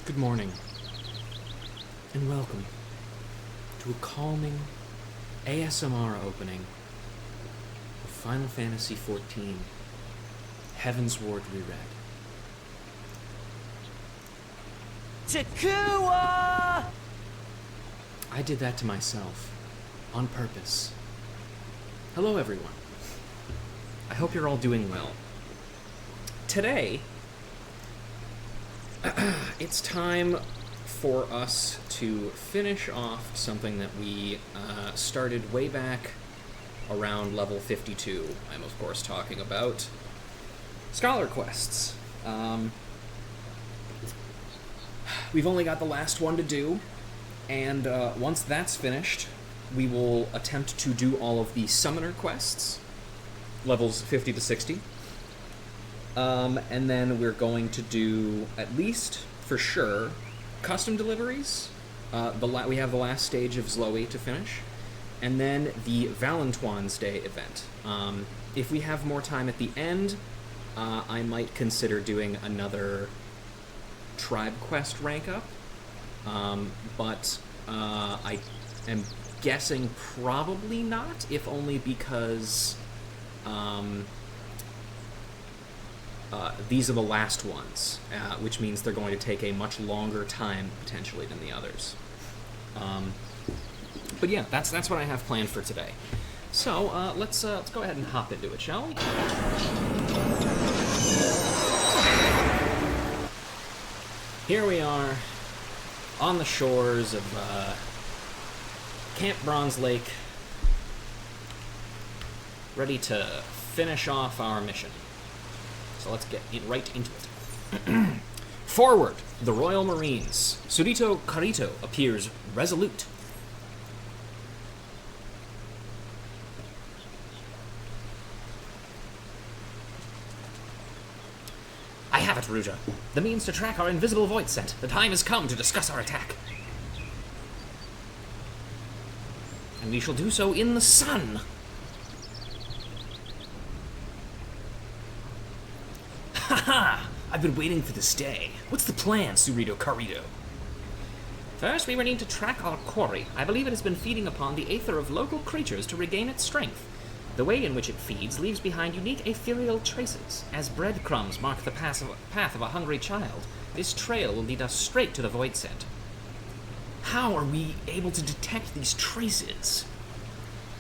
Good morning, and welcome to a calming ASMR opening of Final Fantasy XIV, Heavensward Reread. Takua! I did that to myself, on purpose. Hello everyone. I hope you're all doing well. Today, it's time for us to finish off something that we started way back around level 52. I'm, of course, talking about Scholar Quests. We've only got the last one to do, and once that's finished, we will attempt to do all of the Summoner Quests, levels 50 to 60. And then we're going to do, at least for sure, custom deliveries. We have the last stage of Zloe to finish. And then the Valentine's Day event. If we have more time at the end, I might consider doing another tribe quest rank up. But I am guessing probably not, if only because these are the last ones, which means they're going to take a much longer time, potentially, than the others. But yeah, that's what I have planned for today. So, let's go ahead and hop into it, shall we? Here we are, on the shores of Camp Bronze Lake, ready to finish off our mission. So let's get right into it. Forward, the Royal Marines. Surito Carito appears resolute. I have it, Ruja. The means to track our invisible void scent. The time has come to discuss our attack. And we shall do so in the sun. Haha! I've been waiting for this day. What's the plan, Surito Carito? First, we will need to track our quarry. I believe it has been feeding upon the aether of local creatures to regain its strength. The way in which it feeds leaves behind unique ethereal traces. As breadcrumbs mark the path of a hungry child, this trail will lead us straight to the void scent. How are we able to detect these traces?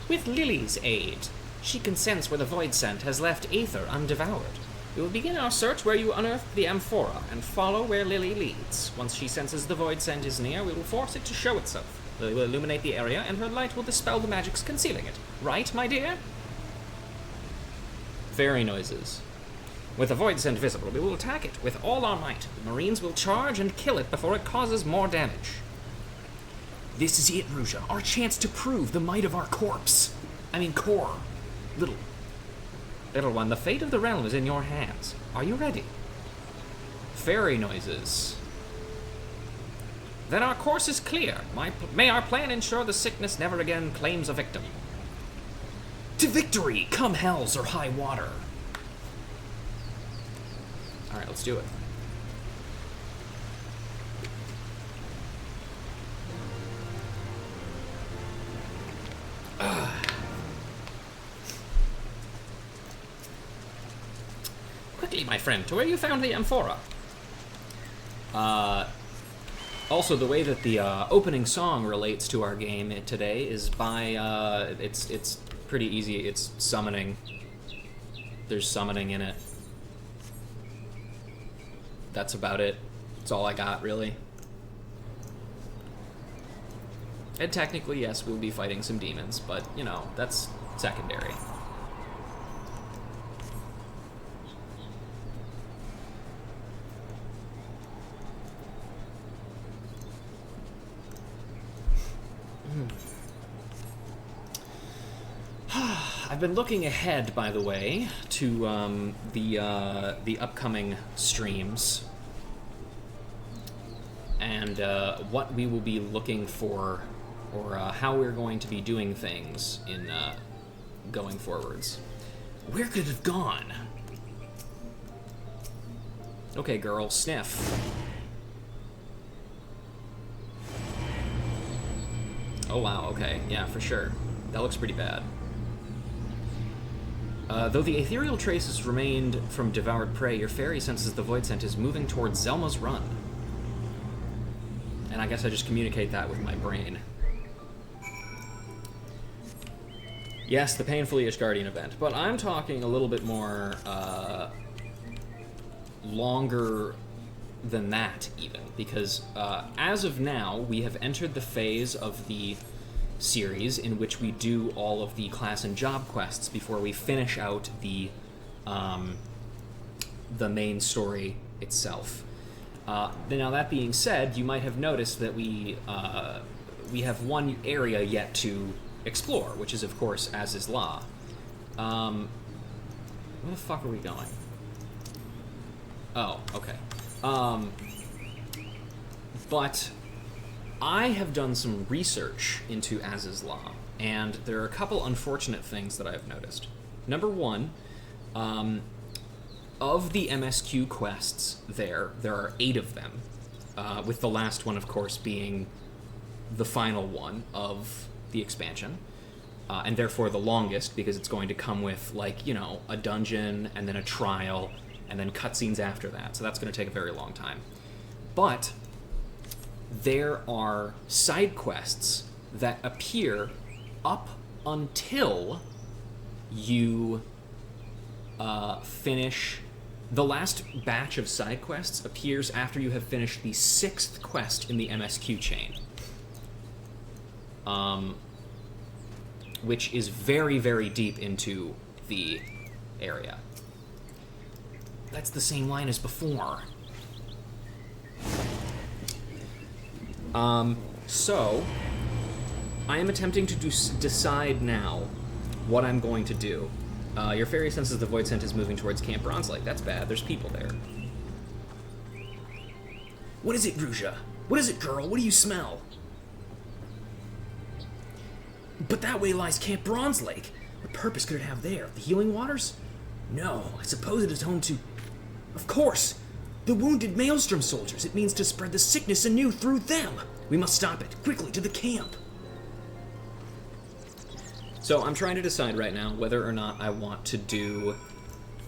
With Lily's aid. She can sense where the void scent has left aether undevoured. We will begin our search where you unearthed the amphora, and follow where Lily leads. Once she senses the void scent is near, we will force it to show itself. Lily will illuminate the area, and her light will dispel the magics concealing it. Right, my dear? Fairy noises. With the void scent visible, we will attack it with all our might. The Marines will charge and kill it before it causes more damage. This is it, Ruja. Our chance to prove the might of our core. Little one, the fate of the realm is in your hands. Are you ready? Fairy noises. Then our course is clear. May our plan ensure the sickness never again claims a victim. To victory, come hells or high water. Alright, let's do it. Quickly, my friend, to where you found the amphora. Also, the way that the opening song relates to our game today is by, it's pretty easy. It's summoning. There's summoning in it. That's about it. That's all I got, really. And technically, yes, we'll be fighting some demons, but, you know, that's secondary. I've been looking ahead, by the way, to the upcoming streams, and what we will be looking for, or how we're going to be doing things in going forwards. Where could it have gone? Okay, girl, sniff. Oh wow, okay. Yeah, for sure. That looks pretty bad. Though the ethereal traces remained from devoured prey, your fairy senses the void scent is moving towards Zelma's Run. And I guess I just communicate that with my brain. Yes, the painfully Ishgardian event, but I'm talking a little bit more, longer than that, even, because as of now, we have entered the phase of the series in which we do all of the class and job quests before we finish out the main story itself. Now, that being said, you might have noticed that we have one area yet to explore, which is, of course, As Is Law. Where the fuck are we going? Oh, okay. But I have done some research into As Is Law, and there are a couple unfortunate things that I've noticed. Number one, of the MSQ quests there are 8 of them, with the last one, of course, being the final one of the expansion, and therefore the longest, because it's going to come with, like, you know, a dungeon, and then a trial, and then cutscenes after that, so that's going to take a very long time. But there are side quests that appear up until you finish. The last batch of side quests appears after you have finished the 6th quest in the MSQ chain. Which is very, very deep into the area. That's the same line as before. So, I am attempting to decide now what I'm going to do. Your fairy senses the void scent is moving towards Camp Bronze Lake. That's bad. There's people there. What is it, Ruja? What is it, girl? What do you smell? But that way lies Camp Bronze Lake. What purpose could it have there? The healing waters? No, I suppose it is home to... Of course! The wounded Maelstrom soldiers. It means to spread the sickness anew through them. We must stop it. Quickly, to the camp. So I'm trying to decide right now whether or not I want to do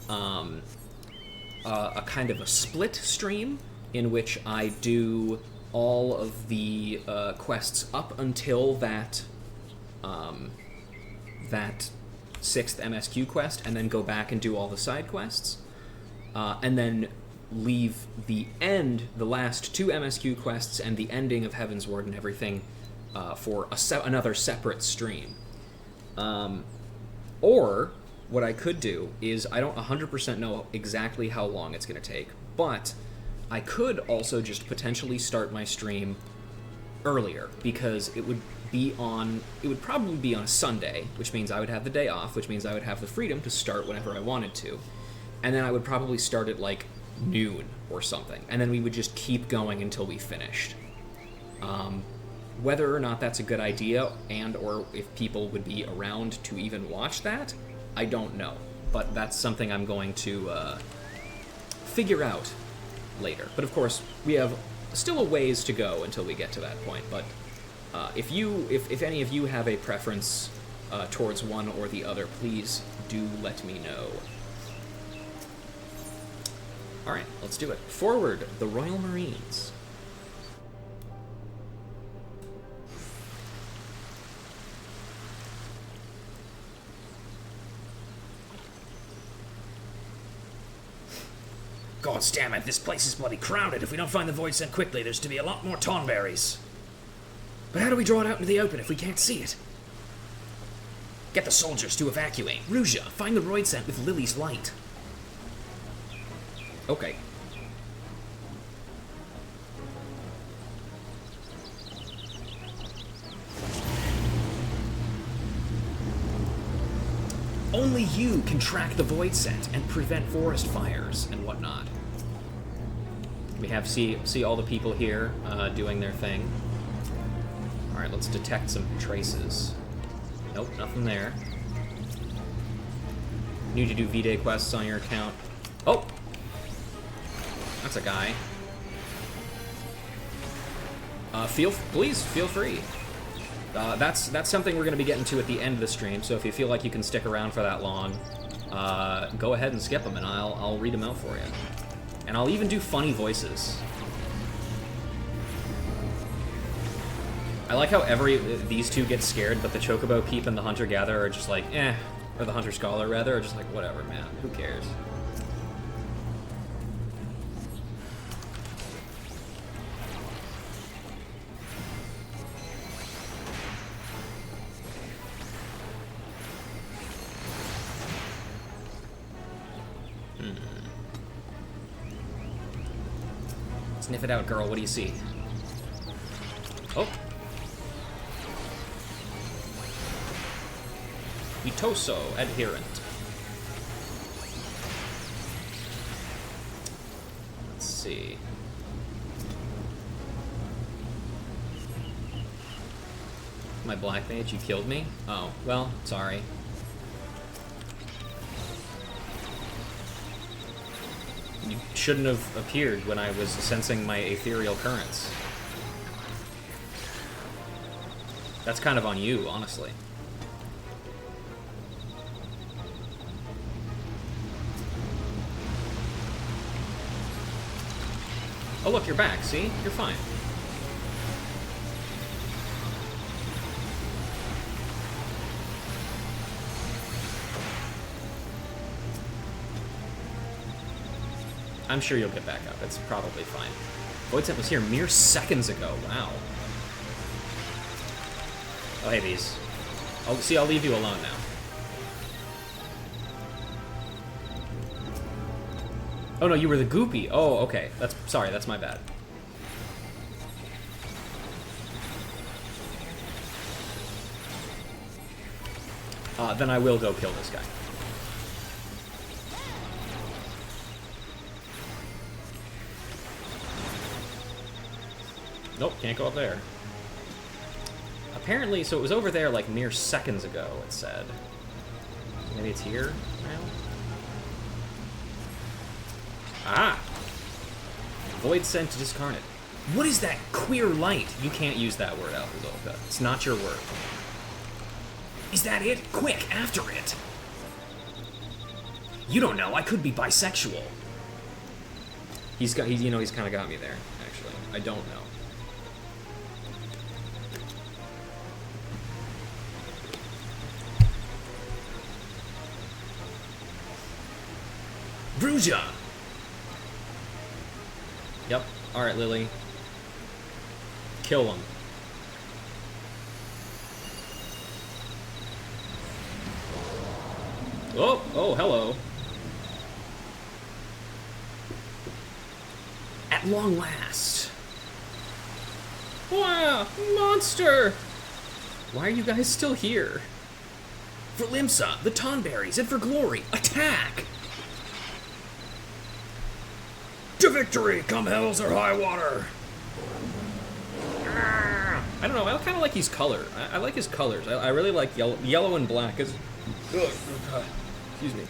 a kind of a split stream in which I do all of the quests up until that 6th MSQ quest, and then go back and do all the side quests, and then leave the last 2 MSQ quests and the ending of Heavensward and everything for another separate stream. Or what I could do is, I don't 100% know exactly how long it's going to take, but I could also just potentially start my stream earlier, because it would probably be on a Sunday, which means I would have the day off, which means I would have the freedom to start whenever I wanted to. And then I would probably start at, like, noon or something, and then we would just keep going until we finished. Whether or not that's a good idea, and or if people would be around to even watch that, I don't know. But that's something I'm going to figure out later. But of course, we have still a ways to go until we get to that point. But if any of you have a preference towards one or the other, please do let me know. Alright, let's do it. Forward, the Royal Marines. God damn it, this place is bloody crowded. If we don't find the void scent quickly, there's to be a lot more tonberries. But how do we draw it out into the open if we can't see it? Get the soldiers to evacuate. Ruja, find the void scent with Lily's light. Okay. Only you can track the void scent and prevent forest fires and whatnot. We have see all the people here doing their thing. All right, let's detect some traces. Nope, nothing there. Need to do V-Day quests on your account. Oh, that's a guy. Please feel free. that's something we're going to be getting to at the end of the stream, so if you feel like you can stick around for that long, go ahead and skip them, and I'll read them out for you. And I'll even do funny voices. I like how these two get scared, but the Chocobo Peep and the Hunter-Gatherer are just like, eh. Or the Hunter-Scholar, rather, are just like, whatever, man. Who cares? Sniff it out, girl. What do you see? Oh. Itoso adherent. Let's see. My black mage, you killed me? Oh, well, sorry. You shouldn't have appeared when I was sensing my ethereal currents. That's kind of on you, honestly. Oh look, you're back, see? You're fine. I'm sure you'll get back up. It's probably fine. Voidsent was here mere seconds ago. Wow. Oh, hey, bees. Oh, see, I'll leave you alone now. Oh, no, you were the goopy. Oh, okay. Sorry, that's my bad. Then I will go kill this guy. Nope, can't go up there. Apparently, so it was over there like mere seconds ago, it said. Maybe it's here now? Ah! Voidsent discarnate. What is that queer light? You can't use that word, Alpha. It's not your word. Is that it? Quick, after it! You don't know, I could be bisexual. He's kind of got me there, actually. I don't know. Bruja! Yep. Alright, Lily. Kill him. Oh, hello. At long last. Wow, monster! Why are you guys still here? For Limsa, the Tonberries, and for glory, attack! To victory, come hells or high water! I don't know, I kind of like his color. I like his colors. I really like yellow and black. Excuse me.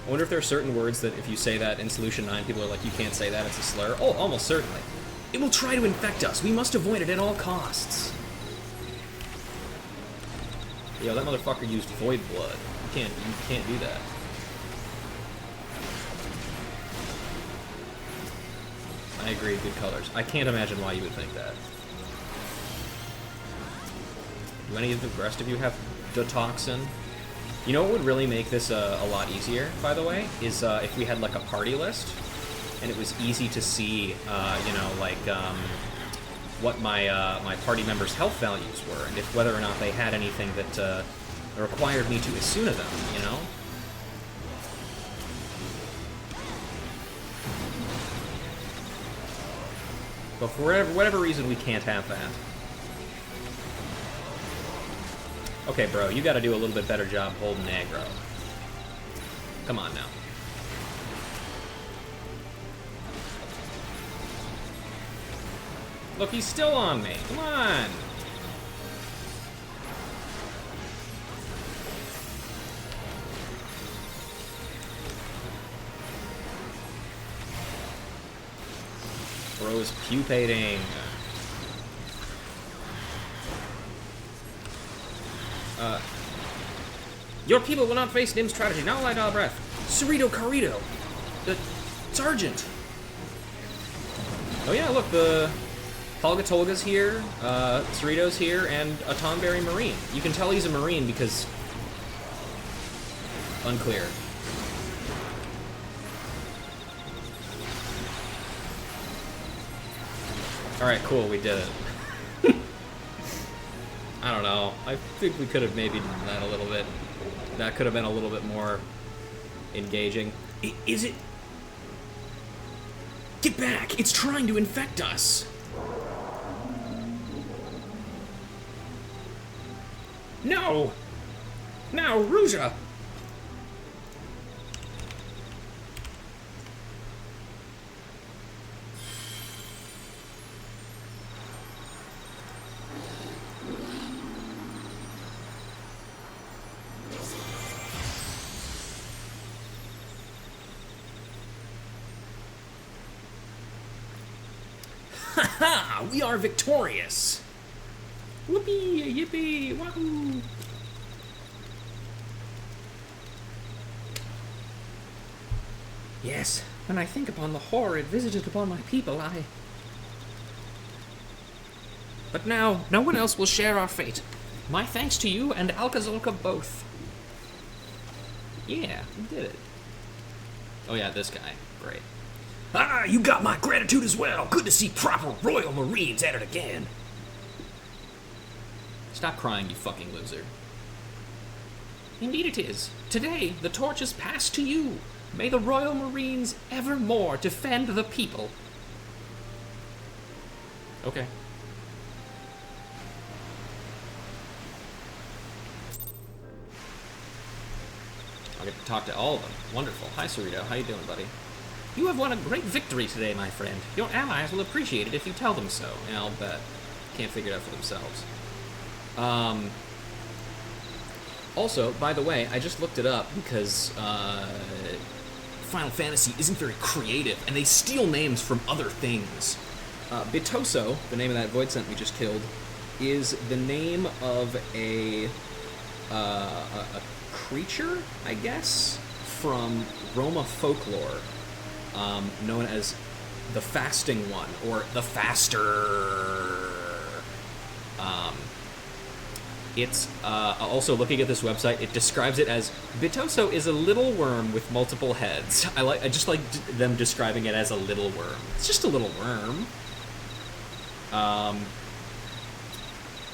I wonder if there are certain words that if you say that in Solution 9, people are like, you can't say that, it's a slur. Oh, almost certainly. It will try to infect us. We must avoid it at all costs. Yo, that motherfucker used void blood. You can't do that. I agree, good colors. I can't imagine why you would think that. Do any of the rest of you have Dotoxin? You know what would really make this a lot easier, by the way, is if we had like a party list, and it was easy to see, what my party members' health values were, and if whether or not they had anything that required me to Asuna them, you know? But for whatever reason, we can't have that. Okay, bro, you gotta do a little bit better job holding aggro. Come on now. Look, he's still on me. Come on! Bro's pupating. Your people will not face Nim's tragedy. Now light our breath. Cerrito Carrito. The sergeant. Oh yeah, look, the Holga Tolga's here, Cerrito's here, and a Tonberry Marine. You can tell he's a Marine because... unclear. Alright, cool, we did it. I don't know. I think we could have maybe done that a little bit. That could have been a little bit more engaging. Is it? Get back! It's trying to infect us! No! Now, Ruja! Ha! We are victorious! Whoopee! Yippee! Wahoo! Yes, when I think upon the horror it visited upon my people, But now, no one else will share our fate. My thanks to you and Alcazolka both. Yeah, we did it. Oh yeah, this guy. Great. Ah, you got my gratitude as well. Good to see proper Royal Marines at it again. Stop crying, you fucking loser. Indeed it is. Today, the torch is passed to you. May the Royal Marines evermore defend the people. Okay. I'll get to talk to all of them. Wonderful. Hi, Cerrito. How you doing, buddy? You have won a great victory today, my friend. Your allies will appreciate it if you tell them so. Yeah, I'll bet. Can't figure it out for themselves. Also, by the way, I just looked it up because Final Fantasy isn't very creative, and they steal names from other things. Bitoso, the name of that Void Scent we just killed, is the name of a creature, I guess, from Roma folklore, known as the Fasting One, or the Faster. It's also, looking at this website, it describes it as Bitoso is a little worm with multiple heads. I just like them describing it as a little worm. It's just a little worm.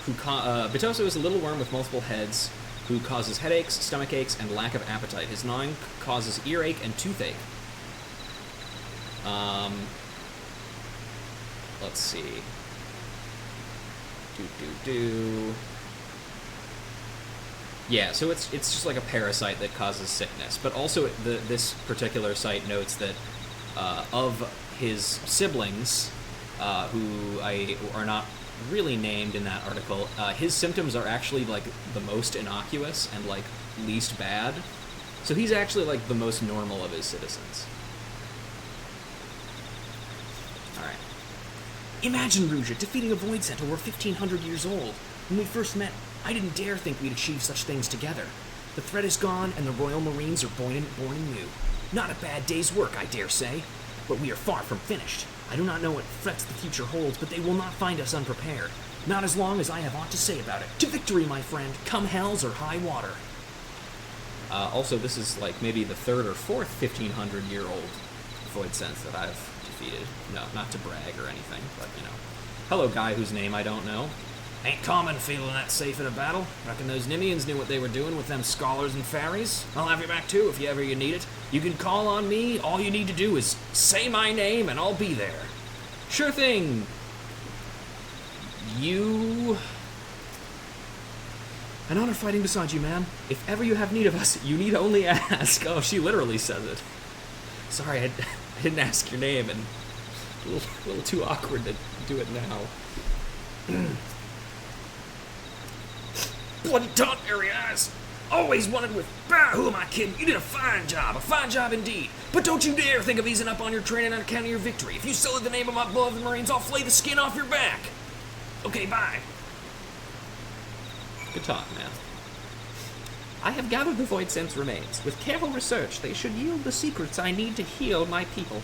Bitoso is a little worm with multiple heads who causes headaches, stomach aches, and lack of appetite. His gnawing causes earache and toothache. Let's see. Yeah, so it's just like a parasite that causes sickness. But also, this particular site notes that of his siblings, who are not really named in that article, his symptoms are actually like the most innocuous and like least bad. So he's actually like the most normal of his citizens. Alright. Imagine, Ruja, defeating a Void Center over 1,500 years old. When we first met, I didn't dare think we'd achieve such things together. The threat is gone, and the Royal Marines are born anew. Not a bad day's work, I dare say. But we are far from finished. I do not know what threats the future holds, but they will not find us unprepared. Not as long as I have aught to say about it. To victory, my friend, come hells or high water. Also, this is like maybe the third or fourth 1,500-year-old Void Sense that I've defeated. No, not to brag or anything, but, you know. Hello, guy whose name I don't know. Ain't common feeling that safe in a battle. Reckon those Nimians knew what they were doing with them scholars and fairies. I'll have your back too if ever you need it. You can call on me. All you need to do is say my name and I'll be there. Sure thing. You... An honor fighting beside you, man. If ever you have need of us, you need only ask. Oh, she literally says it. Sorry, I didn't ask your name, and a little too awkward to do it now. Bloody taunt-airy eyes! Always wanted with... Bah, who am I kidding? You did a fine job indeed. But don't you dare think of easing up on your training on account of your victory. If you sully the name of my beloved Marines, I'll flay the skin off your back. Okay, bye. Good talk, man. I have gathered the Void Sense remains. With careful research, they should yield the secrets I need to heal my people.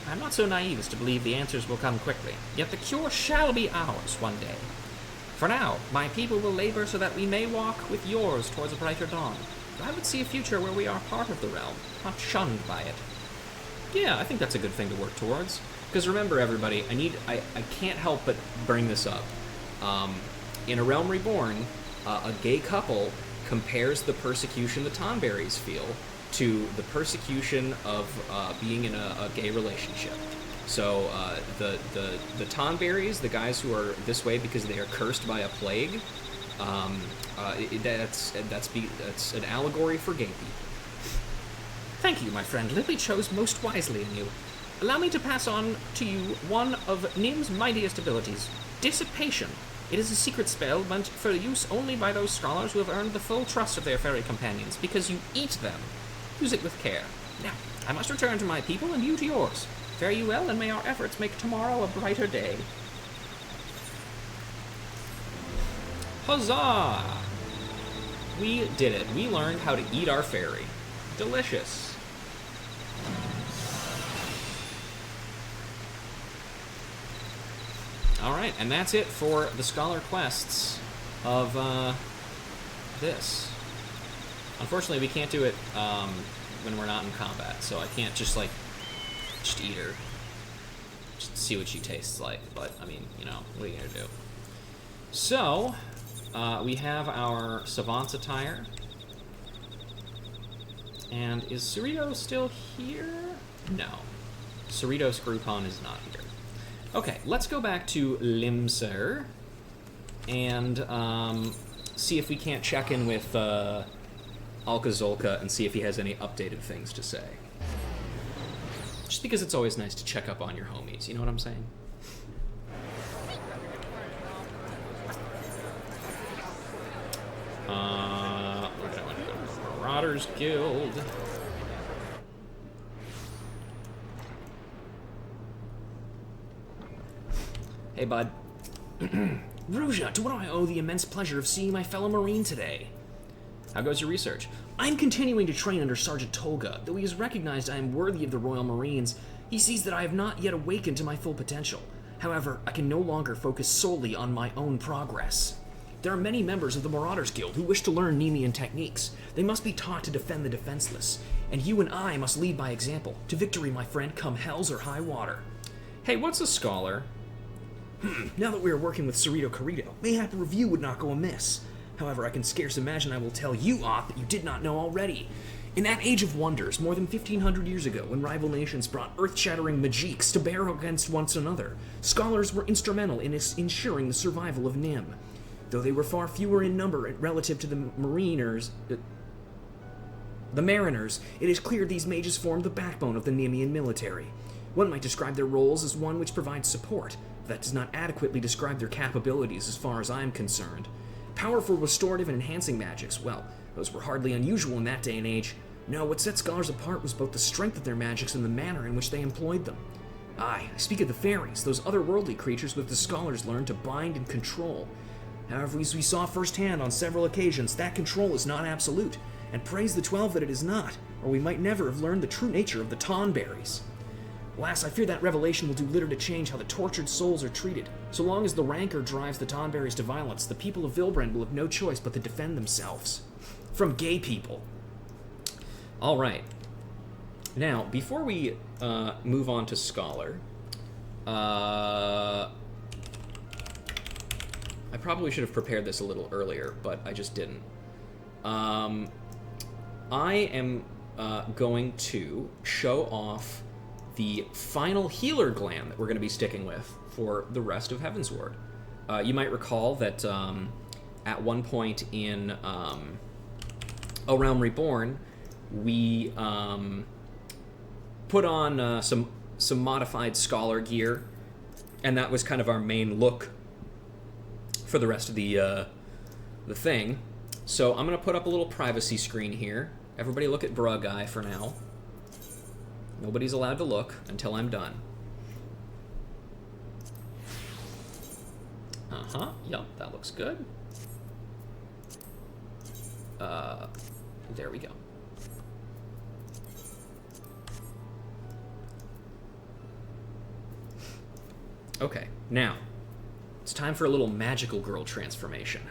I'm not so naive as to believe the answers will come quickly, yet the cure shall be ours one day. For now, my people will labor so that we may walk with yours towards a brighter dawn. I would see a future where we are part of the realm, not shunned by it. Yeah, I think that's a good thing to work towards. Because remember, everybody, I can't help but bring this up. In A Realm Reborn, a gay couple compares the persecution the Tonberries feel to the persecution of being in a gay relationship. So the Tonberries, the guys who are this way because they are cursed by a plague, that's an allegory for gay people. Thank you, my friend. Lily chose most wisely in you. Allow me to pass on to you one of Nim's mightiest abilities, Dissipation. It is a secret spell meant for use only by those scholars who have earned the full trust of their fairy companions, because you eat them. Use it with care. Now, I must return to my people and you to yours. Fare you well, and may our efforts make tomorrow a brighter day. Huzzah! We did it. We learned how to eat our fairy. Delicious. Alright, and that's it for the Scholar quests of this. Unfortunately, we can't do it when we're not in combat, so I can't just eat her. Just see what she tastes like, but, I mean, you know, what are you gonna do? So, we have our Savant's attire. And is Cerrito still here? No. Cerritos Groupon is not here. Okay, let's go back to Limser and see if we can't check in with Alcazolka and see if he has any updated things to say. Just because it's always nice to check up on your homies, you know what I'm saying? We're going to go to the Marauders Guild. Hey, bud. Ruja, to what do I owe the immense pleasure of seeing my fellow Marine today? How goes your research? I'm continuing to train under Sergeant Tolga. Though he has recognized I am worthy of the Royal Marines, he sees that I have not yet awakened to my full potential. However, I can no longer focus solely on my own progress. There are many members of the Marauders Guild who wish to learn Nemean techniques. They must be taught to defend the defenseless. And you and I must lead by example. To victory, my friend, come hells or high water. Hey, what's a scholar? Now that we are working with Cerrito Carrito, mayhap a review would not go amiss. However, I can scarce imagine I will tell you aught that you did not know already. In that age of wonders, more than 1,500 years ago, when rival nations brought earth-shattering magiques to bear against one another, scholars were instrumental in ensuring the survival of Nim. Though they were far fewer in number relative to the mariners, it is clear these mages formed the backbone of the Nemean military. One might describe their roles as one which provides support. That does not adequately describe their capabilities as far as I am concerned. Powerful restorative and enhancing magics, well, those were hardly unusual in that day and age. No, what set scholars apart was both the strength of their magics and the manner in which they employed them. Aye, I speak of the fairies, those otherworldly creatures which the scholars learned to bind and control. However, as we saw firsthand on several occasions, that control is not absolute, and praise the 12 that it is not, or we might never have learned the true nature of the Tonberries. Alas, I fear that revelation will do little to change how the tortured souls are treated. So long as the rancor drives the Tonberries to violence, the people of Vilbrand will have no choice but to defend themselves. From gay people. Alright. Now, before we move on to Scholar, I probably should have prepared this a little earlier, but I just didn't. I am going to show off the final healer gland that we're going to be sticking with for the rest of Heavensward. You might recall that at one point in A Realm Reborn, we put on some modified scholar gear, and that was kind of our main look for the rest of the thing. So I'm going to put up a little privacy screen here. Everybody look at Brug Eye for now. Nobody's allowed to look until I'm done. Uh-huh, yep, that looks good. There we go. Okay, now, it's time for a little magical girl transformation.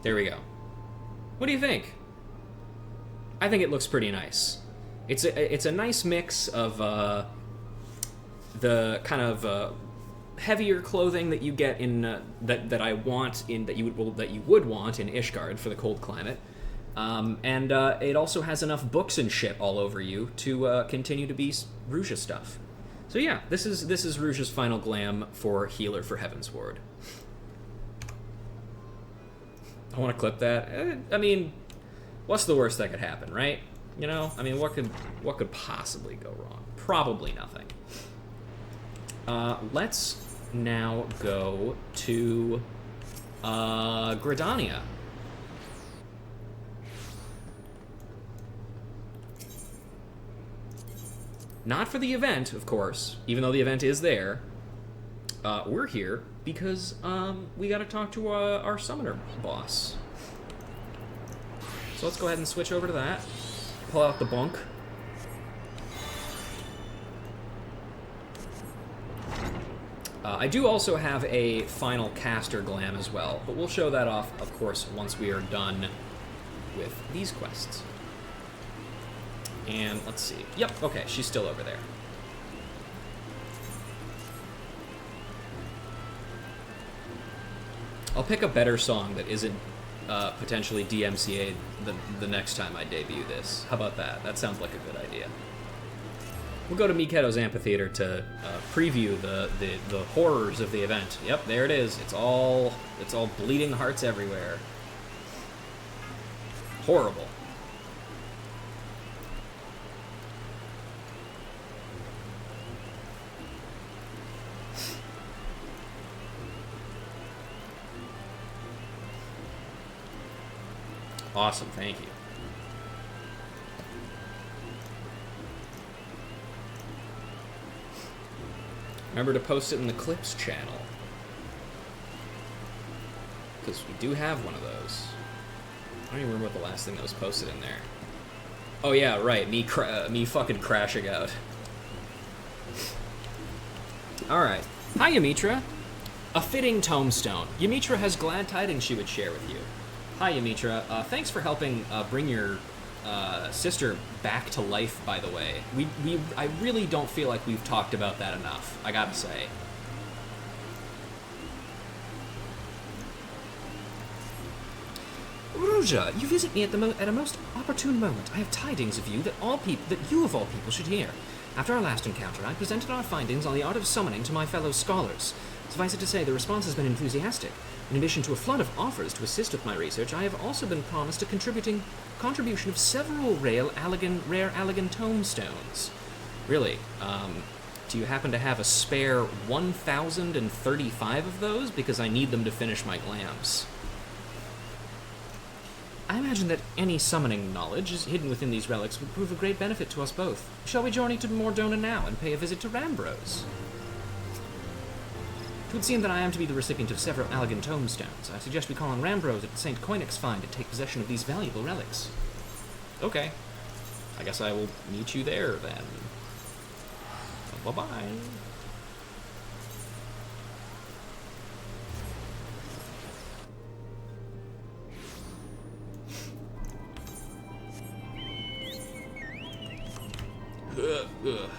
There we go. What do you think? I think it looks pretty nice. It's a nice mix of the kind of heavier clothing that you get in that I want in that you would want in Ishgard for the cold climate, and it also has enough books and shit all over you to continue to be Rouge stuff. So yeah, this is Rouge's final glam for healer for Heavensward. I want to clip that. I mean, what's the worst that could happen, right? You know, I mean, what could possibly go wrong? Probably nothing. Let's now go to Gridania. Not for the event, of course, even though the event is there. We're here because we got to talk to our summoner boss. So let's go ahead and switch over to that. Pull out the bunk. I do also have a final caster glam as well, but we'll show that off, of course, once we are done with these quests. And let's see. Yep, okay, she's still over there. I'll pick a better song that isn't potentially DMCA'd the next time I debut this. How about that? That sounds like a good idea. We'll go to Miketo's Amphitheater to preview the horrors of the event. Yep, there it is. It's all bleeding hearts everywhere. Horrible. Awesome, thank you. Remember to post it in the clips channel, because we do have one of those. I don't even remember what the last thing that was posted in there. Oh yeah, right, me fucking crashing out. Alright. Hi, Yamitra. A fitting tombstone. Yamitra has glad tidings she would share with you. Hi, Yamitra. Thanks for helping bring your sister back to life, by the way. I really don't feel like we've talked about that enough, I gotta say. Ruja, you visit me at a most opportune moment. I have tidings of you that you of all people should hear. After our last encounter, I presented our findings on the art of summoning to my fellow scholars. Suffice it to say, the response has been enthusiastic. In addition to a flood of offers to assist with my research, I have also been promised a contribution of several rare Allegan tombstones. Really? Do you happen to have a spare 1,035 of those? Because I need them to finish my glams. I imagine that any summoning knowledge is hidden within these relics would prove a great benefit to us both. Shall we journey to Mordona now and pay a visit to Rambros? It would seem that I am to be the recipient of several Allegan tombstones. I suggest we call on Rambros at the St. Coinex Find and take possession of these valuable relics. Okay. I guess I will meet you there, then. Bye-bye. Ugh.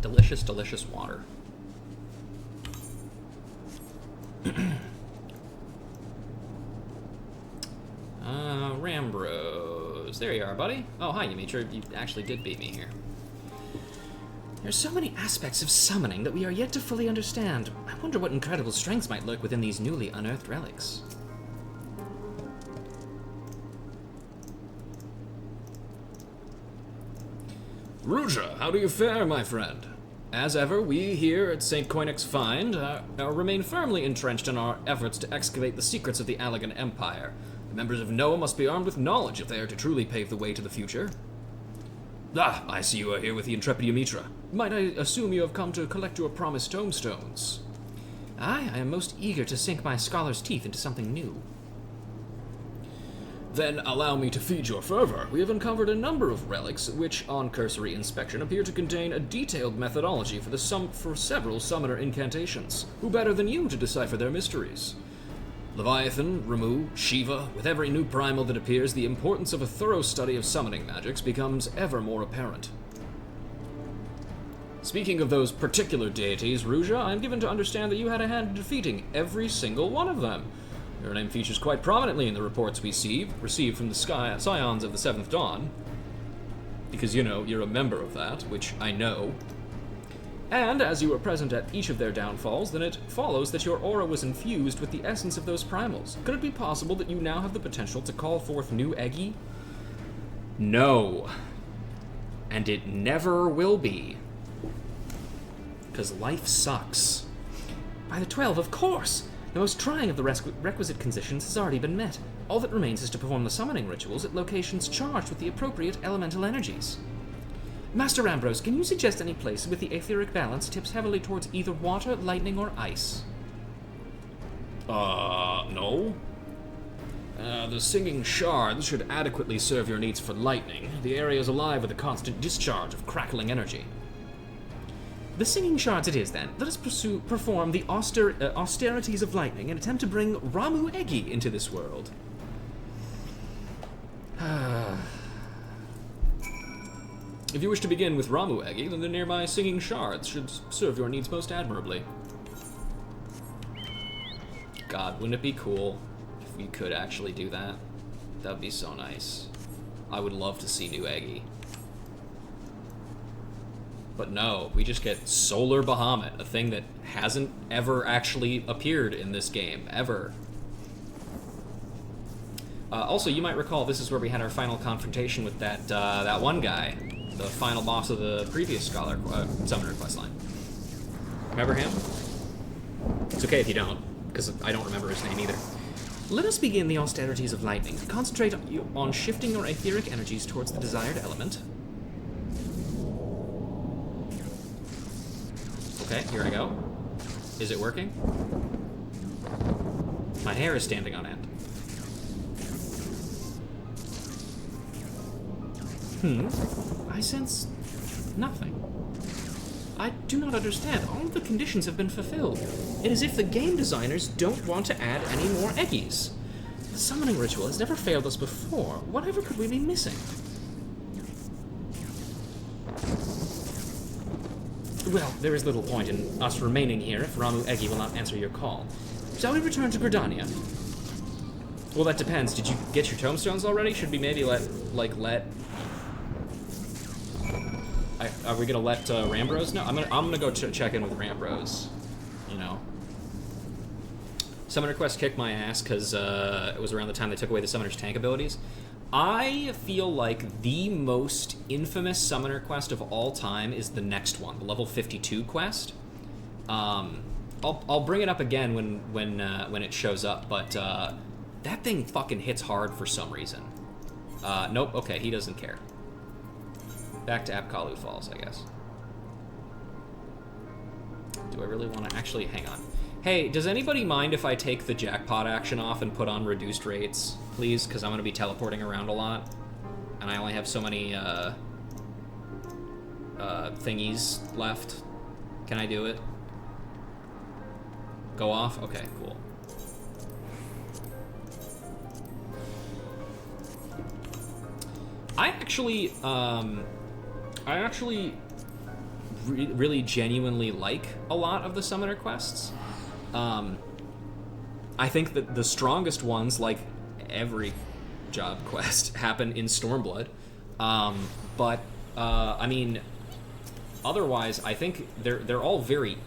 Delicious, delicious water. Rambros. There you are, buddy. Oh, hi, Yamitra. You actually did beat me here. There's so many aspects of summoning that we are yet to fully understand. I wonder what incredible strengths might lurk within these newly unearthed relics. Ruja, how do you fare, my friend? As ever, we here at St. Koinix Find remain firmly entrenched in our efforts to excavate the secrets of the Allegan Empire. The members of Noah must be armed with knowledge if they are to truly pave the way to the future. Ah, I see you are here with the intrepid Yumitra. Might I assume you have come to collect your promised tomestones? Aye, I am most eager to sink my scholar's teeth into something new. Then allow me to feed your fervor. We have uncovered a number of relics which, on cursory inspection, appear to contain a detailed methodology for several summoner incantations. Who better than you to decipher their mysteries? Leviathan, Ramu, Shiva, with every new primal that appears, the importance of a thorough study of summoning magics becomes ever more apparent. Speaking of those particular deities, Ruja, I am given to understand that you had a hand in defeating every single one of them. Your name features quite prominently in the reports we received from the Scions of the Seventh Dawn. Because, you know, you're a member of that, which I know. And as you were present at each of their downfalls, then it follows that your aura was infused with the essence of those primals. Could it be possible that you now have the potential to call forth new Eggy? No. And it never will be. Because life sucks. By the 12, of course! The most trying of the requisite conditions has already been met. All that remains is to perform the summoning rituals at locations charged with the appropriate elemental energies. Master Ambrose, can you suggest any place with the etheric balance tips heavily towards either water, lightning, or ice? No. The singing shards should adequately serve your needs for lightning. The area is alive with a constant discharge of crackling energy. The singing shards it is, then. Let us perform the austerities of lightning and attempt to bring Ramu Eggy into this world. If you wish to begin with Ramu Eggy, then the nearby singing shards should serve your needs most admirably. God, wouldn't it be cool if we could actually do that? That would be so nice. I would love to see new Eggy. But no, we just get Solar Bahamut, a thing that hasn't ever actually appeared in this game, ever. Also, you might recall this is where we had our final confrontation with that one guy, the final boss of the previous Summoner questline. Remember him? It's okay if you don't, because I don't remember his name either. Let us begin the austerities of lightning. Concentrate on shifting your etheric energies towards the desired element. Okay, here I go. Is it working? My hair is standing on end. I sense nothing. I do not understand. All of the conditions have been fulfilled. It is as if the game designers don't want to add any more Eggies. The summoning ritual has never failed us before. Whatever could we be missing? Well, there is little point in us remaining here if Ramu Eggy will not answer your call. Shall we return to Gridania? Well, that depends. Did you get your tomestones already? Should we maybe let... Are we gonna let Rambrose know? I'm gonna go check in with Rambrose. You know. Summoner Quest kicked my ass because it was around the time they took away the Summoner's tank abilities. I feel like the most infamous Summoner Quest of all time is the next one, the level 52 quest. I'll bring it up again when it shows up, but that thing fucking hits hard for some reason. Nope. Okay, he doesn't care. Back to Apkalu Falls, I guess. Do I really want to actually hang on? Hey, does anybody mind if I take the jackpot action off and put on reduced rates, please? Because I'm going to be teleporting around a lot, and I only have so many thingies left. Can I do it? Go off? Okay, cool. I actually really genuinely like a lot of the Summoner quests. I think that the strongest ones, like every job quest, happen in Stormblood. But I mean, otherwise, I think they're all very,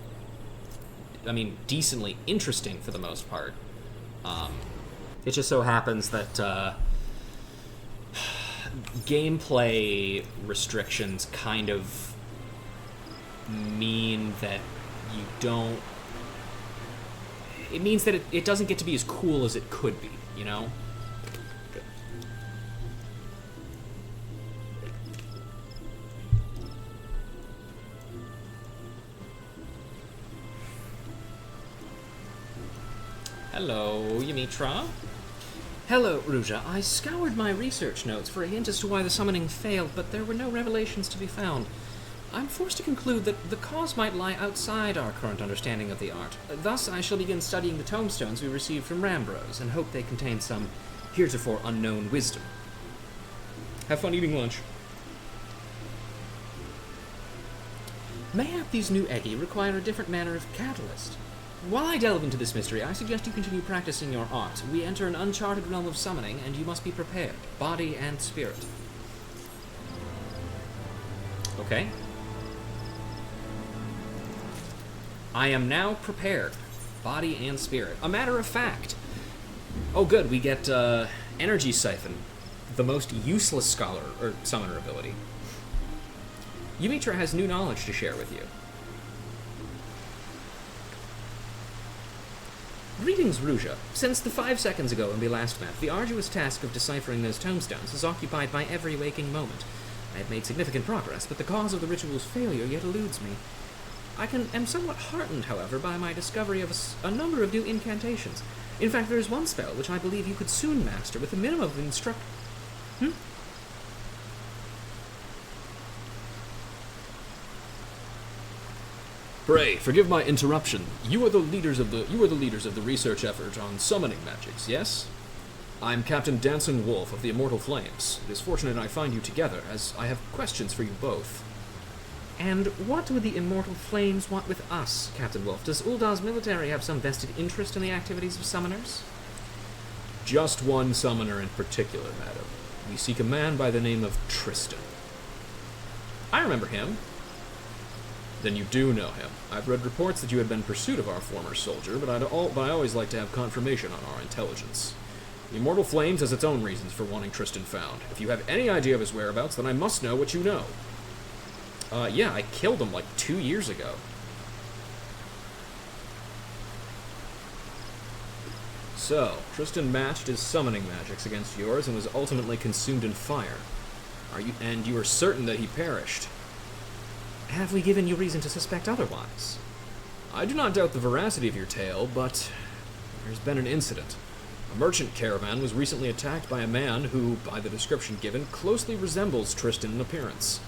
decently interesting for the most part. It just so happens that gameplay restrictions kind of mean that you don't... It means that it doesn't get to be as cool as it could be, you know? Hello, Yamitra. Hello, Ruja. I scoured my research notes for a hint as to why the summoning failed, but there were no revelations to be found. I'm forced to conclude that the cause might lie outside our current understanding of the art. Thus, I shall begin studying the tomestones we received from Rambros, and hope they contain some heretofore unknown wisdom. Have fun eating lunch. Mayhap these new Eggi require a different manner of catalyst. While I delve into this mystery, I suggest you continue practicing your art. We enter an uncharted realm of summoning, and you must be prepared, body and spirit. Okay. I am now prepared, body and spirit. A matter of fact. Oh good, we get Energy Siphon, the most useless scholar, or summoner ability. Yumitra has new knowledge to share with you. Greetings, Ruja. Since the 5 seconds ago when we last met, the arduous task of deciphering those tomestones has occupied my every waking moment. I have made significant progress, but the cause of the ritual's failure yet eludes me. I am somewhat heartened, however, by my discovery of a number of new incantations. In fact, there is one spell which I believe you could soon master with a minimum of Pray, forgive my interruption. You are the leaders of the research effort on summoning magics, yes? I'm Captain Dancing Wolf of the Immortal Flames. It is fortunate I find you together, as I have questions for you both. And what would the Immortal Flames want with us, Captain Wolf? Does Ulda's military have some vested interest in the activities of summoners? Just one summoner in particular, madam. We seek a man by the name of Tristan. I remember him. Then you do know him. I've read reports that you had been in pursuit of our former soldier, but I always like to have confirmation on our intelligence. The Immortal Flames has its own reasons for wanting Tristan found. If you have any idea of his whereabouts, then I must know what you know. Yeah, I killed him like 2 years ago. So, Tristan matched his summoning magics against yours and was ultimately consumed in fire. And you are certain that he perished? Have we given you reason to suspect otherwise? I do not doubt the veracity of your tale, but there's been an incident. A merchant caravan was recently attacked by a man who, by the description given, closely resembles Tristan in appearance.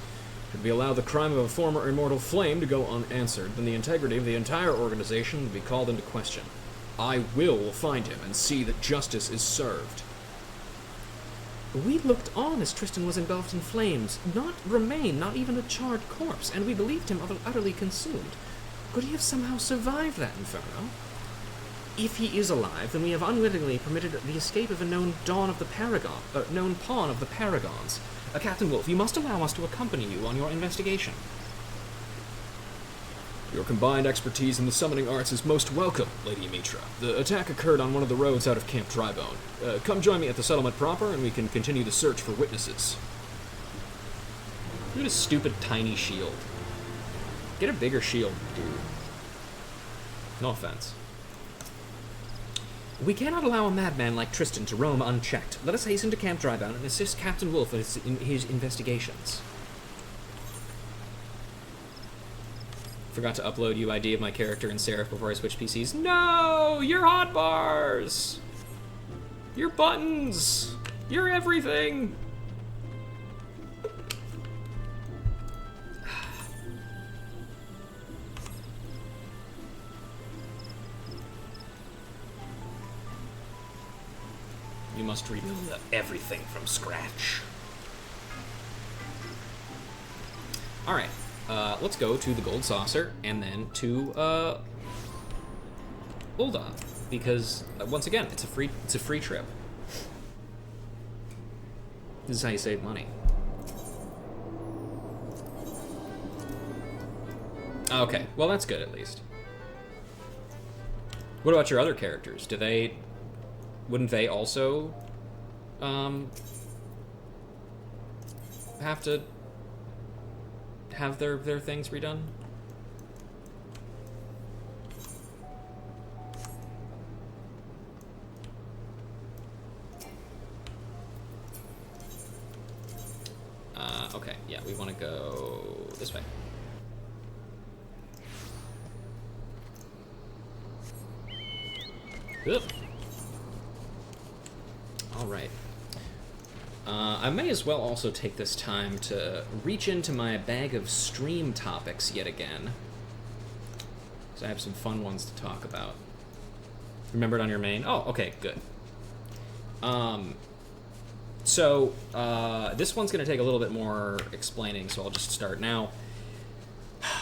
Should we allow the crime of a former immortal flame to go unanswered, then the integrity of the entire organization would be called into question. I will find him and see that justice is served. We looked on as Tristan was engulfed in flames, not even a charred corpse, and we believed him utterly consumed. Could he have somehow survived that inferno? If he is alive, then we have unwittingly permitted the escape of a known pawn of the Paragons. Captain Wolf, you must allow us to accompany you on your investigation. Your combined expertise in the summoning arts is most welcome, Lady Mitra. The attack occurred on one of the roads out of Camp Drybone. Come join me at the settlement proper, and we can continue the search for witnesses. Look at his stupid tiny shield. Get a bigger shield, dude. No offense. We cannot allow a madman like Tristan to roam unchecked. Let us hasten to Camp Drybone and assist Captain Wolf in his investigations. Forgot to upload UID of my character and Seraph before I switch PCs. No! Your hotbars! Your buttons! Your everything! You must rebuild everything from scratch. Alright. Let's go to the Gold Saucer, and then to, Ulda, because, once again, it's a free trip. This is how you save money. Okay, well that's good at least. What about your other characters? Wouldn't they also, have to have their things redone? we want to go this way. Oop. All right. I may as well also take this time to reach into my bag of stream topics yet again, because I have some fun ones to talk about. Remembered on your main? Oh, okay, good. So this one's going to take a little bit more explaining, so I'll just start now.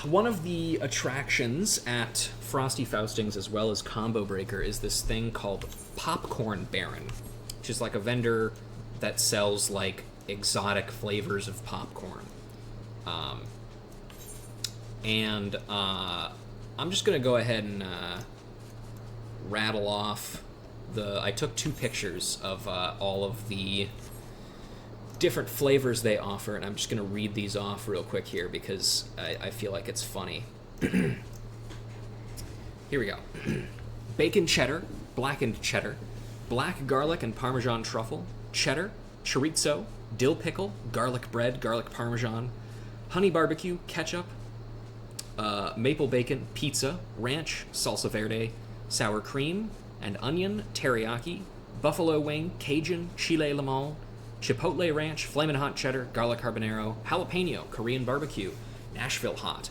One of the attractions at Frosty Faustings, as well as Combo Breaker, is this thing called Popcorn Baron, which is like a vendor that sells like exotic flavors of popcorn. And I'm just gonna go ahead and rattle off I took 2 pictures of all of the different flavors they offer, and I'm just gonna read these off real quick here because I feel like it's funny. Here we go. Bacon cheddar, blackened cheddar, black garlic and Parmesan truffle, cheddar, chorizo, dill pickle, garlic bread, garlic Parmesan, honey barbecue, ketchup, maple bacon, pizza, ranch, salsa verde, sour cream, and onion, teriyaki, buffalo wing, Cajun, chile limon, chipotle ranch, flamin' hot cheddar, garlic habanero, jalapeno, Korean barbecue, Nashville hot,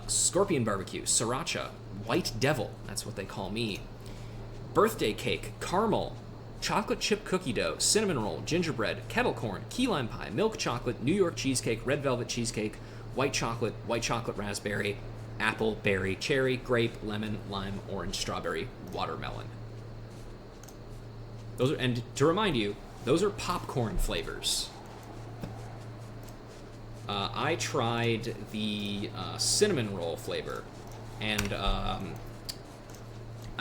scorpion barbecue, sriracha, white devil, that's what they call me, birthday cake, caramel, chocolate chip cookie dough, cinnamon roll, gingerbread, kettle corn, key lime pie, milk chocolate, New York cheesecake, red velvet cheesecake, white chocolate raspberry, apple, berry, cherry, grape, lemon, lime, orange, strawberry, watermelon. Those are, and to remind you, those are popcorn flavors. I tried the cinnamon roll flavor, and I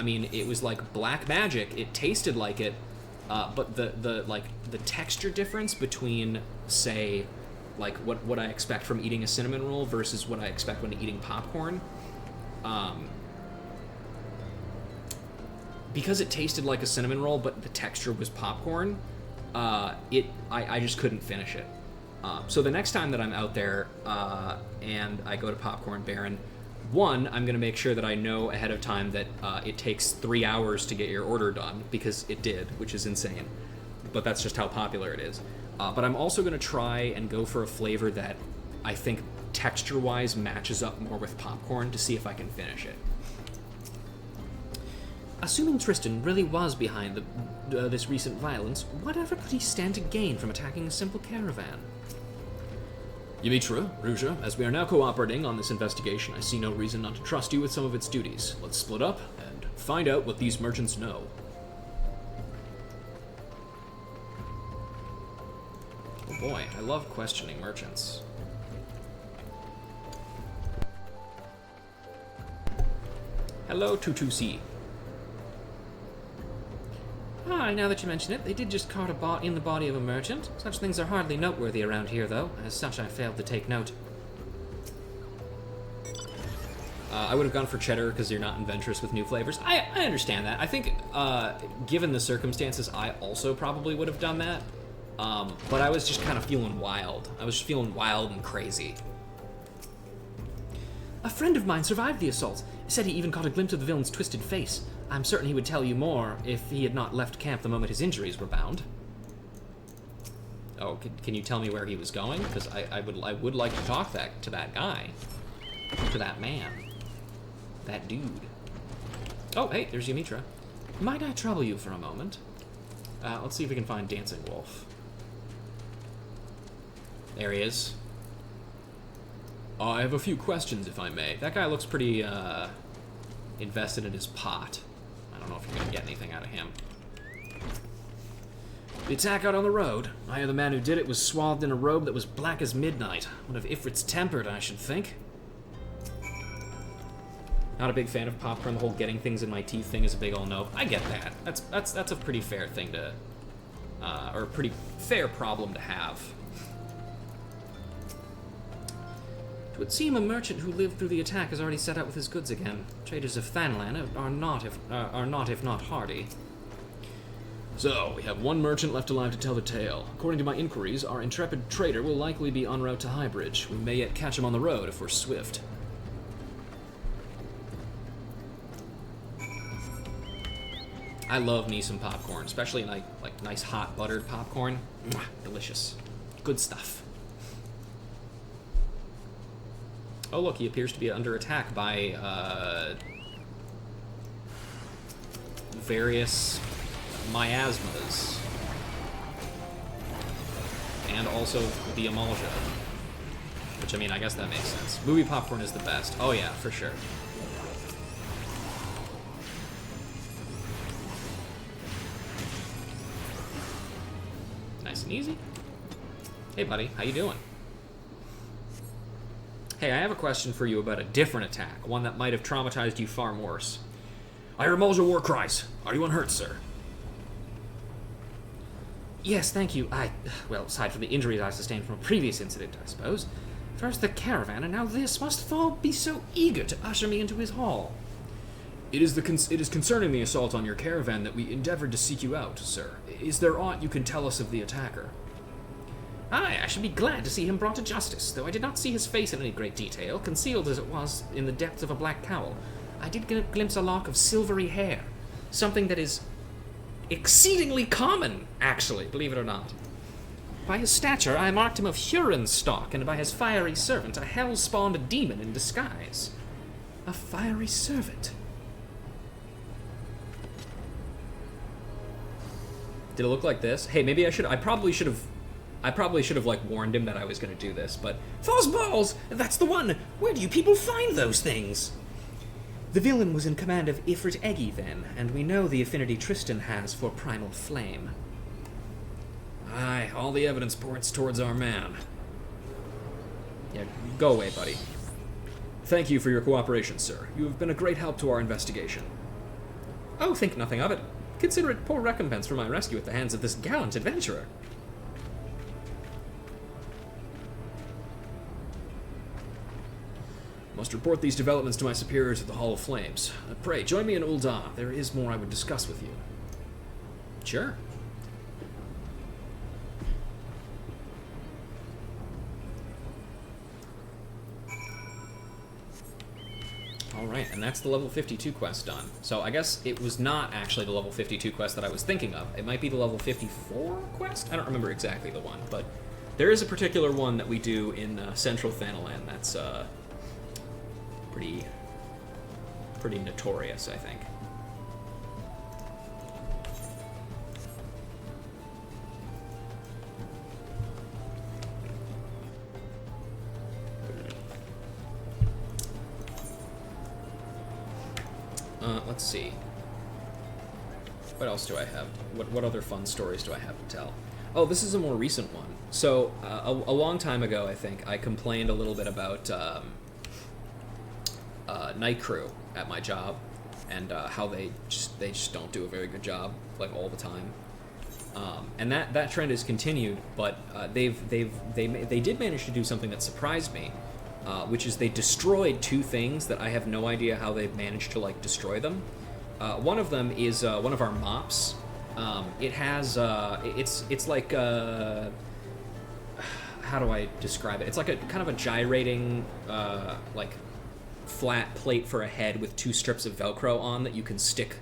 mean, it was like black magic. It tasted like it, but the texture difference between, say, like what I expect from eating a cinnamon roll versus what I expect when eating popcorn, because it tasted like a cinnamon roll, but the texture was popcorn. I just couldn't finish it. So the next time that I'm out there and I go to Popcorn Baron, one, I'm going to make sure that I know ahead of time that it takes 3 hours to get your order done, because it did, which is insane. But that's just how popular it is. But I'm also going to try and go for a flavor that I think texture-wise matches up more with popcorn to see if I can finish it. Assuming Tristan really was behind this recent violence, whatever could he stand to gain from attacking a simple caravan? Yamitra, Ruja, as we are now cooperating on this investigation, I see no reason not to trust you with some of its duties. Let's split up and find out what these merchants know. Oh boy, I love questioning merchants. Hello, 22C. Now that you mention it, they did just cart a bot in the body of a merchant. Such things are hardly noteworthy around here, though. As such, I failed to take note. I would have gone for cheddar because you're not adventurous with new flavors. I understand that. I think, given the circumstances, I also probably would have done that. But I was just kind of feeling wild. I was feeling wild and crazy. A friend of mine survived the assault. Said he even caught a glimpse of the villain's twisted face. I'm certain he would tell you more if he had not left camp the moment his injuries were bound. Oh, can you tell me where he was going? Because I would like to talk to that guy. To that man. That dude. Oh, hey, there's Yamitra. Might I trouble you for a moment? Let's see if we can find Dancing Wolf. There he is. I have a few questions, if I may. That guy looks pretty, invested in his pot. I don't know if you're gonna get anything out of him. The attack out on the road. I hear the man who did it was swathed in a robe that was black as midnight. One of Ifrit's tempered, I should think. Not a big fan of popcorn. The whole getting things in my teeth thing is a big ol' no. I get that. That's a pretty fair thing to, or a pretty fair problem to have. It would seem a merchant who lived through the attack has already set out with his goods again. Traders of Thanlan are not if not hardy. So, we have one merchant left alive to tell the tale. According to my inquiries, our intrepid trader will likely be en route to Highbridge. We may yet catch him on the road if we're swift. I love me some popcorn, especially like nice hot buttered popcorn. Mwah, delicious. Good stuff. Oh look, he appears to be under attack by various miasmas. And also the emulsion. Which, I mean, I guess that makes sense. Movie popcorn is the best. Oh yeah, for sure. Nice and easy. Hey buddy, how you doing? Hey, I have a question for you about a different attack, one that might have traumatized you far worse. I hear Mulder war cries. Are you unhurt, sir? Yes, thank you. Well, aside from the injuries I sustained from a previous incident, I suppose. First the caravan, and now this. Must Thor be so eager to usher me into his hall? It is concerning the assault on your caravan that we endeavored to seek you out, sir. Is there aught you can tell us of the attacker? Aye, I should be glad to see him brought to justice, though I did not see his face in any great detail, concealed as it was in the depths of a black cowl. I did glimpse a lock of silvery hair, something that is exceedingly common, actually, believe it or not. By his stature, I marked him of Huron stock, and by his fiery servant, a hell-spawned demon in disguise. A fiery servant? Did it look like this? Hey, maybe I probably should have like warned him that I was going to do this, but Thor's balls! That's the one! Where do you people find those things? The villain was in command of FFXIV then, and we know the affinity Tristan has for primal flame. Aye, all the evidence points towards our man. Yeah, go away, buddy. Thank you for your cooperation, sir. You have been a great help to our investigation. Oh, think nothing of it. Consider it poor recompense for my rescue at the hands of this gallant adventurer. Must report these developments to my superiors at the Hall of Flames. Pray, join me in Ul'dah. There is more I would discuss with you. Sure. Alright, and that's the level 52 quest done. So I guess it was not actually the level 52 quest that I was thinking of. It might be the level 54 quest? I don't remember exactly the one, but there is a particular one that we do in Central Thanalan that's pretty notorious, I think. Let's see. What else do I have? What other fun stories do I have to tell? Oh, this is a more recent one. So, a long time ago, I think, I complained a little bit about night crew at my job, and how they just don't do a very good job, like, all the time. And that trend has continued, but they did manage to do something that surprised me. Which is they destroyed two things that I have no idea how they've managed to, like, destroy them. One of them is one of our mops. It has, it's like, how do I describe it? It's like a kind of a gyrating, like, flat plate for a head with two strips of Velcro on that you can stick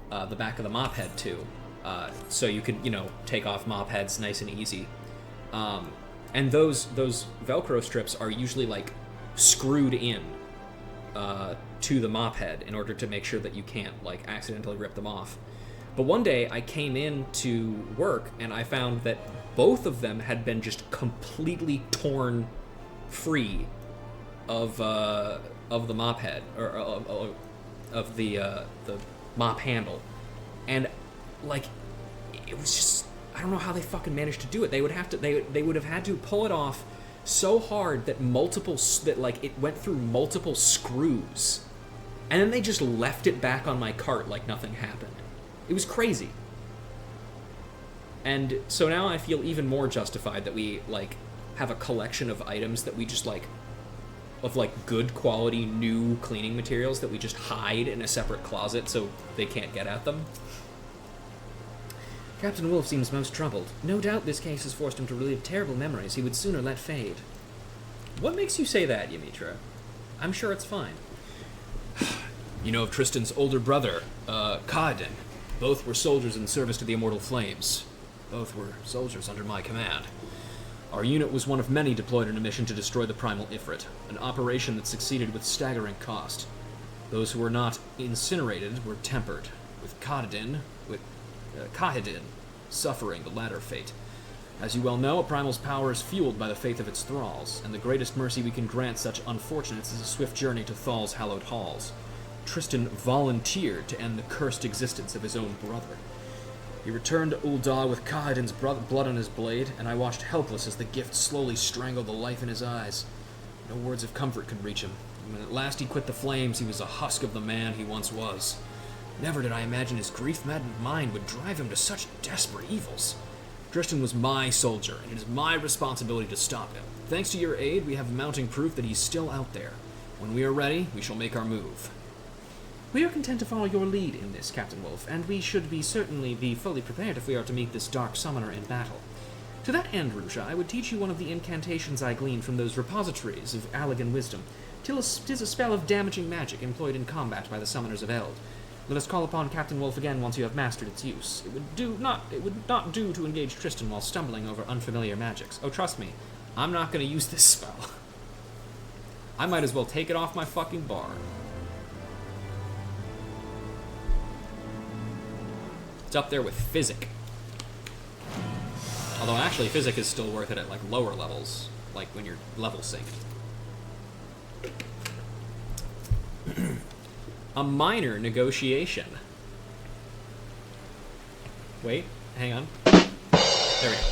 the back of the mop head to. So you can, take off mop heads nice and easy. And those Velcro strips are usually, like, screwed in to the mop head in order to make sure that you can't, like, accidentally rip them off. But one day I came in to work and I found that both of them had been just completely torn free of the mop head, or of the mop handle. And, like, it was just, I don't know how they fucking managed to do it. They would have had to pull it off so hard that it went through multiple screws. And then they just left it back on my cart like nothing happened. It was crazy. And so now I feel even more justified that we, like, have a collection of items that we just, like, of, like, good quality new cleaning materials that we just hide in a separate closet so they can't get at them. Captain Wolf seems most troubled. No doubt this case has forced him to relive terrible memories he would sooner let fade. What makes you say that, Ymitra? I'm sure it's fine. You know of Tristan's older brother, Kaedin. Both were soldiers in service to the Immortal Flames. Both were soldiers under my command. Our unit was one of many deployed in a mission to destroy the Primal Ifrit, an operation that succeeded with staggering cost. Those who were not incinerated were tempered, with Kaedin suffering the latter fate. As you well know, a primal's power is fueled by the faith of its thralls, and the greatest mercy we can grant such unfortunates is a swift journey to Thal's hallowed halls. Tristan volunteered to end the cursed existence of his own brother. He returned to Ul'dah with Kaedin's blood on his blade, and I watched helpless as the gift slowly strangled the life in his eyes. No words of comfort could reach him. When at last he quit the flames, he was a husk of the man he once was. Never did I imagine his grief-maddened mind would drive him to such desperate evils. Tristan was my soldier, and it is my responsibility to stop him. Thanks to your aid, we have mounting proof that he's still out there. When we are ready, we shall make our move. We are content to follow your lead in this, Captain Wolf, and we should certainly be fully prepared if we are to meet this dark summoner in battle. To that end, Rusha, I would teach you one of the incantations I gleaned from those repositories of Allagan wisdom. 'Tis a spell of damaging magic employed in combat by the summoners of Eld. Let us call upon Captain Wolf again once you have mastered its use. It would not do to engage Tristan while stumbling over unfamiliar magics. Oh, trust me, I'm not going to use this spell. I might as well take it off my fucking bar. It's up there with Physic. Although actually Physic is still worth it at like lower levels, like when you're level synced. A minor negotiation. Wait, hang on. There we go.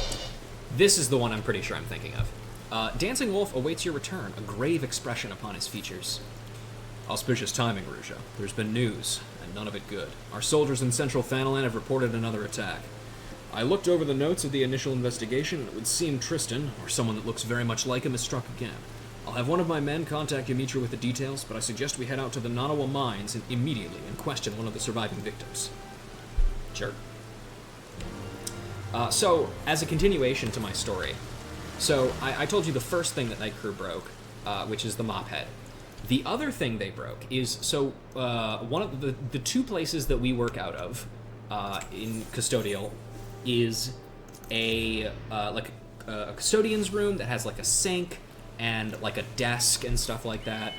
This is the one I'm pretty sure I'm thinking of. Dancing Wolf awaits your return, a grave expression upon his features. Auspicious timing, Rusha. There's been news, and none of it good. Our soldiers in Central Thanalan have reported another attack. I looked over the notes of the initial investigation, and it would seem Tristan, or someone that looks very much like him, is struck again. I'll have one of my men contact Ymitra with the details, but I suggest we head out to the Nanawa mines immediately and question one of the surviving victims. Sure. So, as a continuation to my story, I told you the first thing that Night Crew broke, which is the mop head. The other thing they broke is, one of the two places that we work out of in Custodial is a custodian's room that has like a sink and like a desk and stuff like that.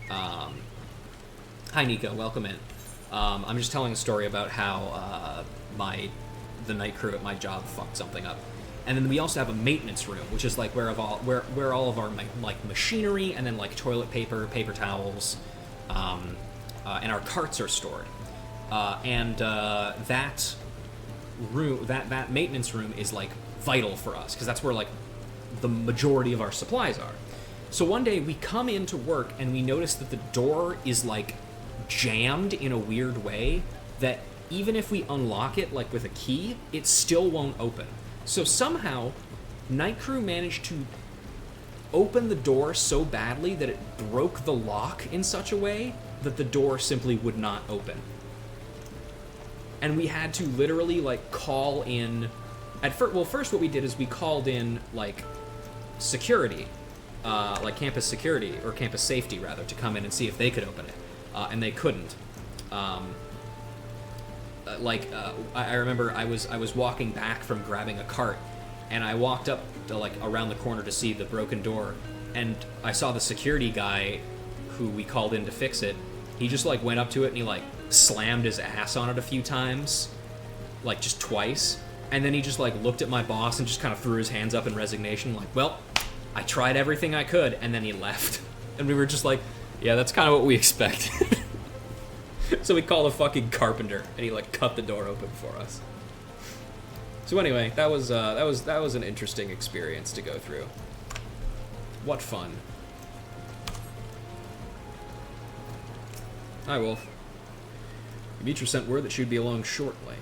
Hi Nico, welcome in. I'm just telling a story about how the night crew at my job fucked something up. And then we also have a maintenance room, which is like where all of our like machinery and then like toilet paper, paper towels, and our carts are stored. That room, that maintenance room is like vital for us because that's where like the majority of our supplies are. So one day we come into work and we notice that the door is like jammed in a weird way that even if we unlock it like with a key, it still won't open. So somehow Night Crew managed to open the door so badly that it broke the lock in such a way that the door simply would not open. And we had to literally like call in first what we did is we called in like security, like campus security or campus safety rather, to come in and see if they could open it, and they couldn't. I remember I was walking back from grabbing a cart, and I walked up to like around the corner to see the broken door, and I saw the security guy who we called in to fix it. He just like went up to it and he like slammed his ass on it a few times, like just twice. And then he just like looked at my boss and just kind of threw his hands up in resignation, like, well, I tried everything I could, and then he left. And we were just like, yeah, that's kind of what we expected. So we called a fucking carpenter, and he like cut the door open for us. So anyway, that was an interesting experience to go through. What fun. Hi, Wolf. Ymitra sent word that she would be along shortly.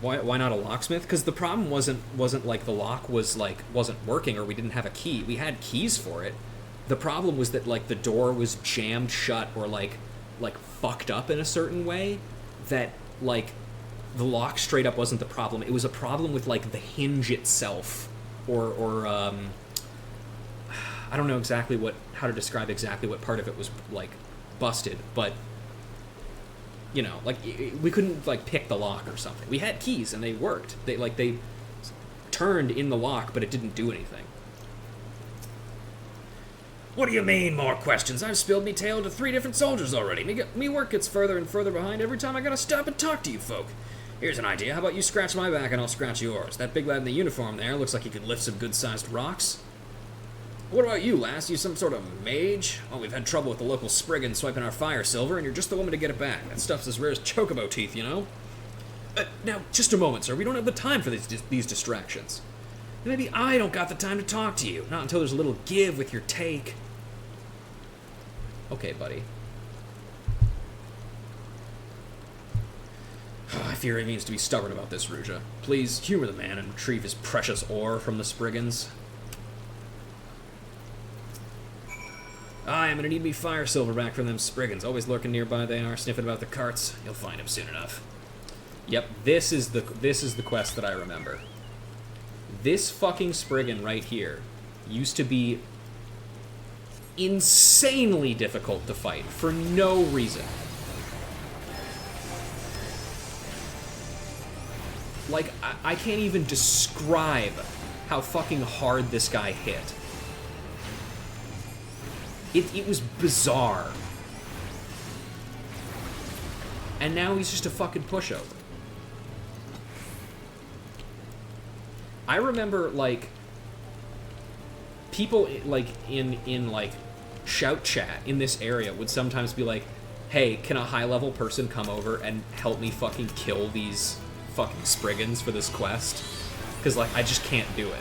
Why not a locksmith? Because the problem wasn't like the lock wasn't working or we didn't have a key. We had keys for it. The problem was that like the door was jammed shut or like fucked up in a certain way that like the lock straight up wasn't the problem. It was a problem with, like, the hinge itself. Or I don't know exactly how to describe exactly what part of it was, like, busted, but, you know, like, we couldn't, like, pick the lock or something. We had keys, and they worked. They turned in the lock, but it didn't do anything. What do you mean, more questions? I've spilled me tale to 3 different soldiers already. Me work gets further and further behind every time I gotta stop and talk to you folk. Here's an idea. How about you scratch my back and I'll scratch yours? That big lad in the uniform there looks like he could lift some good-sized rocks. What about you, lass? You some sort of mage? Oh, we've had trouble with the local spriggan swiping our fire silver, and you're just the woman to get it back. That stuff's as rare as chocobo teeth, you know? Now, just a moment, sir. We don't have the time for these distractions. And maybe I don't got the time to talk to you. Not until there's a little give with your take. Okay, buddy. I fear he means to be stubborn about this, Ruja. Please, humor the man and retrieve his precious ore from the Spriggans. I'm gonna need me fire silver back from them Spriggans. Always lurking nearby they are, sniffing about the carts. You'll find him soon enough. Yep, this is the quest that I remember. This fucking Spriggan right here used to be insanely difficult to fight for no reason. Like, I can't even describe how fucking hard this guy hit. It was bizarre. And now he's just a fucking pushover. I remember, like, people, like, in like, shout chat in this area would sometimes be like, hey, can a high-level person come over and help me fucking kill these fucking Spriggans for this quest? Because, like, I just can't do it.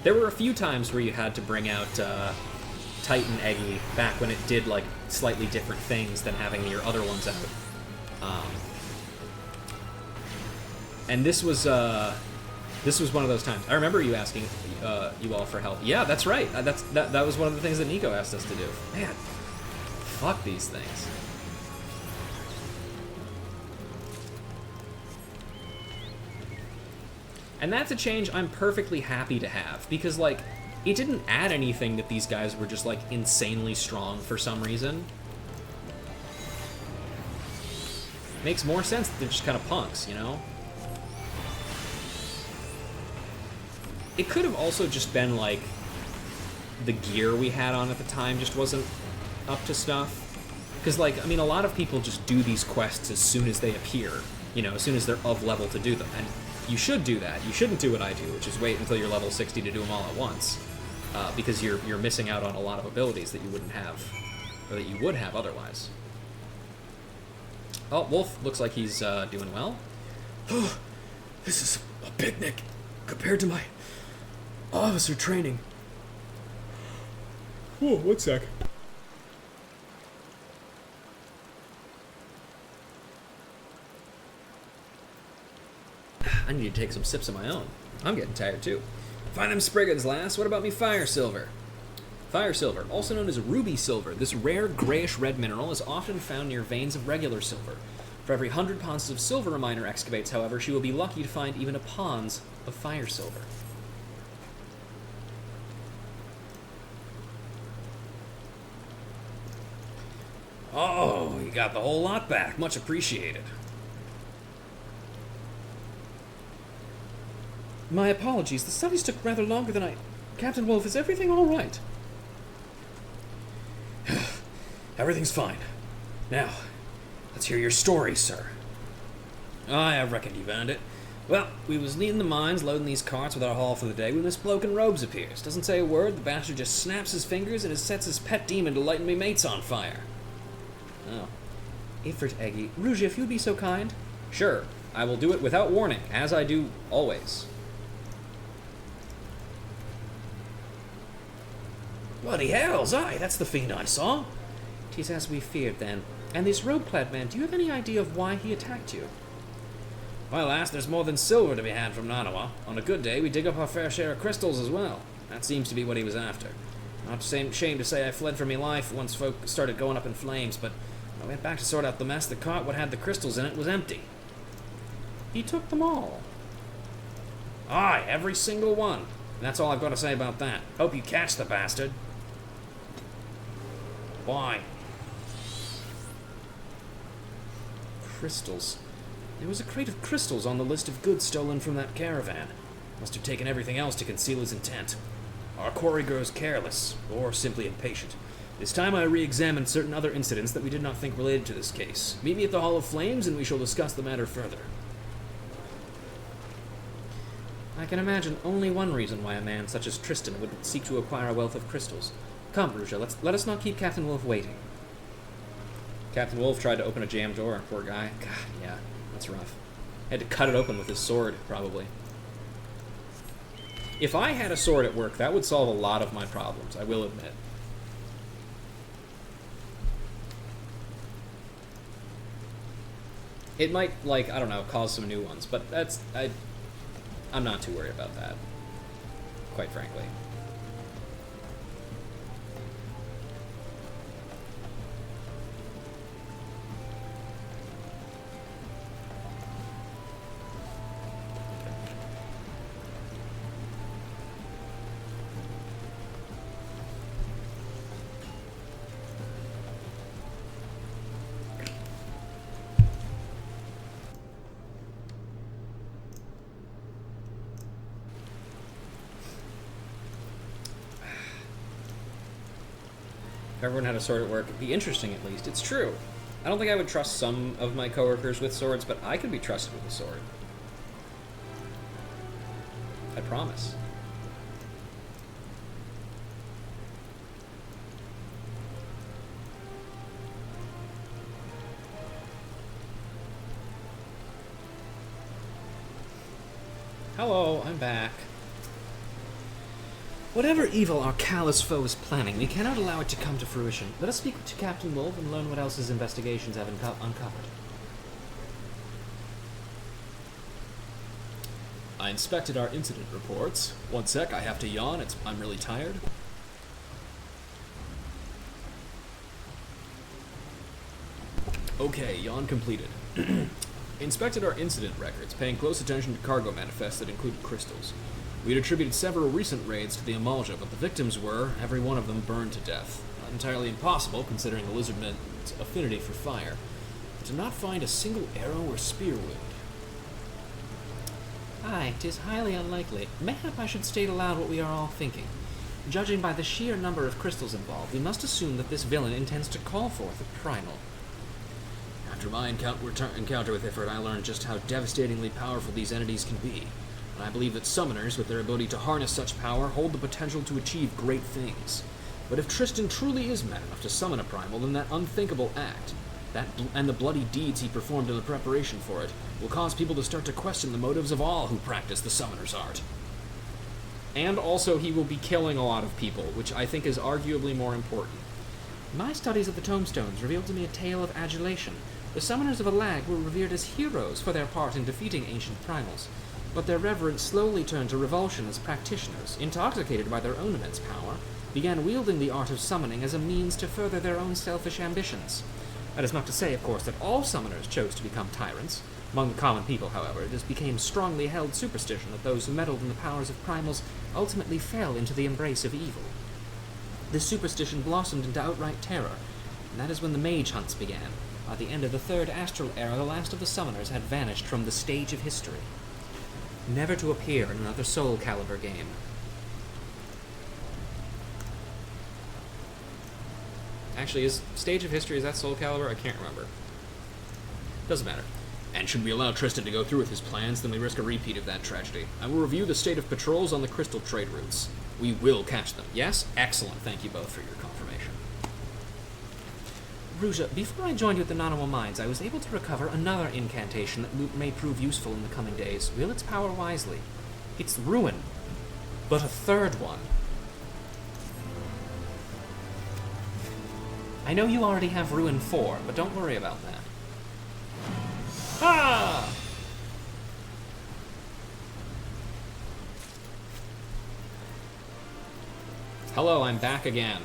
There were a few times where you had to bring out Titan Eggy back when it did, like, slightly different things than having your other ones out. And this was one of those times. I remember you asking you all for help. Yeah, that's right. That was one of the things that Nico asked us to do. Man, fuck these things. And that's a change I'm perfectly happy to have, because, like, it didn't add anything that these guys were just, like, insanely strong for some reason. Makes more sense that they're just kind of punks, you know? It could have also just been, like, the gear we had on at the time just wasn't up to snuff. Because, like, I mean, a lot of people just do these quests as soon as they appear, you know, as soon as they're of level to do them. And you should do that. You shouldn't do what I do, which is wait until you're level 60 to do them all at once. Because you're missing out on a lot of abilities that you wouldn't have, or that you would have otherwise. Oh, Wolf looks like he's doing well. Oh, this is a picnic compared to my officer training. Whoa, one sec. I need to take some sips of my own. I'm getting tired too. Find them Spriggans, lass. What about me fire silver? Fire silver, also known as ruby silver. This rare grayish-red mineral is often found near veins of regular silver. For every 100 ponds of silver a miner excavates, however, she will be lucky to find even a ponds of fire silver. Oh, you got the whole lot back. Much appreciated. My apologies. The studies took rather longer than I... Captain Wolf, is everything all right? Everything's fine. Now, let's hear your story, sir. I reckon you found it. Well, we was leading the mines, loading these carts with our haul for the day, when this bloke in robes appears. Doesn't say a word, the bastard just snaps his fingers and sets his pet demon to lighting me mates on fire. Oh. Ifrit Eggy. Rouge, if you'd be so kind. Sure, I will do it without warning, as I do always. Bloody hells, aye, that's the fiend I saw. 'Tis as we feared, then. And this robe-clad man, do you have any idea of why he attacked you? Well, lass, there's more than silver to be had from Nanawa. On a good day, we dig up our fair share of crystals as well. That seems to be what he was after. Not shame to say I fled for me life once folk started going up in flames, but when I went back to sort out the mess, the cart what had the crystals in it was empty. He took them all. Aye, every single one. And that's all I've got to say about that. Hope you catch the bastard. Why? Crystals. There was a crate of crystals on the list of goods stolen from that caravan. Must have taken everything else to conceal his intent. Our quarry grows careless, or simply impatient. It's time I re-examined certain other incidents that we did not think related to this case. Meet me at the Hall of Flames, and we shall discuss the matter further. I can imagine only one reason why a man such as Tristan would seek to acquire a wealth of crystals. Come, Ruja, let us not keep Captain Wolf waiting. Captain Wolf tried to open a jammed door, poor guy. God, yeah, that's rough. Had to cut it open with his sword, probably. If I had a sword at work, that would solve a lot of my problems, I will admit. It might, like, I don't know, cause some new ones, but I'm not too worried about that, quite frankly. If everyone had a sword at work, it'd be interesting at least. It's true. I don't think I would trust some of my coworkers with swords, but I could be trusted with a sword. I promise. Hello, I'm back. Whatever evil our callous foe is planning, we cannot allow it to come to fruition. Let us speak to Captain Wolf and learn what else his investigations have uncovered. I inspected our incident reports. One sec, I have to yawn. I'm really tired. Okay, yawn completed. Inspected our incident records, paying close attention to cargo manifests that included crystals. We had attributed several recent raids to the Amalja, but the victims were, every one of them, burned to death. Not entirely impossible, considering the lizardmen's affinity for fire. But to not find a single arrow or spear wound. Aye, 'tis highly unlikely. Mayhap I should state aloud what we are all thinking. Judging by the sheer number of crystals involved, we must assume that this villain intends to call forth a primal. After my encounter with Ifrit, I learned just how devastatingly powerful these entities can be. And I believe that summoners, with their ability to harness such power, hold the potential to achieve great things. But if Tristan truly is mad enough to summon a primal, then that unthinkable act, and the bloody deeds he performed in the preparation for it, will cause people to start to question the motives of all who practice the summoner's art. And also he will be killing a lot of people, which I think is arguably more important. My studies of the tombstones revealed to me a tale of adulation. The summoners of Alag were revered as heroes for their part in defeating ancient primals, but their reverence slowly turned to revulsion as practitioners, intoxicated by their own immense power, began wielding the art of summoning as a means to further their own selfish ambitions. That is not to say, of course, that all summoners chose to become tyrants. Among the common people, however, it became strongly held superstition that those who meddled in the powers of primals ultimately fell into the embrace of evil. This superstition blossomed into outright terror, and that is when the mage hunts began. By the end of the Third Astral Era, the last of the summoners had vanished from the stage of history, never to appear in another Soul Calibur game. Actually, is Stage of History, is that Soul Calibur? I can't remember. Doesn't matter. And should we allow Tristan to go through with his plans, then we risk a repeat of that tragedy. I will review the state of patrols on the crystal trade routes. We will catch them. Yes? Excellent. Thank you both for your confirmation. Ruja, before I joined you at the Nanawa Mines, I was able to recover another incantation that may prove useful in the coming days. Wield its power wisely. It's Ruin, but a third one. I know you already have Ruin 4, but don't worry about that. Ah! Hello, I'm back again.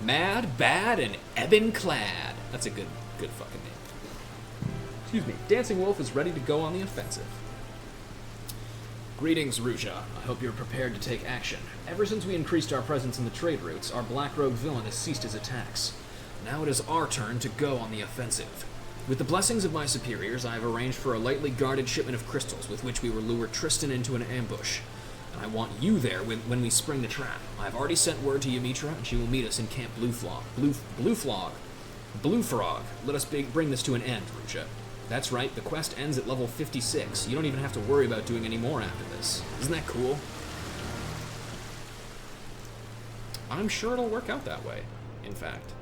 Mad, bad, and ebon clad. That's a good fucking name. Excuse me. Dancing Wolf is ready to go on the offensive. Greetings, Ruja. I hope you're prepared to take action. Ever since we increased our presence in the trade routes, our black rogue villain has ceased his attacks. Now it is our turn to go on the offensive. With the blessings of my superiors, I have arranged for a lightly guarded shipment of crystals with which we will lure Tristan into an ambush. And I want you there when we spring the trap. I have already sent word to Ymitra, and she will meet us in Camp Blue Frog. Let us bring this to an end, Ruja. That's right, the quest ends at level 56. You don't even have to worry about doing any more after this. Isn't that cool? I'm sure it'll work out that way, in fact.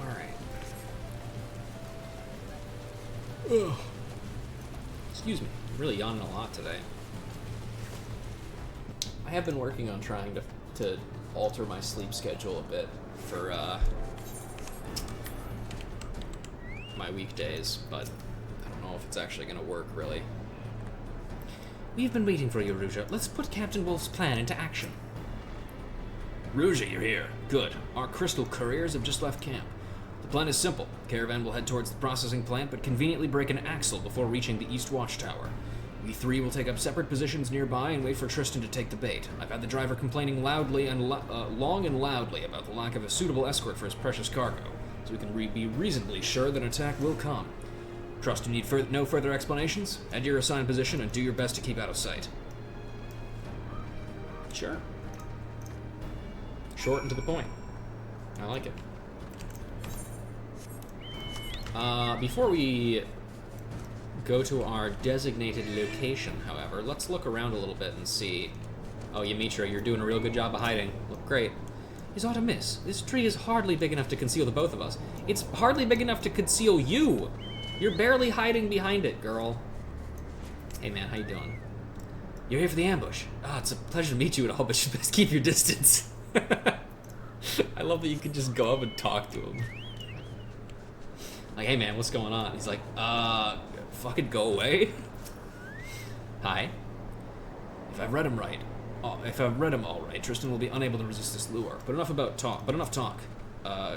Alright. Excuse me. I'm really yawning a lot today. I have been working on trying to alter my sleep schedule a bit for my weekdays, but I don't know if it's actually going to work, really. We've been waiting for you, Ruja. Let's put Captain Wolf's plan into action. Ruja, you're here. Good. Our crystal couriers have just left camp. The plan is simple. The caravan will head towards the processing plant, but conveniently break an axle before reaching the East Watchtower. We three will take up separate positions nearby and wait for Tristan to take the bait. I've had the driver complaining loudly and long and loudly about the lack of a suitable escort for his precious cargo, so we can be reasonably sure that an attack will come. Trust you need no further explanations? Head to your assigned position and do your best to keep out of sight. Sure. Short and to the point. I like it. Before we go to our designated location, however, let's look around a little bit and see. Oh, Ymitra, you're doing a real good job of hiding. Look great. Is aught amiss? This tree is hardly big enough to conceal the both of us. It's hardly big enough to conceal you. You're barely hiding behind it, girl. Hey, man, how you doing? You're here for the ambush. Ah, it's a pleasure to meet you at all, but you best keep your distance. I love that you could just go up and talk to him. Like, hey man, what's going on? He's like, fucking go away. Hi. If I've read him all right, Tristan will be unable to resist this lure. But enough talk.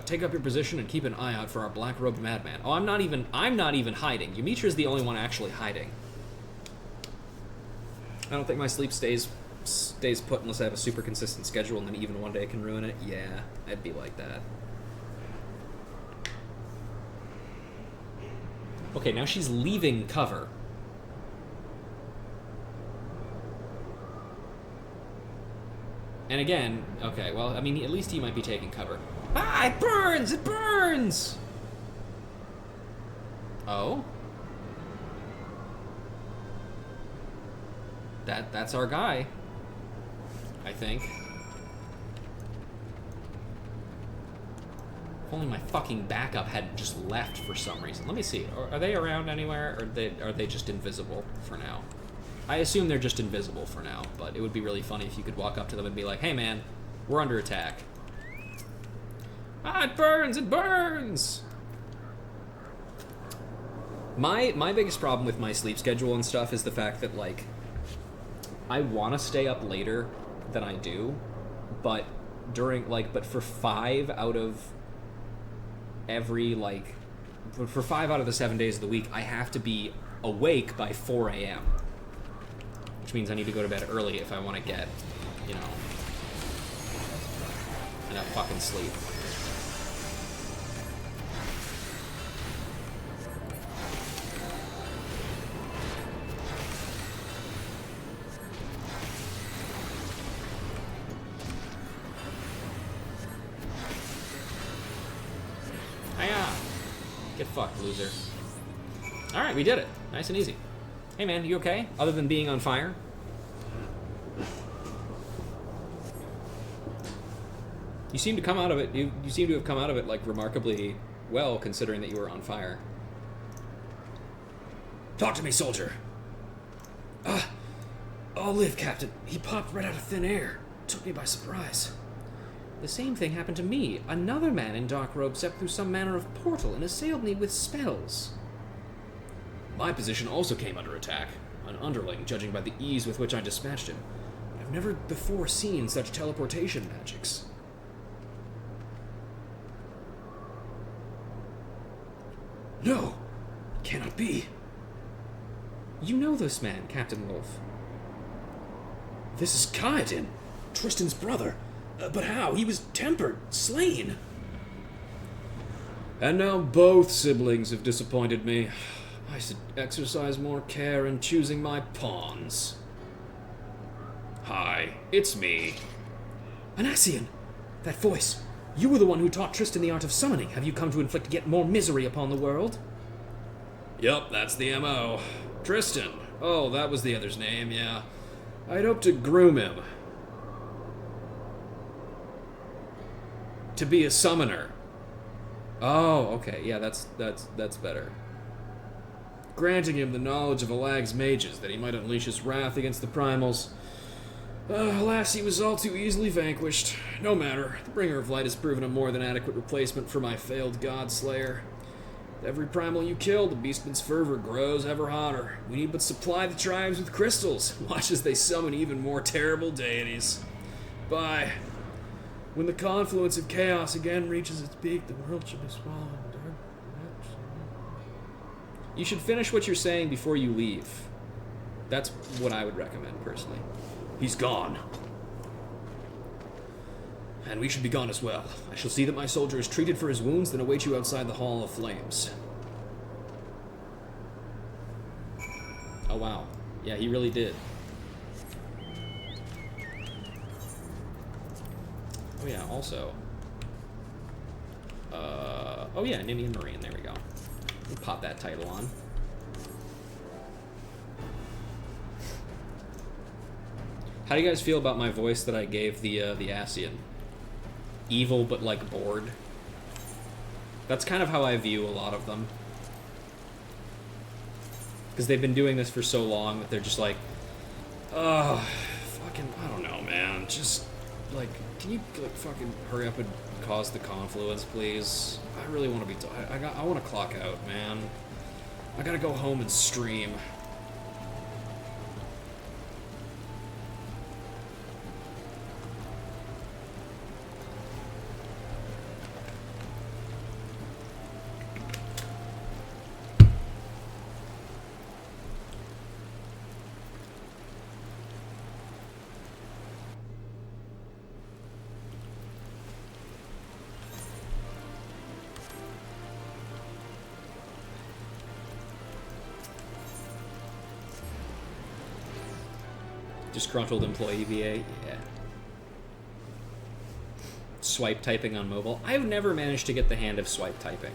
Take up your position and keep an eye out for our black-robed madman. Oh, I'm not even hiding. Ymitra's the only one actually hiding. I don't think my sleep stays put unless I have a super consistent schedule, and then even one day can ruin it. Yeah, I'd be like that. Okay, now she's leaving cover. And again, okay, well, I mean, at least he might be taking cover. Ah, it burns! It burns! Oh? That's our guy. I think. If only my fucking backup hadn't just left for some reason. Let me see. Are they around anywhere, or are they just invisible for now? I assume they're just invisible for now, but it would be really funny if you could walk up to them and be like, hey man, we're under attack. Ah, it burns! It burns! My biggest problem with my sleep schedule and stuff is the fact that, like, I want to stay up later than I do, but but for 5 out of every, like, for 5 out of the 7 days of the week, I have to be awake by 4 a.m., which means I need to go to bed early if I want to get, you know, enough fucking sleep. Get fucked, loser. Alright, we did it. Nice and easy. Hey man, you okay? Other than being on fire? You seem to come out of it, you seem to have come out of it, like, remarkably well, considering that you were on fire. Talk to me, soldier. I'll live, Captain. He popped right out of thin air. Took me by surprise. The same thing happened to me. Another man in dark robes stepped through some manner of portal and assailed me with spells. My position also came under attack. An underling, judging by the ease with which I dispatched him. I've never before seen such teleportation magics. No! Cannot be. You know this man, Captain Wolf. This is Kaedin, Tristan's brother. But how? He was tempered, slain. And now both siblings have disappointed me. I should exercise more care in choosing my pawns. Hi, it's me. Anassian! That voice! You were the one who taught Tristan the art of summoning. Have you come to inflict yet more misery upon the world? Yup, that's the MO. Tristan. Oh, that was the other's name, yeah. I'd hoped to groom him. To be a summoner. Oh, okay, yeah, that's better. Granting him the knowledge of Alag's mages, that he might unleash his wrath against the primals. Alas, he was all too easily vanquished. No matter, the Bringer of Light has proven a more than adequate replacement for my failed God-slayer. With every primal you kill, the Beastman's fervor grows ever hotter. We need but supply the tribes with crystals. Watch as they summon even more terrible deities. Bye. When the confluence of chaos again reaches its peak, the world should be swallowed in dark. You should finish what you're saying before you leave. That's what I would recommend, personally. He's gone. And we should be gone as well. I shall see that my soldier is treated for his wounds, then await you outside the Hall of Flames. Oh, wow. Yeah, he really did. Oh, yeah, also... oh, yeah, Nimian Marine. There we go. We'll pop that title on. How do you guys feel about my voice that I gave the Ascian? Evil, but, like, bored. That's kind of how I view a lot of them. Because they've been doing this for so long that they're just like, oh, fucking, I don't know, man. Just, like, can you, like, fucking hurry up and cause the confluence, please? I really want to be, I want to clock out, man. I gotta go home and stream. Disgruntled employee VA, yeah. Swipe typing on mobile. I've never managed to get the hand of swipe typing.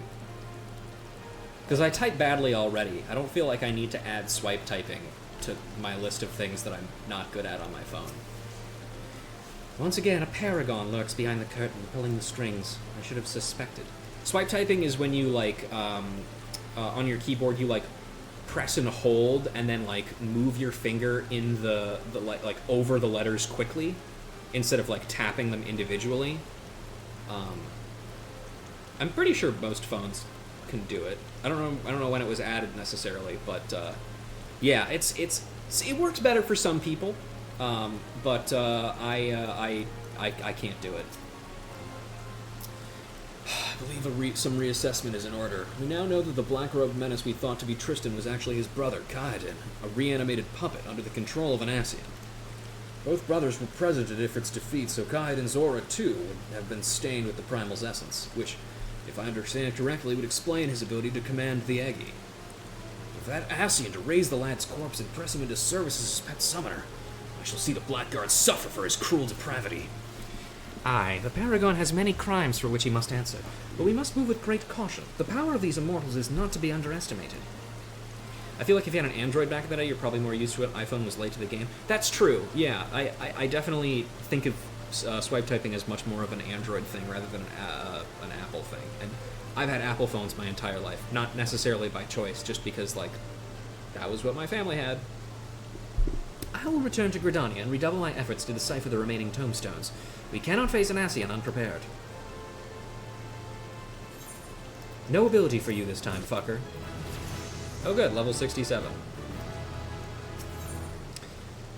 Because I type badly already. I don't feel like I need to add swipe typing to my list of things that I'm not good at on my phone. Once again, a paragon lurks behind the curtain, pulling the strings. I should have suspected. Swipe typing is when you, like, on your keyboard, you, like, press and hold, and then, like, move your finger in the like, over the letters quickly, instead of, like, tapping them individually. I'm pretty sure most phones can do it. I don't know when it was added necessarily, but, yeah, it works better for some people, but, I can't do it. I believe some reassessment is in order. We now know that the black-robed menace we thought to be Tristan was actually his brother, Kaedin, a reanimated puppet under the control of an Ascian. Both brothers were present at Ifrit's defeat, so Kaedin's aura, too, would have been stained with the Primal's essence, which, if I understand correctly, would explain his ability to command the Eggy. With that Ascian to raise the lad's corpse and press him into service as his pet summoner, I shall see the Blackguard suffer for his cruel depravity. Aye, the Paragon has many crimes for which he must answer, but we must move with great caution. The power of these immortals is not to be underestimated. I feel like if you had an Android back in the day, you're probably more used to it. iPhone was late to the game. That's true, yeah. I definitely think of swipe typing as much more of an Android thing rather than an Apple thing. And I've had Apple phones my entire life. Not necessarily by choice, just because, like, that was what my family had. I will return to Gridania and redouble my efforts to decipher the remaining tombstones. We cannot face an Ascian unprepared. No ability for you this time, fucker. Oh good, level 67.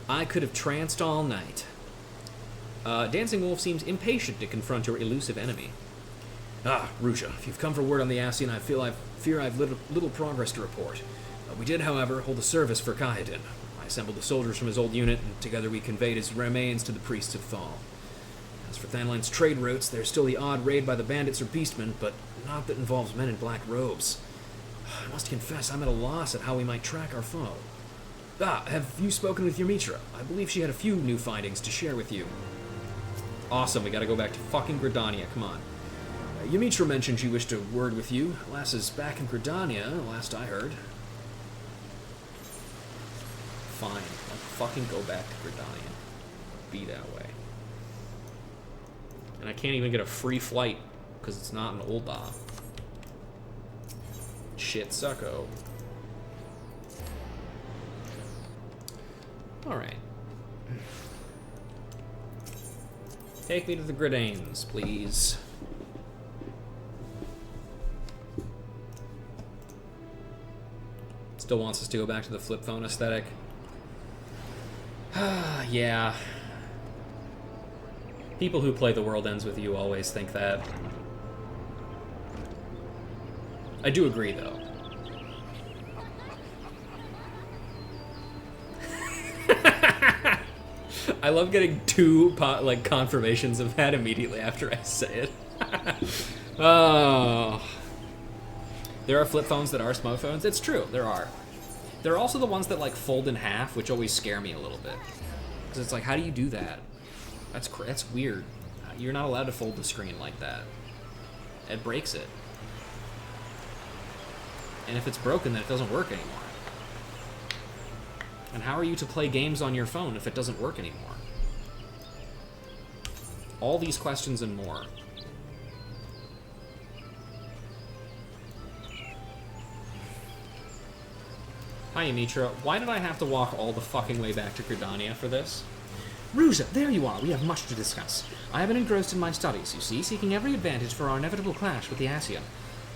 I could have tranced all night. Dancing Wolf seems impatient to confront your elusive enemy. Ah, Ruja, if you've come for word on the Ascian, I fear I've little progress to report. We did, however, hold a service for Kaedin. I assembled the soldiers from his old unit, and together we conveyed his remains to the priests of Thal. As for Thanline's trade routes, there's still the odd raid by the bandits or beastmen, but not that involves men in black robes. I must confess, I'm at a loss at how we might track our foe. Ah, have you spoken with Ymitra? I believe she had a few new findings to share with you. Awesome, we gotta go back to fucking Gridania, come on. Ymitra mentioned she wished a word with you. Lass is back in Gridania, last I heard. Fine, I'll fucking go back to Gridania. Be that way. And I can't even get a free flight, because it's not an Ul'dah. Shit sucko. Alright. Take me to the Gridanes, please. Still wants us to go back to the flip phone aesthetic. Yeah. People who play The World Ends With You always think that. I do agree, though. I love getting two confirmations of that immediately after I say it. Oh. There are flip phones that are smartphones. It's true, there are. There are also the ones that like fold in half, which always scare me a little bit. Because it's like, how do you do that? That's weird. You're not allowed to fold the screen like that. It breaks it. And if it's broken, then it doesn't work anymore. And how are you to play games on your phone if it doesn't work anymore? All these questions and more. Hi, Ymitra. Why did I have to walk all the fucking way back to Gridania for this? Ruja, there you are. We have much to discuss. I have been engrossed in my studies, you see, seeking every advantage for our inevitable clash with the Ascian.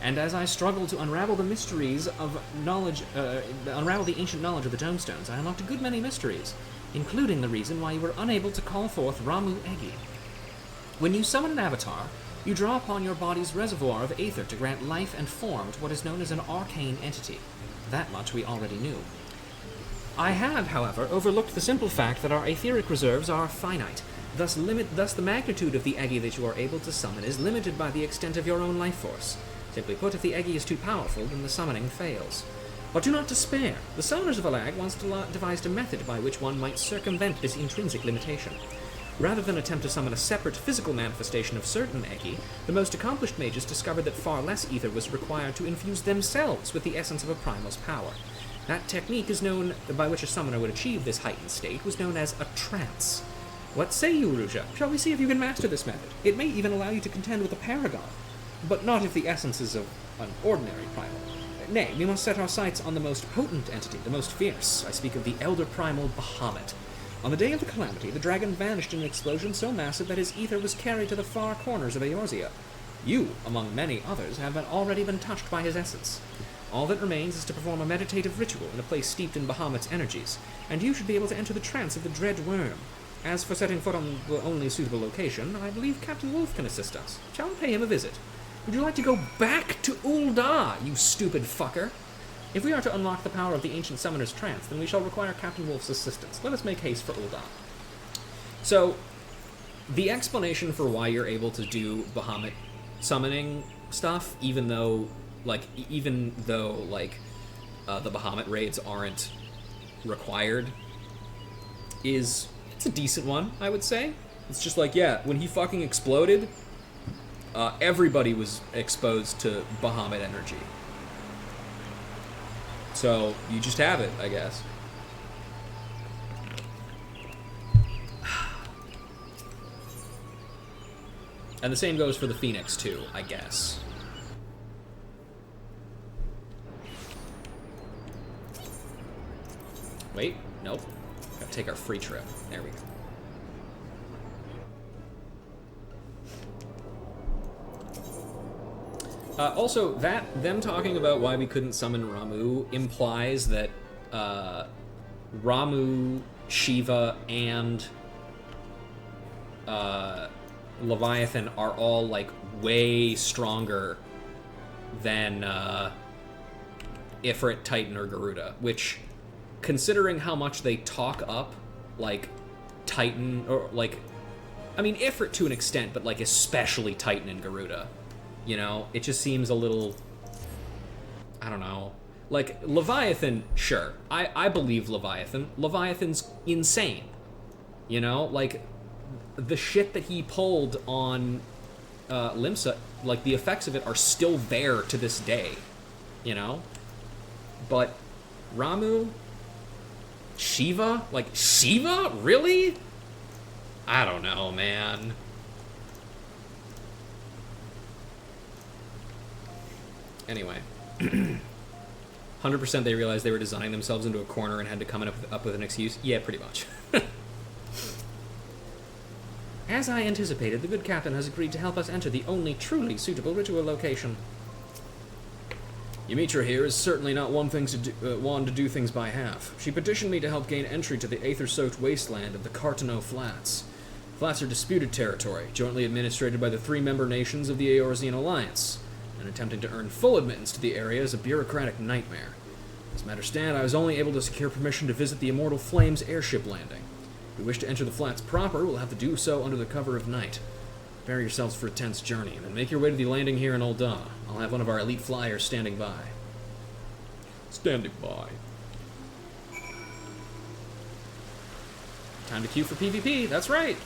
And as I struggle to unravel the mysteries of knowledge, unravel the ancient knowledge of the tombstones, I unlocked a good many mysteries, including the reason why you were unable to call forth Ramu Egi. When you summon an avatar, you draw upon your body's reservoir of aether to grant life and form to what is known as an arcane entity. That much we already knew. I had, however, overlooked the simple fact that our aetheric reserves are finite. Thus the magnitude of the Egi that you are able to summon is limited by the extent of your own life force. Simply put, if the Egi is too powerful, then the summoning fails. But do not despair. The summoners of Alag once devised a method by which one might circumvent this intrinsic limitation. Rather than attempt to summon a separate physical manifestation of certain Egi, the most accomplished mages discovered that far less ether was required to infuse themselves with the essence of a primal's power. That technique is known, by which a summoner would achieve this heightened state, was known as a trance. What say you, Ruja? Shall we see if you can master this method? It may even allow you to contend with a paragon, but not if the essence is of an ordinary primal. Nay, we must set our sights on the most potent entity, the most fierce. I speak of the elder primal Bahamut. On the day of the calamity, the dragon vanished in an explosion so massive that his ether was carried to the far corners of Eorzea. You, among many others, have already been touched by his essence. All that remains is to perform a meditative ritual in a place steeped in Bahamut's energies, and you should be able to enter the trance of the dread worm. As for setting foot on the only suitable location, I believe Captain Wolf can assist us. Shall we pay him a visit? Would you like to go back to Ul'dah, you stupid fucker? If we are to unlock the power of the ancient summoner's trance, then we shall require Captain Wolf's assistance. Let us make haste for Ul'dah. So, the explanation for why you're able to do Bahamut summoning stuff, even though the Bahamut raids aren't required, it's a decent one, I would say. It's just like, yeah, when he fucking exploded, everybody was exposed to Bahamut energy. So, you just have it, I guess. And the same goes for the Phoenix, too, I guess. Wait, nope. Gotta take our free trip. There we go. Also, them talking about why we couldn't summon Ramu implies that Ramu, Shiva, and Leviathan are all, like, way stronger than Ifrit, Titan, or Garuda, which, considering how much they talk up, like, Titan, or, like, I mean, Ifrit to an extent, but, like, especially Titan and Garuda. You know, it just seems a little, I don't know. Like, Leviathan, sure. I believe Leviathan. Leviathan's insane. You know, like, the shit that he pulled on Limsa, like, the effects of it are still there to this day. You know? But Ramu, Shiva? Like, Shiva? Really? I don't know, man. Anyway, 100% they realized they were designing themselves into a corner and had to come up with an excuse? Yeah, pretty much. As I anticipated, the good captain has agreed to help us enter the only truly suitable ritual location. Ymitra here is certainly not one to do things by half. She petitioned me to help gain entry to the aether-soaked wasteland of the Cartano Flats. Flats are disputed territory, jointly administrated by the 3 member nations of the Eorzean Alliance, and attempting to earn full admittance to the area is a bureaucratic nightmare. As matters stand, I was only able to secure permission to visit the Immortal Flames airship landing. If we wish to enter the flats proper, we'll have to do so under the cover of night. Prepare yourselves for a tense journey, and then make your way to the landing here in Ul'dah. I'll have one of our elite flyers standing by. Standing by. Time to queue for PvP, that's right!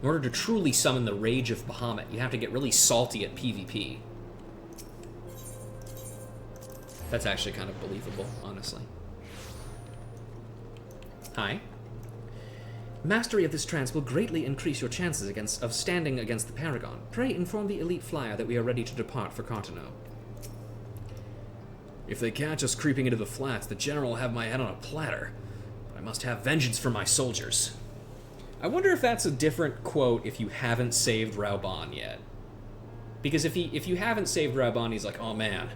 In order to truly summon the Rage of Bahamut, you have to get really salty at PvP. That's actually kind of believable, honestly. Hi. Mastery of this trance will greatly increase your chances of standing against the Paragon. Pray inform the elite flyer that we are ready to depart for Cartano. If they catch us creeping into the flats, the general will have my head on a platter. But I must have vengeance for my soldiers. I wonder if that's a different quote if you haven't saved Rauban yet. Because if you haven't saved Rauban, he's like, oh man,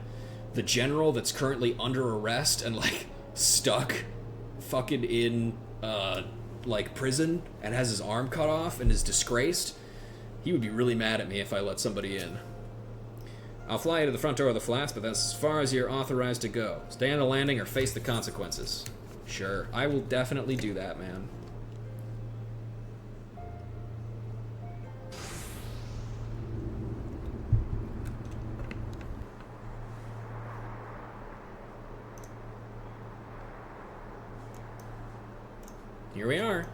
the general that's currently under arrest and, like, stuck fucking in, like, prison and has his arm cut off and is disgraced, he would be really mad at me if I let somebody in. I'll fly you to the front door of the flats, but that's as far as you're authorized to go. Stay on the landing or face the consequences. Sure, I will definitely do that, man. Here we are.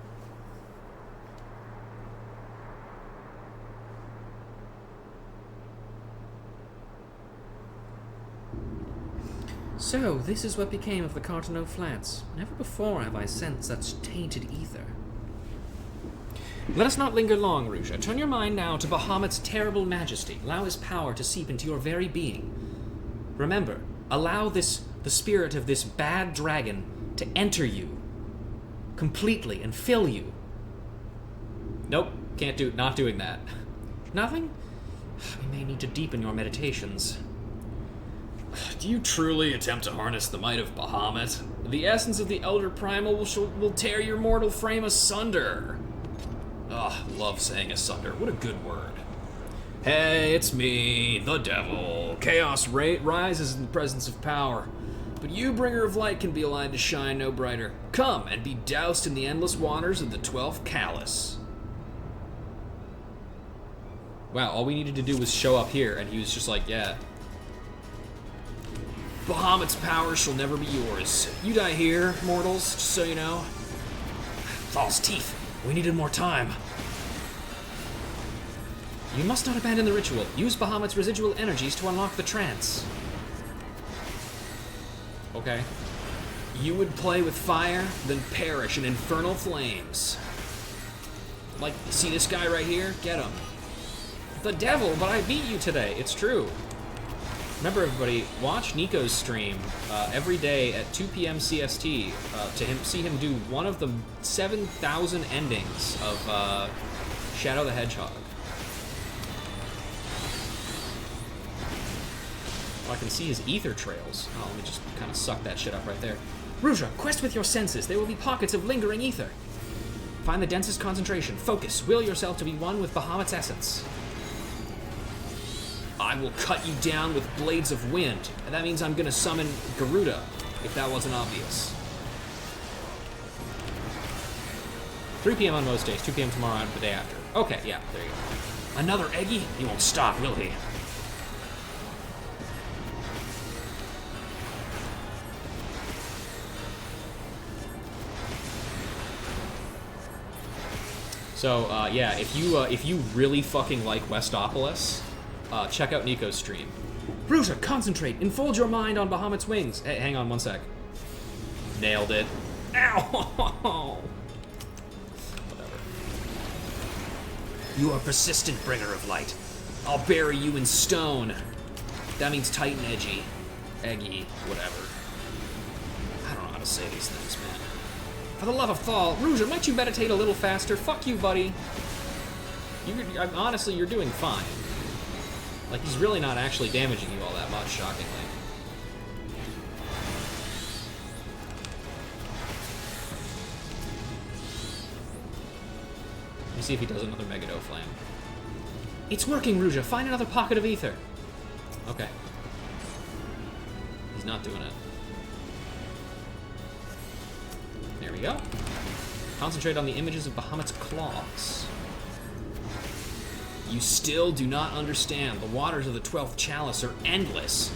So, this is what became of the Cartano Flats. Never before have I sensed such tainted ether. Let us not linger long, Ruja. Turn your mind now to Bahamut's terrible majesty. Allow his power to seep into your very being. Remember, allow the spirit of this bad dragon to enter you completely and fill you. Nope, not doing that. Nothing? We may need to deepen your meditations. Do you truly attempt to harness the might of Bahamut? The essence of the Elder Primal will tear your mortal frame asunder. Ugh, love saying asunder. What a good word. Hey, it's me, the devil. Chaos rises in the presence of power. But you, bringer of light, can be allowed to shine no brighter. Come and be doused in the endless waters of the 12th Chalice. Wow, all we needed to do was show up here, and he was just like, yeah. Bahamut's power shall never be yours. You die here, mortals, just so you know. False teeth. We needed more time. You must not abandon the ritual. Use Bahamut's residual energies to unlock the trance. Okay. You would play with fire, then perish in infernal flames. Like, see this guy right here? Get him. The devil, but I beat you today. It's true. Remember, everybody, watch Nico's stream every day at 2 p.m. CST to see him do one of the 7,000 endings of Shadow the Hedgehog. Oh, I can see his ether trails. Oh, let me just kind of suck that shit up right there. Ruzha, quest with your senses. There will be pockets of lingering ether. Find the densest concentration. Focus. Will yourself to be one with Bahamut's essence. I will cut you down with blades of wind. And that means I'm gonna summon Garuda, if that wasn't obvious. 3 p.m. on most days, 2 p.m. tomorrow and the day after. Okay, yeah, there you go. Another Eggy? He won't stop, will he? So, yeah, if you really fucking like Westopolis, check out Nico's stream. Ruzha, concentrate! Enfold your mind on Bahamut's wings! Hey, hang on one sec. Nailed it. Ow! Whatever. You are persistent, bringer of light. I'll bury you in stone. That means tight and edgy. Eggy, whatever. I don't know how to say these things, man. For the love of Thal, Ruzha, might you meditate a little faster? Fuck you, buddy. Honestly, you're doing fine. Like, he's really not actually damaging you all that much, shockingly. Let me see if he does another Megado Flame. It's working, Ruzha. Find another pocket of ether. Okay. He's not doing it. There we go. Concentrate on the images of Bahamut's claws. You still do not understand. The waters of the 12th chalice are endless.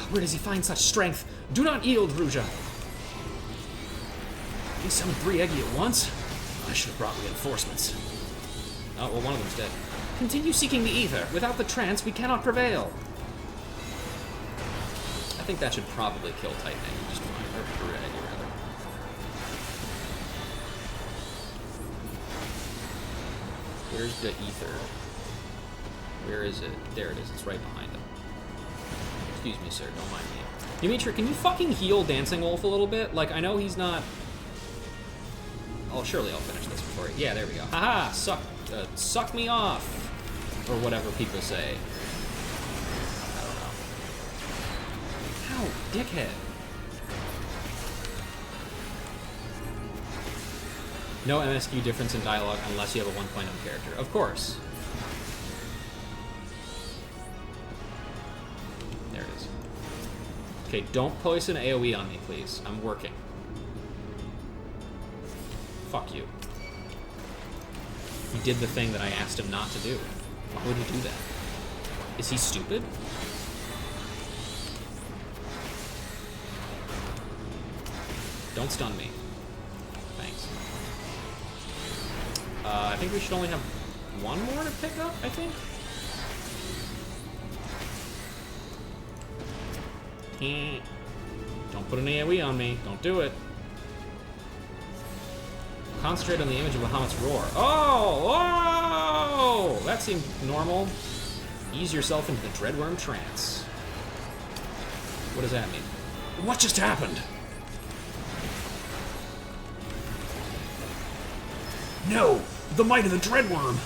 Where does he find such strength? Do not yield, Ruzha. He summoned 3 Eggy at once? I should have brought reinforcements. Oh, well, one of them's dead. Continue seeking the ether. Without the trance, we cannot prevail. I think that should probably kill Titan Eggy just fine. Or Garuda Eggy, rather. Where's the ether? Where is it? There it is. It's right behind him. Excuse me, sir. Don't mind me. Dimitri, can you fucking heal Dancing Wolf a little bit? Like, I know he's not... Oh, surely I'll finish this before... Yeah, there we go. Haha! Suck me off! Or whatever people say. I don't know. Ow, dickhead. No MSQ difference in dialogue unless you have a 1.0 character. Of course. There it is. Okay, don't poison AoE on me, please. I'm working. Fuck you. He did the thing that I asked him not to do. Why would he do that? Is he stupid? Don't stun me. Thanks. I think we should only have one more to pick up, I think? Don't put an AoE on me. Don't do it. Concentrate on the image of Bahamut's roar. Oh! That seemed normal. Ease yourself into the Dreadworm trance. What does that mean? What just happened? No! The might of the Dreadworm!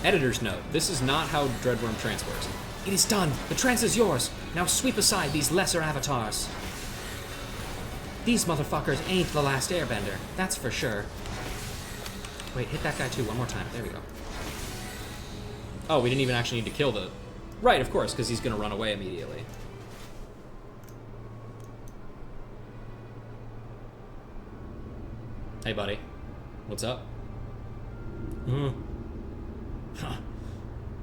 Editor's note. This is not how Dreadworm trance works. It is done. The trance is yours. Now sweep aside these lesser avatars. These motherfuckers ain't the last airbender. That's for sure. Wait, hit that guy too. One more time. There we go. Oh, we didn't even actually need to kill the... Right, of course, because he's going to run away immediately. Hey, buddy. What's up? Huh.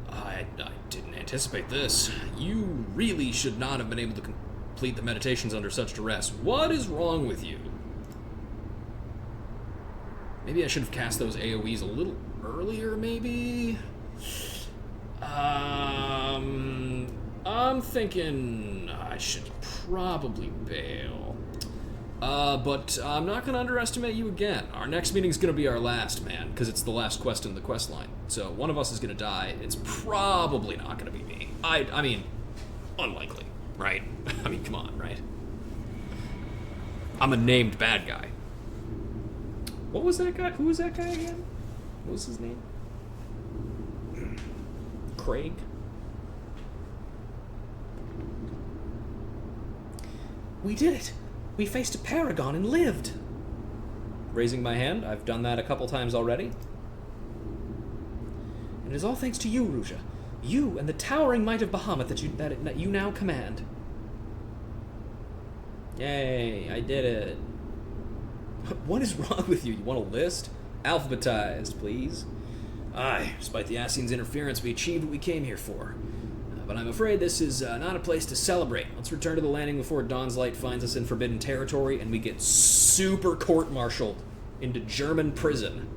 I didn't anticipate this. You really should not have been able to complete the meditations under such duress. What is wrong with you? Maybe I should have cast those AoEs a little earlier, maybe? I'm thinking I should probably bail. But I'm not going to underestimate you again. Our next meeting's going to be our last, man, because it's the last quest in the quest line. So one of us is going to die. It's probably not going to be me. I mean, unlikely, right? I mean, come on, right? I'm a named bad guy. What was that guy? Who was that guy again? What was his name? Craig? We did it! We faced a paragon and lived! Raising my hand, I've done that a couple times already. And it is all thanks to you, Ruja. You and the towering might of Bahamut that you now command. Yay, I did it. What is wrong with you? You want a list? Alphabetized, please. Aye, despite the Asian's interference, we achieved what we came here for. But I'm afraid this is not a place to celebrate. Let's return to the landing before Dawn's Light finds us in forbidden territory and we get super court-martialed into German prison.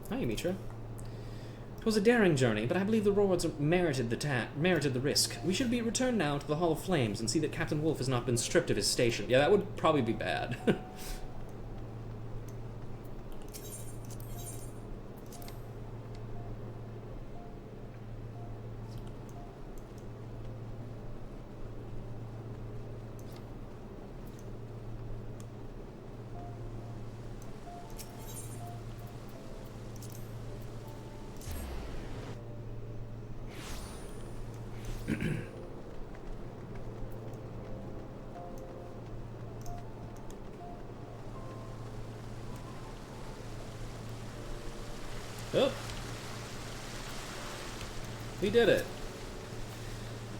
Hi, Mitra. It was a daring journey, but I believe the rewards merited the risk. We should be returned now to the Hall of Flames and see that Captain Wolf has not been stripped of his station. Yeah, that would probably be bad. Oh. We did it.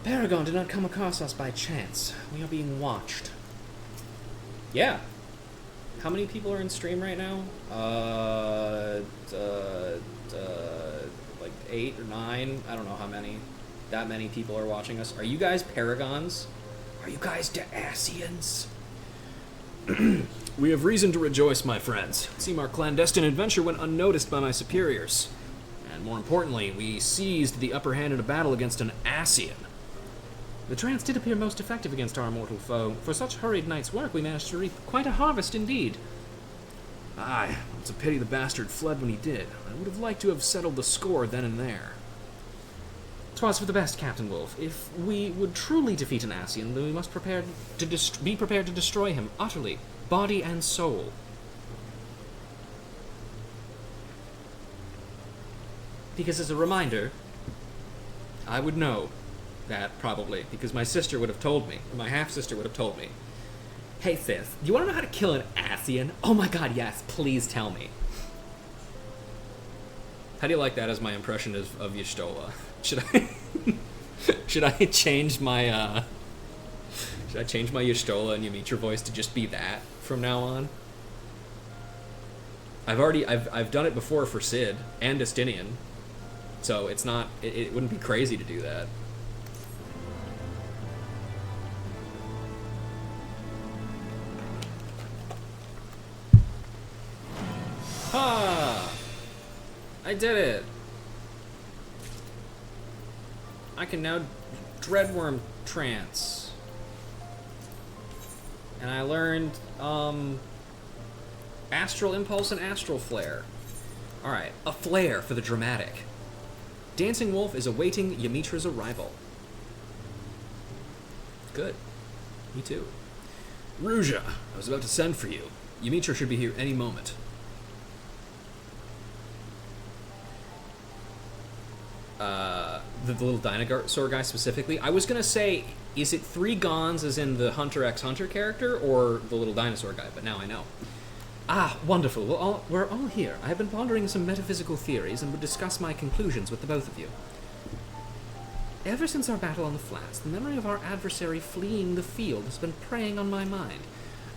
Paragon did not come across us by chance. We are being watched. Yeah. How many people are in stream right now? Like 8 or 9. I don't know how many. That many people are watching us. Are you guys Paragons? Are you guys Daasians? We have reason to rejoice, my friends. It seems our clandestine adventure went unnoticed by my superiors. And more importantly, we seized the upper hand in a battle against an Asian. The trance did appear most effective against our mortal foe. For such hurried night's work, we managed to reap quite a harvest indeed. Aye, it's a pity the bastard fled when he did. I would have liked to have settled the score then and there. 'Twas for the best, Captain Wolf. If we would truly defeat an Asian, then we must be prepared to destroy him utterly, body and soul. Because as a reminder, I would know that probably, because my sister would have told me, or my half-sister would have told me, hey sis, do you want to know how to kill an Asian? Oh my god, yes, please tell me. How do you like that as my impression of Y'shtola? Should I change my Y'shtola and Ymitra voice to just be that from now on? I've done it before for Sid and Justinian, so it's not it wouldn't be crazy to do that. Ha! I did it! I can now Dreadworm trance. And I learned, Astral Impulse and Astral Flare. Alright, a flare for the dramatic. Dancing Wolf is awaiting Ymitra's arrival. Good. Me too. Ruja, I was about to send for you. Ymitra should be here any moment. The little dinosaur guy specifically. I was gonna say, is it 3 Gons as in the Hunter x Hunter character, or the little dinosaur guy, but now I know. Ah, wonderful. We're all here. I have been pondering some metaphysical theories and would discuss my conclusions with the both of you. Ever since our battle on the flats, the memory of our adversary fleeing the field has been preying on my mind.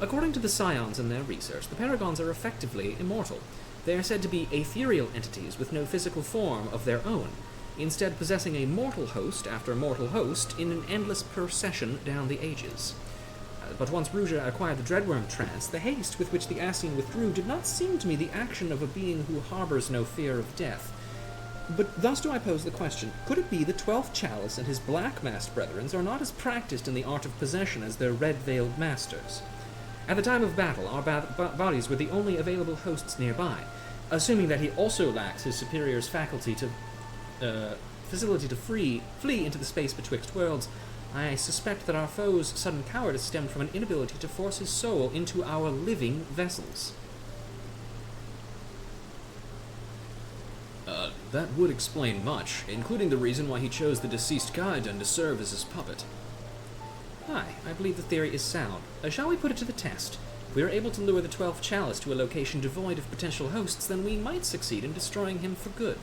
According to the Scions and their research, the Paragons are effectively immortal. They are said to be ethereal entities with no physical form of their own, instead possessing a mortal host after mortal host in an endless procession down the ages. But once Ruja acquired the Dreadworm trance, the haste with which the Ascian withdrew did not seem to me the action of a being who harbors no fear of death. But thus do I pose the question, could it be the 12th Chalice and his black-masked brethren are not as practiced in the art of possession as their red-veiled masters? At the time of battle, our bodies were the only available hosts nearby. Assuming that he also lacks his superior's facility to flee into the space betwixt worlds, I suspect that our foe's sudden cowardice stemmed from an inability to force his soul into our living vessels. That would explain much, including the reason why he chose the deceased Kaiden to serve as his puppet. Aye, I believe the theory is sound. Shall we put it to the test? If we are able to lure the 12th Chalice to a location devoid of potential hosts, then we might succeed in destroying him for good.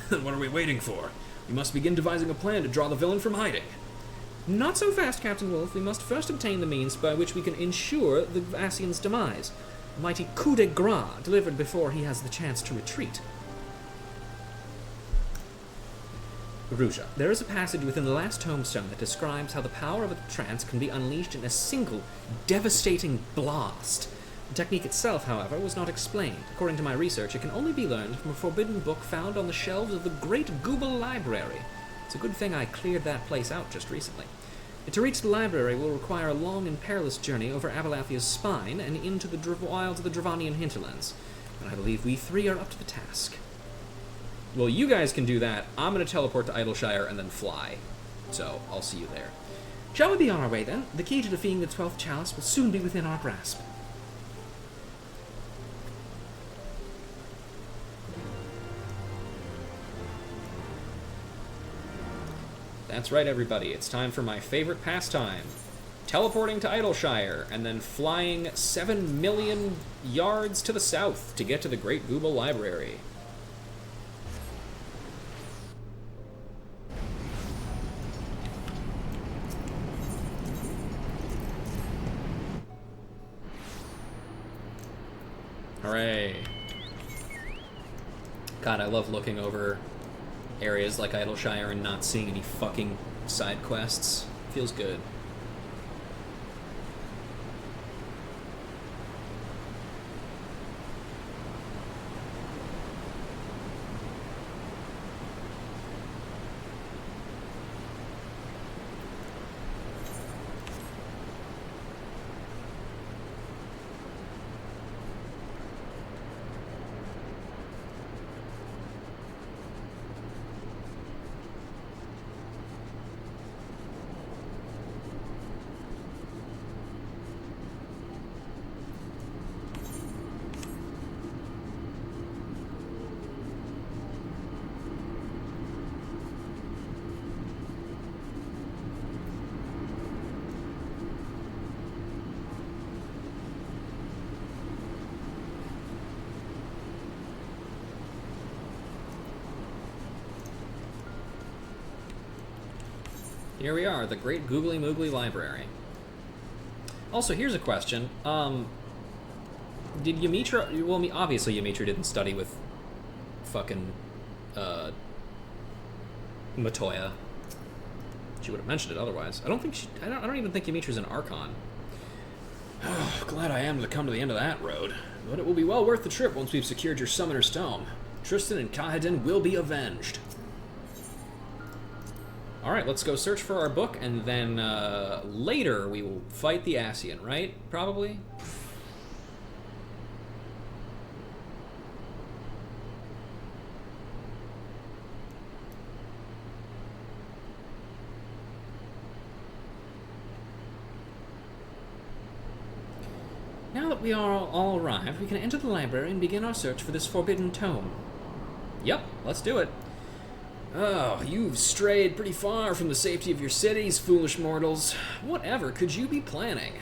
Then what are we waiting for? We must begin devising a plan to draw the villain from hiding. Not so fast, Captain Wolf. We must first obtain the means by which we can ensure the Ascian's demise. A mighty coup de grace delivered before he has the chance to retreat. Ruja, there is a passage within the last tombstone that describes how the power of a trance can be unleashed in a single, devastating blast. The technique itself, however, was not explained. According to my research, it can only be learned from a forbidden book found on the shelves of the Great Google Library. It's a good thing I cleared that place out just recently. To reach the library will require a long and perilous journey over Abalathia's spine and into the wilds of the Dravanian hinterlands. But I believe we three are up to the task. Well, you guys can do that. I'm going to teleport to Idleshire and then fly. So, I'll see you there. Shall we be on our way, then? The key to defeating the 12th Chalice will soon be within our grasp. That's right, everybody. It's time for my favorite pastime. Teleporting to Idleshire, and then flying 7 million yards to the south to get to the Great Google Library. Hooray. God, I love looking over areas like Idleshire and not seeing any fucking side quests. Feels good. Here we are, the Great Googly Moogly Library. Also, here's a question. Did Ymitra... Well, obviously Ymitra didn't study with fucking, Matoya. She would have mentioned it otherwise. I don't even think Ymitra's an Archon. Oh, glad I am to come to the end of that road. But it will be well worth the trip once we've secured your Summoner's Tome. Tristan and Kaiden will be avenged. Alright, let's go search for our book, and then later we will fight the Ascian, right? Probably? Now that we are all arrived, we can enter the library and begin our search for this forbidden tome. Yep, let's do it. Oh, you've strayed pretty far from the safety of your cities, foolish mortals. Whatever could you be planning?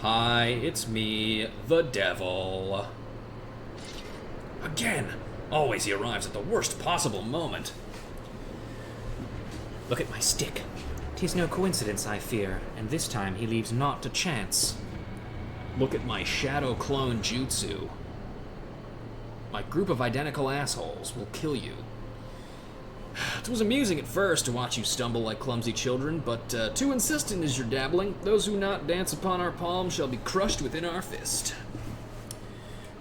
Hi, it's me, the devil. Again! Always he arrives at the worst possible moment. Look at my stick. 'Tis no coincidence, I fear, and this time he leaves naught to chance. Look at my shadow clone jutsu. My group of identical assholes will kill you. It was amusing at first to watch you stumble like clumsy children, but too insistent is your dabbling. Those who not dance upon our palm shall be crushed within our fist.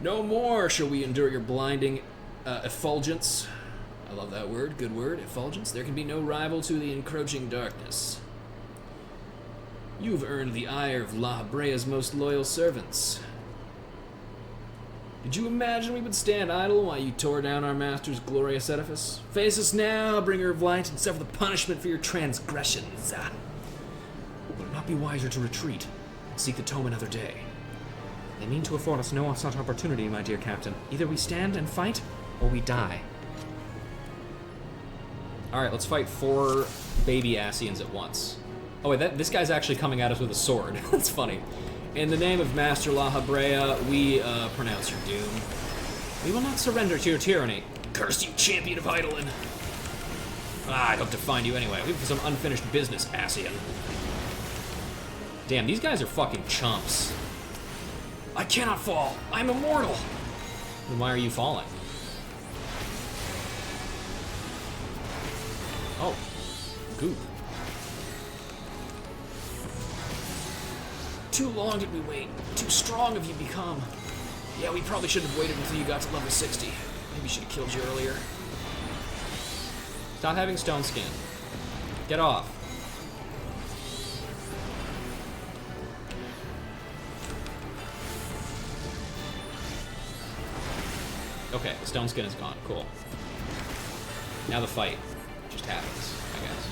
No more shall we endure your blinding effulgence. I love that word, good word, effulgence. There can be no rival to the encroaching darkness. You've earned the ire of La Habrea's most loyal servants. Did you imagine we would stand idle while you tore down our master's glorious edifice? Face us now, bringer of light, and suffer the punishment for your transgressions. Would it not be wiser to retreat and seek the tome another day? They mean to afford us no such opportunity, my dear captain. Either we stand and fight, or we die. Alright, let's fight 4 baby Asians at once. Oh wait, this guy's actually coming at us with a sword. That's funny. In the name of Master La Habrea, we pronounce your doom. We will not surrender to your tyranny. Curse you, champion of Eidolon! I'd hope to find you anyway. We have some unfinished business, Asian. Damn, these guys are fucking chumps. I cannot fall. I'm immortal. Then why are you falling? Oh, goop. Too long did we wait. Too strong have you become. Yeah, we probably should have waited until you got to level 60. Maybe we should have killed you earlier. Stop having stone skin. Get off. Okay, the stone skin is gone. Cool. Now the fight just happens, I guess.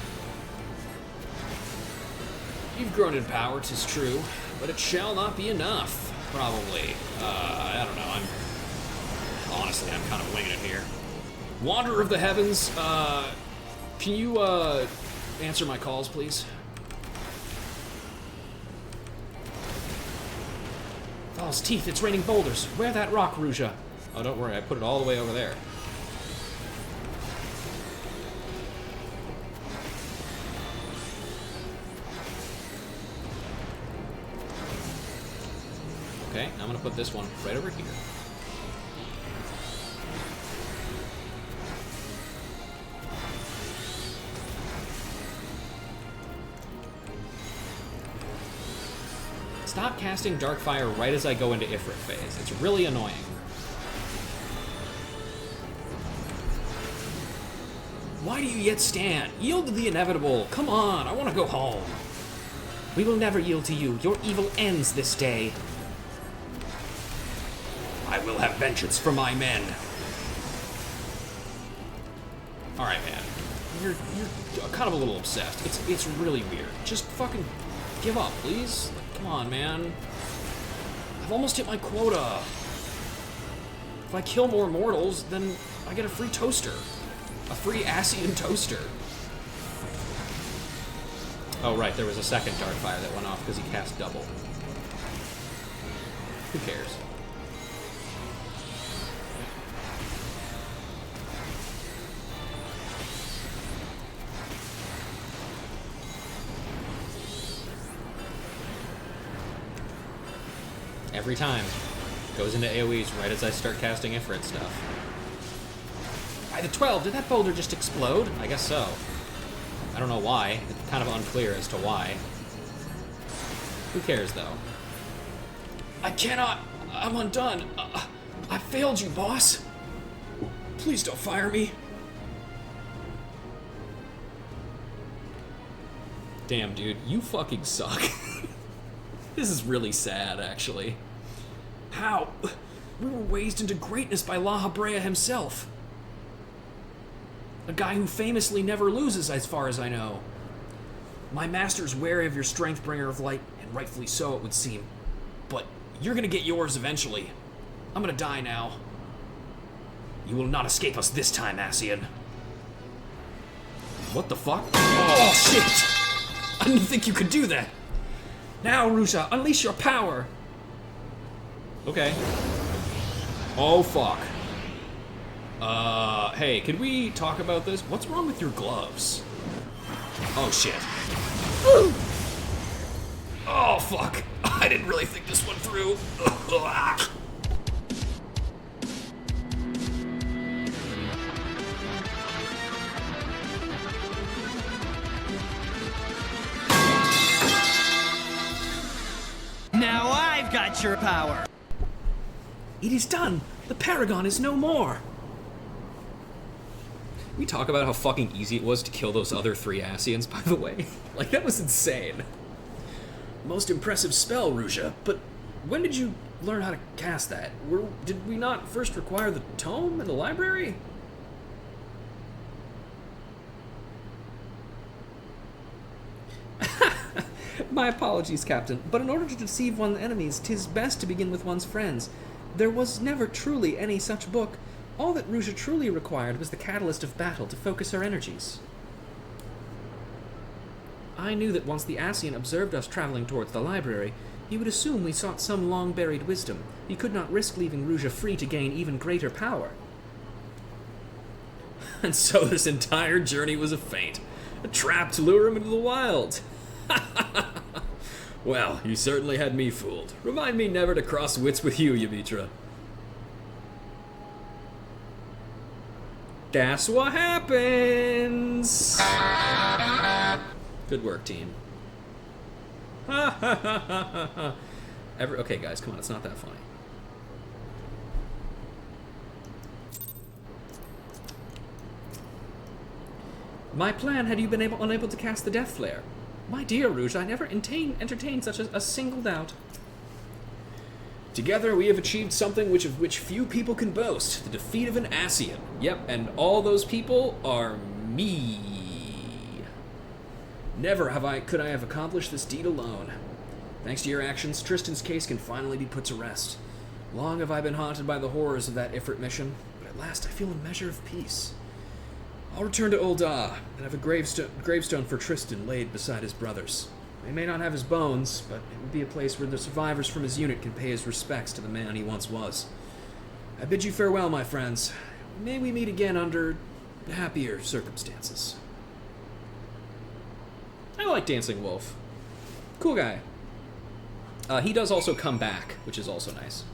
You've grown in power, 'tis true, but it shall not be enough, probably. I don't know, honestly, I'm kind of winging it here. Wanderer of the Heavens, can you, answer my calls, please? False teeth, it's raining boulders. Where that rock, Ruja? Oh, don't worry, I put it all the way over there. Okay, I'm gonna put this one right over here. Stop casting Darkfire right as I go into Ifrit phase. It's really annoying. Why do you yet stand? Yield to the inevitable. Come on, I want to go home. We will never yield to you. Your evil ends this day. I will have vengeance for my men. All right, man. You're kind of a little obsessed. It's really weird. Just fucking give up, please. Come on, man. I've almost hit my quota. If I kill more mortals, then I get a free toaster. A free Asian toaster. Oh, right, there was a second Darkfire that went off because he cast double. Who cares? Every time. Goes into AoEs right as I start casting Ifrit stuff. By the 12, did that boulder just explode? I guess so. I don't know why. It's kind of unclear as to why. Who cares, though? I cannot. I'm undone. I failed you, boss. Please don't fire me. Damn, dude, you fucking suck. This is really sad, actually. How? We were raised into greatness by La Habrea himself. A guy who famously never loses, as far as I know. My master's wary of your strength, bringer of light, and rightfully so, it would seem. But you're gonna get yours eventually. I'm gonna die now. You will not escape us this time, Asian. What the fuck? Oh, shit! I didn't think you could do that! Now, Ruja, unleash your power! Okay. Oh, fuck. Hey, could we talk about this? What's wrong with your gloves? Oh, shit. Oh, fuck. I didn't really think this one through. Now I've got your power. It is done. The Paragon is no more. We talk about how fucking easy it was to kill those other 3 Ascians, by the way. Like, that was insane. Most impressive spell, Ruja, but when did you learn how to cast that? Did we not first require the tome in the library? My apologies, Captain, but in order to deceive one's enemies, 'tis best to begin with one's friends. There was never truly any such book. All that Ruja truly required was the catalyst of battle to focus her energies. I knew that once the Ascian observed us traveling towards the library, he would assume we sought some long-buried wisdom. He could not risk leaving Ruja free to gain even greater power. And so this entire journey was a feint. A trap to lure him into the wild. Well, you certainly had me fooled. Remind me never to cross wits with you, Yamitra. That's what happens! Good work, team. Okay, guys, come on, it's not that funny. My plan had you been unable to cast the Death Flare. My dear Rouge, I never entertained such a single doubt. Together we have achieved something of which few people can boast, the defeat of an Ascian. Yep, and all those people are me. Never could I have accomplished this deed alone. Thanks to your actions, Tristan's case can finally be put to rest. Long have I been haunted by the horrors of that Ifrit mission, but at last I feel a measure of peace. I'll return to Ul'dah and have a gravestone for Tristan laid beside his brothers. We may not have his bones, but it would be a place where the survivors from his unit can pay his respects to the man he once was. I bid you farewell, my friends. May we meet again under happier circumstances. I like Dancing Wolf. Cool guy. He does also come back, which is also nice.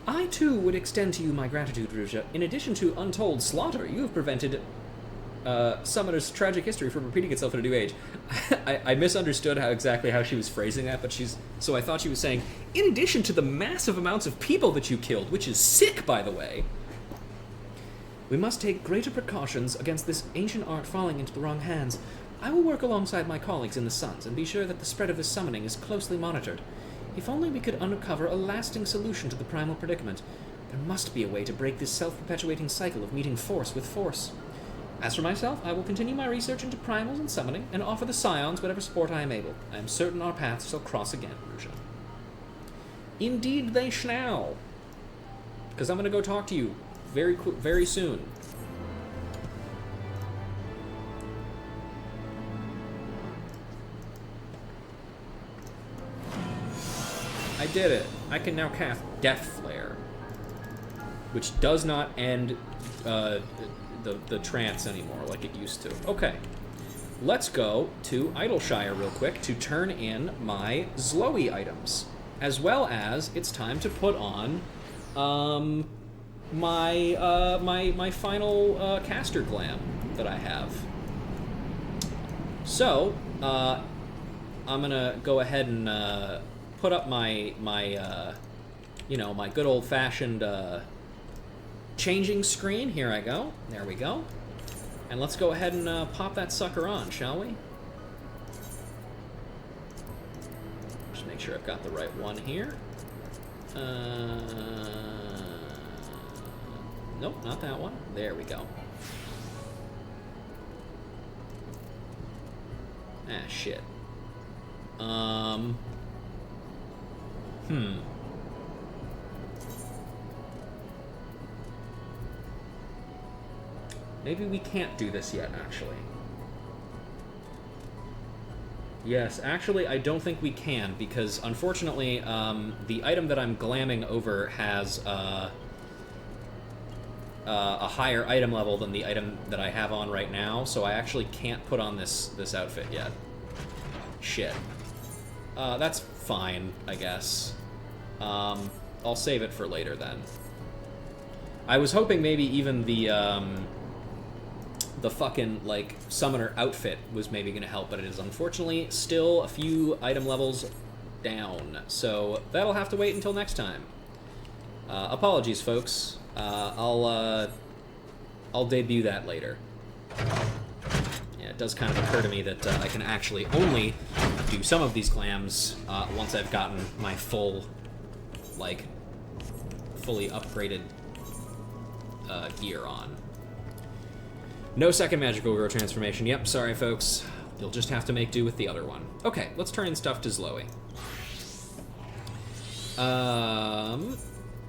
I, too, would extend to you my gratitude, Ruja. In addition to untold slaughter, you have prevented Summoner's tragic history from repeating itself in a new age. I misunderstood exactly how she was phrasing that, but so I thought she was saying, in addition to the massive amounts of people that you killed, which is sick, by the way. We must take greater precautions against this ancient art falling into the wrong hands. I will work alongside my colleagues in the Suns and be sure that the spread of this summoning is closely monitored. If only we could uncover a lasting solution to the primal predicament. There must be a way to break this self-perpetuating cycle of meeting force with force. As for myself, I will continue my research into primals and summoning, and offer the Scions whatever support I am able. I am certain our paths shall cross again, Ruja. Indeed they shall. Because I'm going to go talk to you very soon. I did it. I can now cast Death Flare, which does not end the trance anymore like it used to. Okay, let's go to Idleshire real quick to turn in my Zloey items, as well as it's time to put on my final caster glam that I have. So I'm gonna go ahead and put up my good old-fashioned changing screen. Here I go. There we go. And let's go ahead and pop that sucker on, shall we? Just make sure I've got the right one here. Nope, not that one. There we go. Ah, shit. Maybe we can't do this yet, actually. Yes, actually, I don't think we can, because, unfortunately, the item that I'm glamming over has a higher item level than the item that I have on right now, so I actually can't put on this outfit yet. Shit. That's fine, I guess. I'll save it for later, then. I was hoping maybe even the fucking, like, summoner outfit was maybe gonna help, but it is unfortunately still a few item levels down. So that'll have to wait until next time. Apologies, folks. I'll debut that later. Yeah, it does kind of occur to me that I can actually only do some of these glams once I've gotten my full, like, fully upgraded gear on. No second magical girl transformation. Yep, sorry, folks. You'll just have to make do with the other one. Okay, let's turn in stuff to Zloe.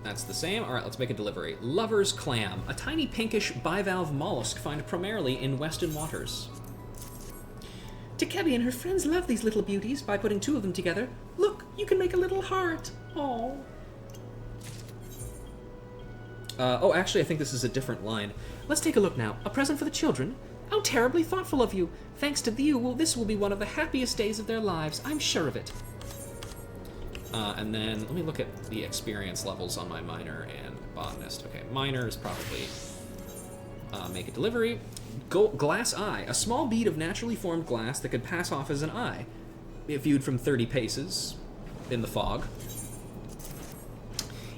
That's the same. All right, let's make a delivery. Lover's Clam, a tiny pinkish bivalve mollusk found primarily in western waters. Takebi and her friends love these little beauties by putting two of them together. Look, you can make a little heart. Oh. Oh, actually, I think this is a different line. Let's take a look now. A present for the children? How terribly thoughtful of you. Thanks to you, this will be one of the happiest days of their lives. I'm sure of it. And then let me look at the experience levels on my miner and botanist. Okay, miner is probably make a delivery. Glass eye, a small bead of naturally formed glass that could pass off as an eye, if viewed from 30 paces in the fog.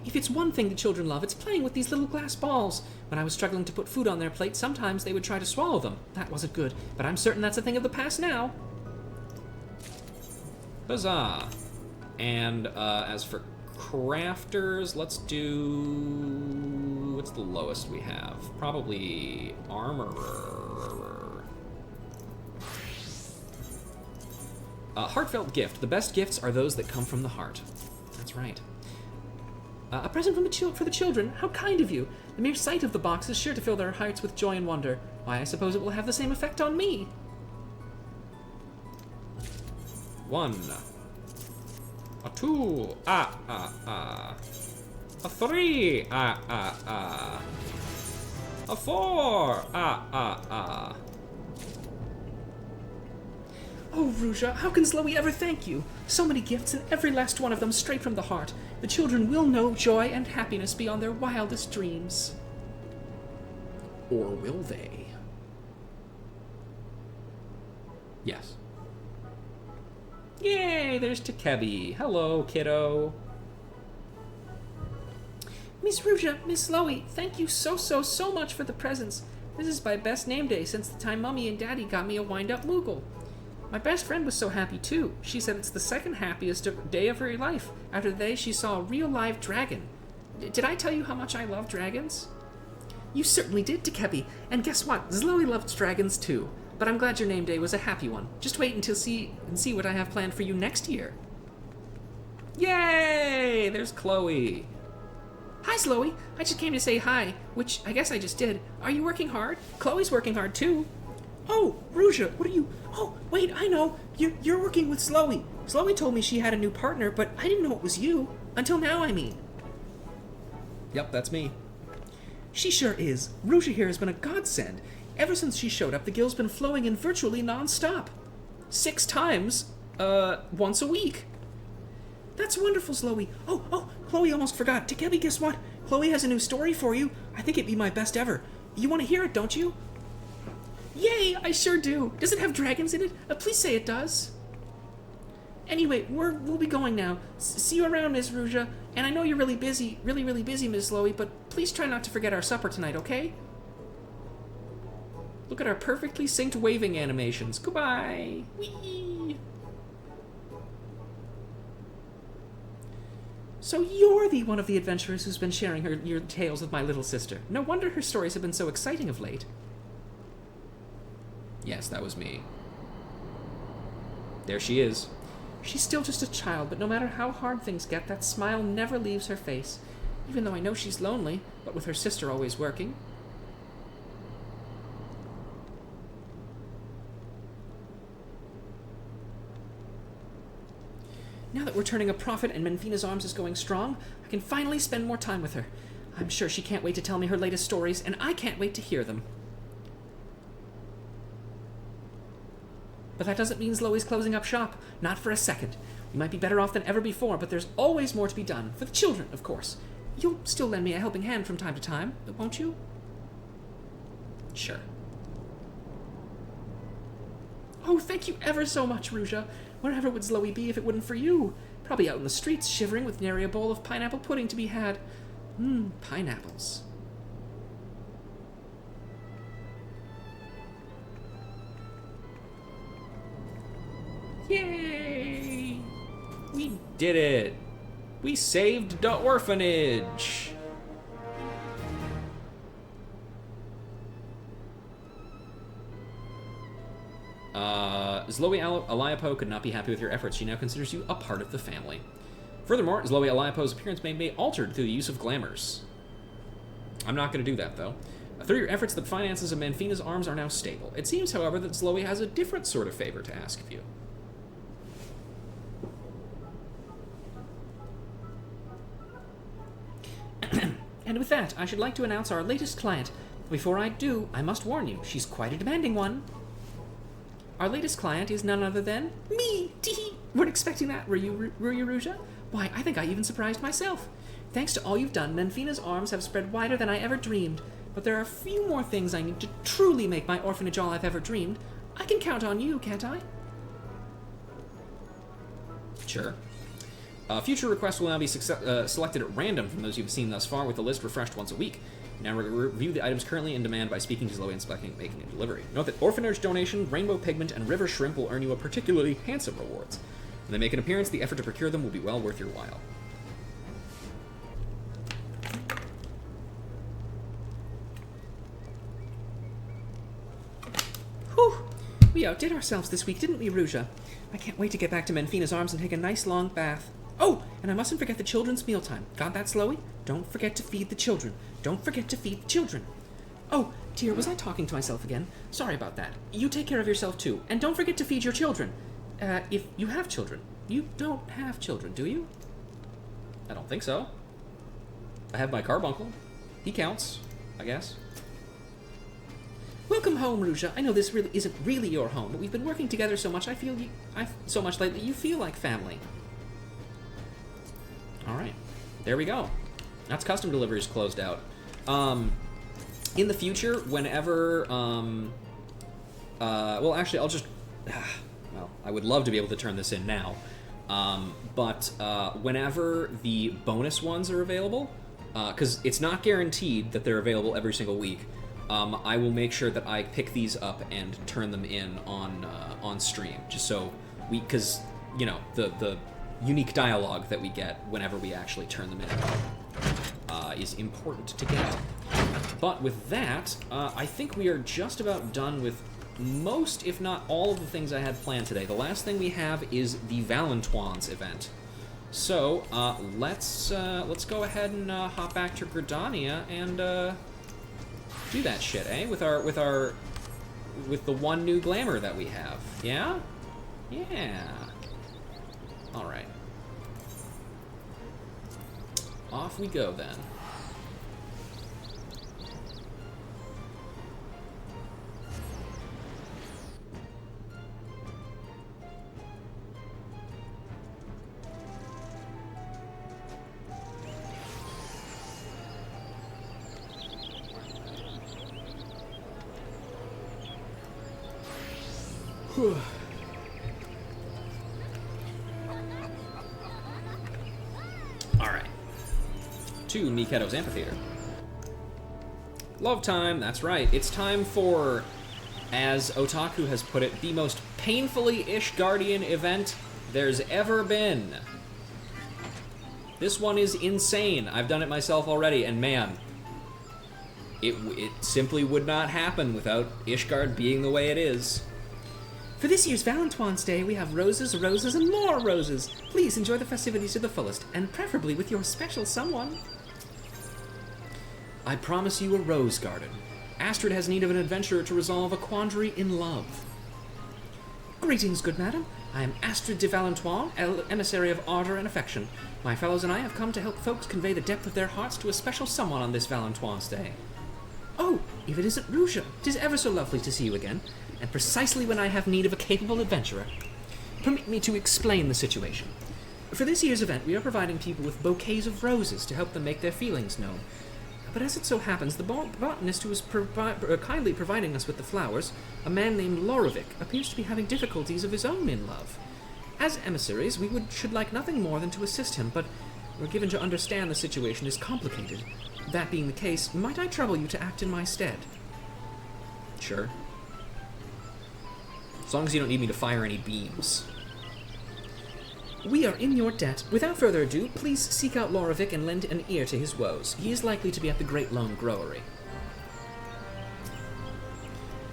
If it's one thing the children love, it's playing with these little glass balls. When I was struggling to put food on their plate, sometimes they would try to swallow them. That wasn't good, but I'm certain that's a thing of the past now. Huzzah! And as for crafters, let's do... What's the lowest we have? Probably armorer. Heartfelt gift. The best gifts are those that come from the heart. That's right. A present for the children. How kind of you. The mere sight of the box is sure to fill their hearts with joy and wonder. Why, I suppose it will have the same effect on me. 1. A 2. A 3. A 4. Oh, Ruja, how can Zloe ever thank you? So many gifts, and every last one of them straight from the heart. The children will know joy and happiness beyond their wildest dreams. Or will they? Yes. Yay, there's Takebi. Hello, kiddo. Miss Ruja, Miss Zloe, thank you so much for the presents. This is my best name day since the time Mummy and Daddy got me a wind-up Moogle. My best friend was so happy too. She said it's the second happiest day of her life after the day she saw a real live dragon. Did I tell you how much I love dragons? You certainly did, Takebi. And guess what? Zloe loves dragons too. But I'm glad your name day was a happy one. Just wait until see what I have planned for you next year. Yay! There's Chloe. Hi, Zloe. I just came to say hi, which I guess I just did. Are you working hard? Chloe's working hard too. Oh, Ruja, what are you... Oh, wait, I know. You're working with Zloe. Zloe told me she had a new partner, but I didn't know it was you. Until now, I mean. Yep, that's me. She sure is. Ruja here has been a godsend. Ever since she showed up, the guild's been flowing in virtually non-stop. 6 times, once a week. That's wonderful, Zloe. Oh, Chloe almost forgot. Takebi, guess what? Chloe has a new story for you. I think it'd be my best ever. You want to hear it, don't you? Yay, I sure do. Does it have dragons in it? Please say it does. Anyway, we'll be going now. See you around, Miss Ruja. And I know you're really busy, really busy, Miss Zloe, but please try not to forget our supper tonight, okay? Look at our perfectly synced waving animations. Goodbye. Whee! So you're the one of the adventurers who's been sharing your tales with my little sister. No wonder her stories have been so exciting of late. Yes, that was me. There she is. She's still just a child, but no matter how hard things get, that smile never leaves her face. Even though I know she's lonely, but with her sister always working. Now that we're turning a profit and Menfina's Arms is going strong, I can finally spend more time with her. I'm sure she can't wait to tell me her latest stories, and I can't wait to hear them. But that doesn't mean Zloey's closing up shop. Not for a second. We might be better off than ever before, but there's always more to be done. For the children, of course. You'll still lend me a helping hand from time to time, won't you? Sure. Oh, thank you ever so much, Ruja. Wherever would Zloey be if it wouldn't for you? Probably out in the streets, shivering with nary a bowl of pineapple pudding to be had. Pineapples. Yay! We did it! We saved the orphanage! Zloey Eliapo could not be happy with your efforts. She now considers you a part of the family. Furthermore, Zloey Eliapo's appearance may be altered through the use of glamours. I'm not going to do that, though. Through your efforts, the finances of Manfina's arms are now stable. It seems, however, that Zloey has a different sort of favor to ask of you. And with that, I should like to announce our latest client. Before I do, I must warn you, she's quite a demanding one. Our latest client is none other than me. Tee. Weren't expecting that, were you, Ruja? Why, I think I even surprised myself. Thanks to all you've done, Manfina's arms have spread wider than I ever dreamed. But there are a few more things I need to truly make my orphanage all I've ever dreamed. I can count on you, can't I? Sure. Future requests will now be selected at random from those you've seen thus far, with the list refreshed once a week. Now review the items currently in demand by speaking to Zloey and making a delivery. Note that orphanage donation, rainbow pigment, and river shrimp will earn you a particularly handsome rewards. When they make an appearance, the effort to procure them will be well worth your while. Whew! We outdid ourselves this week, didn't we, Ruja? I can't wait to get back to Manfina's arms and take a nice long bath. Oh, and I mustn't forget the children's mealtime. Got that, Zloey? Don't forget to feed the children. Don't forget to feed the children. Oh, dear, was I talking to myself again? Sorry about that. You take care of yourself, too. And don't forget to feed your children. If you have children. You don't have children, do you? I don't think so. I have my carbuncle. He counts, I guess. Welcome home, Ruja. I know this really isn't really your home, but we've been working together so much. I so much lately. You feel like family. All right, there we go. That's custom deliveries closed out. In the future, whenever, well, actually, I'll just, well, I would love to be able to turn this in now, but whenever the bonus ones are available, because it's not guaranteed that they're available every single week, I will make sure that I pick these up and turn them in on stream, just so because you know the unique dialogue that we get whenever we actually turn them in is important to get. But with that, I think we are just about done with most, if not all, of the things I had planned today. The last thing we have is the Valentines event. So let's go ahead and hop back to Gridania and do that shit, eh? With the one new glamour that we have. Yeah? Yeah. All right. Off we go then. Whew. Alright. To Miketo's Amphitheater. Love time, that's right. It's time for, as Otaku has put it, the most painfully Ishgardian event there's ever been. This one is insane. I've done it myself already, and man, it simply would not happen without Ishgard being the way it is. For this year's Valentine's Day, we have roses, roses, and more roses. Please enjoy the festivities to the fullest, and preferably with your special someone. I promise you a rose garden. Astrid has need of an adventurer to resolve a quandary in love. Greetings, good madam. I am Astrid de Valentine, emissary of ardor and affection. My fellows and I have come to help folks convey the depth of their hearts to a special someone on this Valentine's Day. Oh, if it isn't Ruja, 'tis ever so lovely to see you again. and precisely when I have need of a capable adventurer. Permit me to explain the situation. For this year's event, we are providing people with bouquets of roses to help them make their feelings known. But as it so happens, the botanist who is kindly providing us with the flowers, a man named Lorovic, appears to be having difficulties of his own in love. As emissaries, we should like nothing more than to assist him, but we're given to understand the situation is complicated. That being the case, might I trouble you to act in my stead? Sure. As long as you don't need me to fire any beams. We are in your debt. Without further ado, please seek out Lorovic and lend an ear to his woes. He is likely to be at the Great Lone Growery.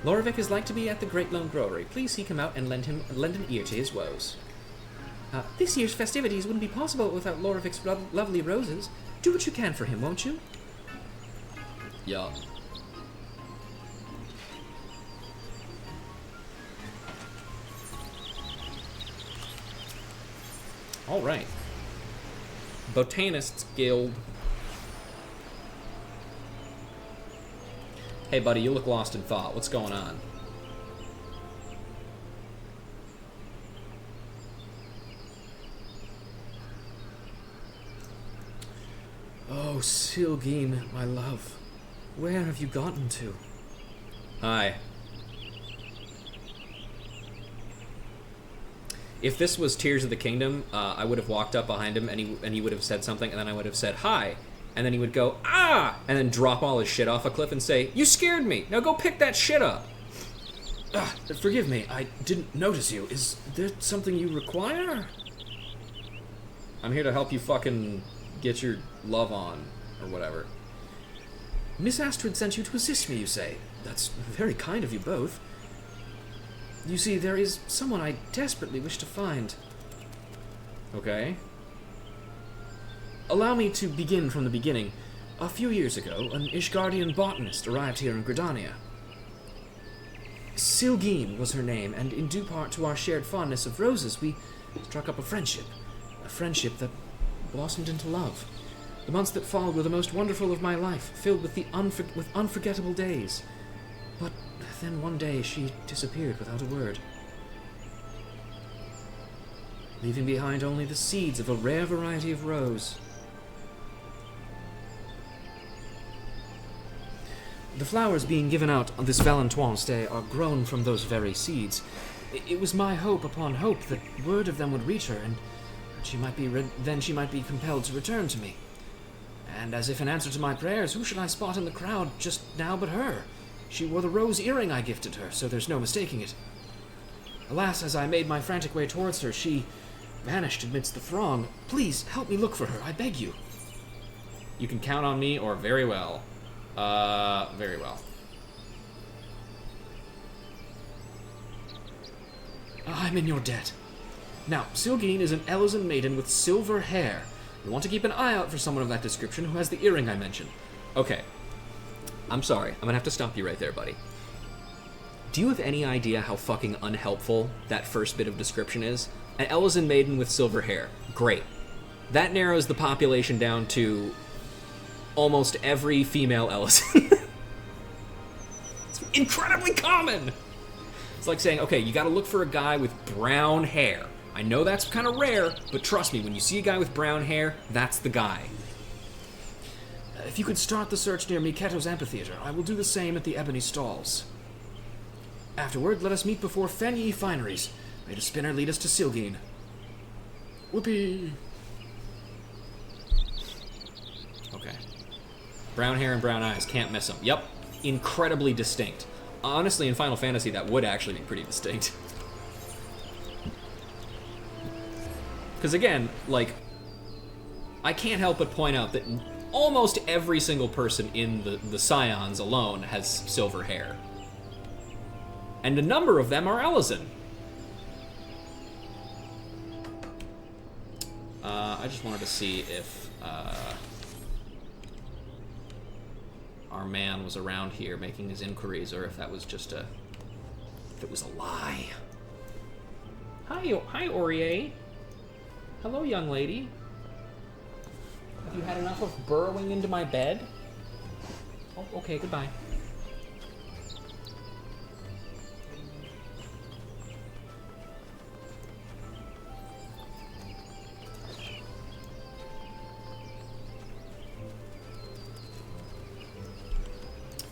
Lorovic is like to be at the Great Lone Growery. Please seek him out and lend an ear to his woes. This year's festivities wouldn't be possible without Lorovic's lovely roses. Do what you can for him, won't you? Yeah. All right. Botanists Guild. Hey, buddy, you look lost in thought. What's going on? Oh, Silgeen, my love. Where have you gotten to? Hi. If this was Tears of the Kingdom, I would have walked up behind him and he would have said something, and then I would have said hi, and then he would go, ah, and then drop all his shit off a cliff and say, you scared me, now go pick that shit up. Forgive me, I didn't notice you. Is there something you require? I'm here to help you fucking get your love on, or whatever. Miss Astrid sent you to assist me, you say? That's very kind of you both. You see, there is someone I desperately wish to find. Okay. Allow me to begin from the beginning. A few years ago, an Ishgardian botanist arrived here in Gridania. Silgeen was her name, and in due part to our shared fondness of roses, we struck up a friendship that blossomed into love. The months that followed were the most wonderful of my life, filled with with unforgettable days. But then one day she disappeared without a word, leaving behind only the seeds of a rare variety of rose. The flowers being given out on this Valentine's Day are grown from those very seeds. It was my hope upon hope that word of them would reach her, and then she might be compelled to return to me. And as if in answer to my prayers, who should I spot in the crowd just now but her? She wore the rose earring I gifted her, so there's no mistaking it. Alas, as I made my frantic way towards her, she vanished amidst the throng. Please, help me look for her, I beg you. You can count on me, or very well. Very well. I'm in your debt. Now, Silgeen is an Elysian maiden with silver hair. You want to keep an eye out for someone of that description who has the earring I mentioned. Okay. I'm sorry. I'm gonna have to stop you right there, buddy. Do you have any idea how fucking unhelpful that first bit of description is? An Elysian maiden with silver hair. Great. That narrows the population down to almost every female Elysian. It's incredibly common! It's like saying, okay, you gotta look for a guy with brown hair. I know that's kind of rare, but trust me, when you see a guy with brown hair, that's the guy. If you could start the search near Miketo's amphitheater, I will do the same at the Ebony Stalls. Afterward, let us meet before Fenyi Fineries. May the spinner lead us to Silgeen. Whoopee! Okay. Brown hair and brown eyes, can't miss them. Yep, incredibly distinct. Honestly, in Final Fantasy, that would actually be pretty distinct. Because again, like, I can't help but point out that almost every single person in the Scions alone has silver hair. And a number of them are Elysian. I just wanted to see if our man was around here making his inquiries, or if that was just if it was a lie. Hi, Aurier. Hello, young lady. Have you had enough of burrowing into my bed? Oh, okay, goodbye.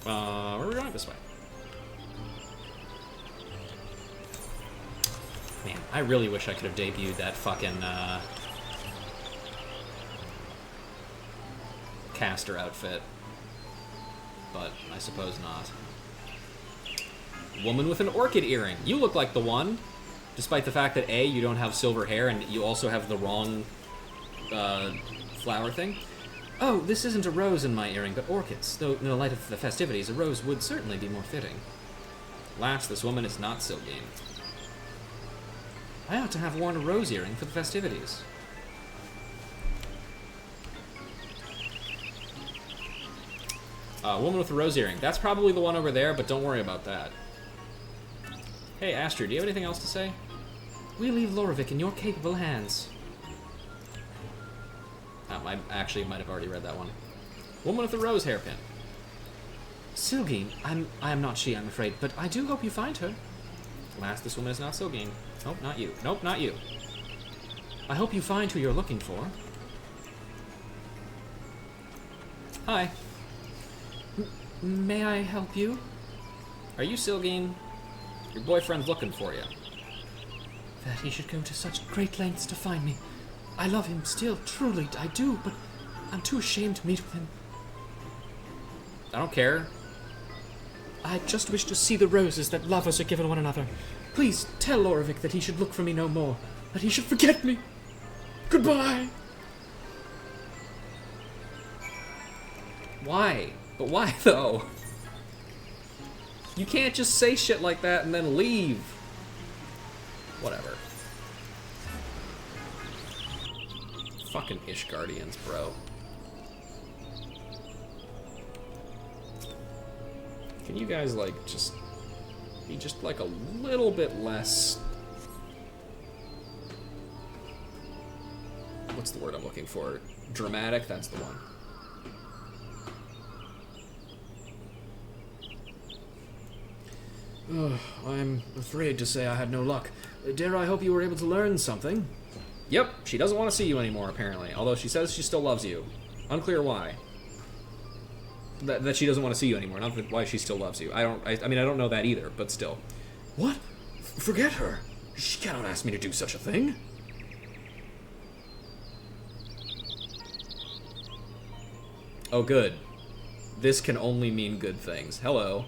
We're going this way. Man, I really wish I could have debuted that fucking, caster outfit. But I suppose not. Woman with an orchid earring. You look like the one, despite the fact that A, you don't have silver hair, and you also have the wrong, flower thing. Oh, this isn't a rose in my earring, but orchids. Though, in the light of the festivities, a rose would certainly be more fitting. Alas, this woman is not Sylgine. I ought to have worn a rose earring for the festivities. Woman with a rose earring. That's probably the one over there, but don't worry about that. Hey, Astrid, do you have anything else to say? We leave Lorovic in your capable hands. I actually might have already read that one. Woman with a rose hairpin. Sylgine, I am not she, I'm afraid, but I do hope you find her. Alas, this woman is not Sylgine. Nope, not you. Nope, not you. I hope you find who you're looking for. Hi. May I help you? Are you Sylgine? Your boyfriend's looking for you. That he should go to such great lengths to find me. I love him still, truly, I do, but I'm too ashamed to meet with him. I don't care. I just wish to see the roses that lovers are given one another. Please tell Lorovic that he should look for me no more, that he should forget me. Goodbye. Why? But why, though? You can't just say shit like that and then leave. Whatever. Fucking Ishgardians, bro. Can you guys, like, just be just, like, a little bit less... What's the word I'm looking for? Dramatic? That's the one. I'm afraid to say I had no luck. Dare I hope you were able to learn something? Yep, she doesn't want to see you anymore, apparently. Although she says she still loves you. Unclear why. That she doesn't want to see you anymore, not why she still loves you. I mean, I don't know that either, but still. What? Forget her. She cannot ask me to do such a thing. Oh, good. This can only mean good things. Hello.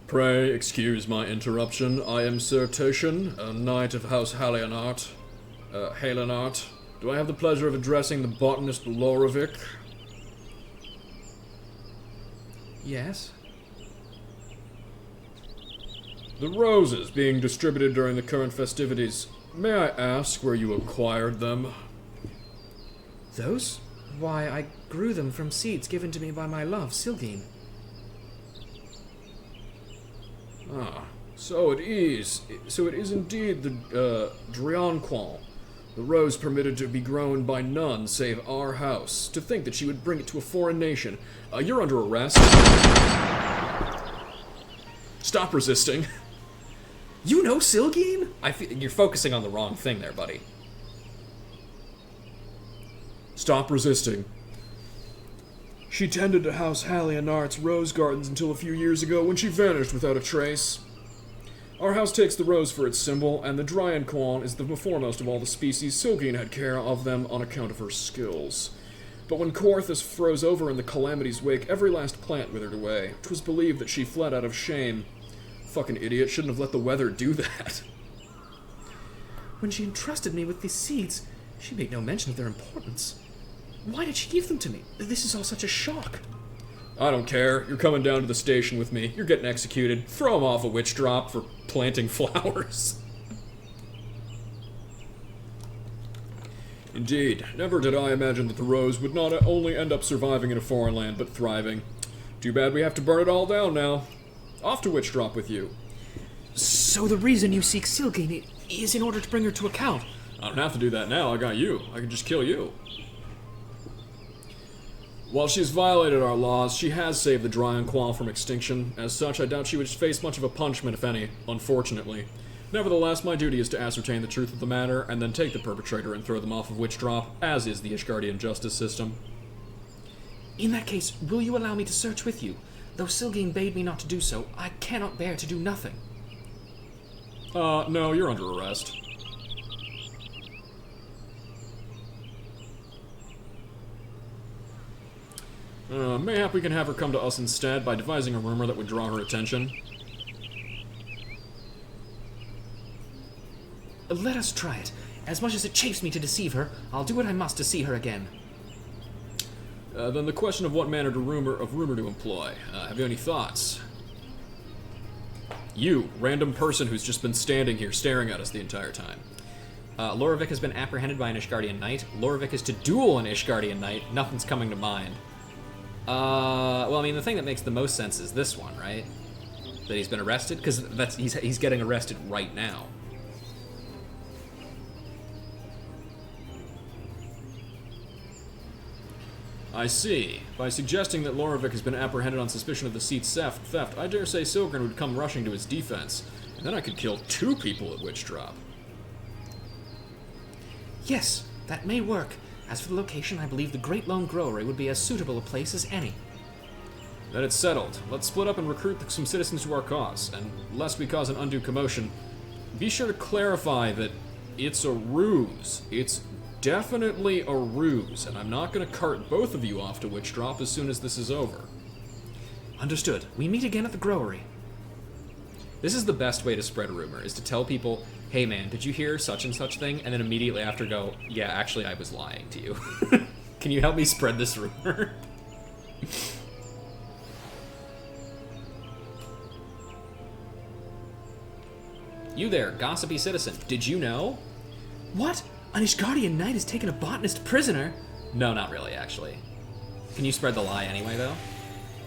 Pray excuse my interruption. I am Sir Tocian, a knight of House Halenart. Halenart. Do I have the pleasure of addressing the botanist Lorovic? Yes. The roses being distributed during the current festivities. May I ask where you acquired them? Those? Why, I grew them from seeds given to me by my love, Sylgine. Ah, so it is. So it is indeed the Drianquan, the rose permitted to be grown by none save our house. To think that she would bring it to a foreign nation. You're under arrest. Stop resisting. You know Sylgine? I feel you're focusing on the wrong thing there, buddy. Stop resisting. She tended to House Halenart's rose gardens until a few years ago when she vanished without a trace. Our house takes the rose for its symbol, and the Drianquan is the foremost of all the species. Sylgine had care of them on account of her skills. But when Corthus froze over in the calamity's wake, every last plant withered away. 'Twas believed that she fled out of shame. Fucking idiot, shouldn't have let the weather do that. When she entrusted me with these seeds, she made no mention of their importance. Why did she give them to me? This is all such a shock. I don't care. You're coming down to the station with me. You're getting executed. Throw him off a witch drop for planting flowers. Indeed. Never did I imagine that the rose would not only end up surviving in a foreign land, but thriving. Too bad we have to burn it all down now. Off to witch drop with you. So the reason you seek Sylgine is in order to bring her to account? I don't have to do that now. I got you. I can just kill you. While she's violated our laws, she has saved the Drianquan from extinction. As such, I doubt she would face much of a punishment, if any, unfortunately. Nevertheless, my duty is to ascertain the truth of the matter, and then take the perpetrator and throw them off of witch drop, as is the Ishgardian justice system. In that case, will you allow me to search with you? Though Silgine bade me not to do so, I cannot bear to do nothing. No, you're under arrest. Mayhap we can have her come to us instead by devising a rumor that would draw her attention. Let us try it. As much as it chafes me to deceive her, I'll do what I must to see her again. Then the question of what manner of rumor to employ. Have you any thoughts? You, random person who's just been standing here staring at us the entire time. Loravik has been apprehended by an Ishgardian knight. Loravik is to duel an Ishgardian knight. Nothing's coming to mind. Well, I mean, the thing that makes the most sense is this one, right? That he's been arrested? Because he's getting arrested right now. I see. By suggesting that Loravik has been apprehended on suspicion of the seat's theft, I dare say Silgrin would come rushing to his defense, and then I could kill 2 people at Witch Drop. Yes, that may work. As for the location, I believe the Great Lone Growery would be as suitable a place as any. Then it's settled. Let's split up and recruit some citizens to our cause, and lest we cause an undue commotion, be sure to clarify that it's a ruse. It's definitely a ruse, and I'm not going to cart both of you off to Witch Drop as soon as this is over. Understood. We meet again at the Growery. This is the best way to spread a rumor, is to tell people, hey man, did you hear such and such thing? And then immediately after go, yeah, actually I was lying to you. Can you help me spread this rumor? You there, gossipy citizen, did you know? What? An Ishgardian knight has taken a botanist prisoner? No, not really, actually. Can you spread the lie anyway, though?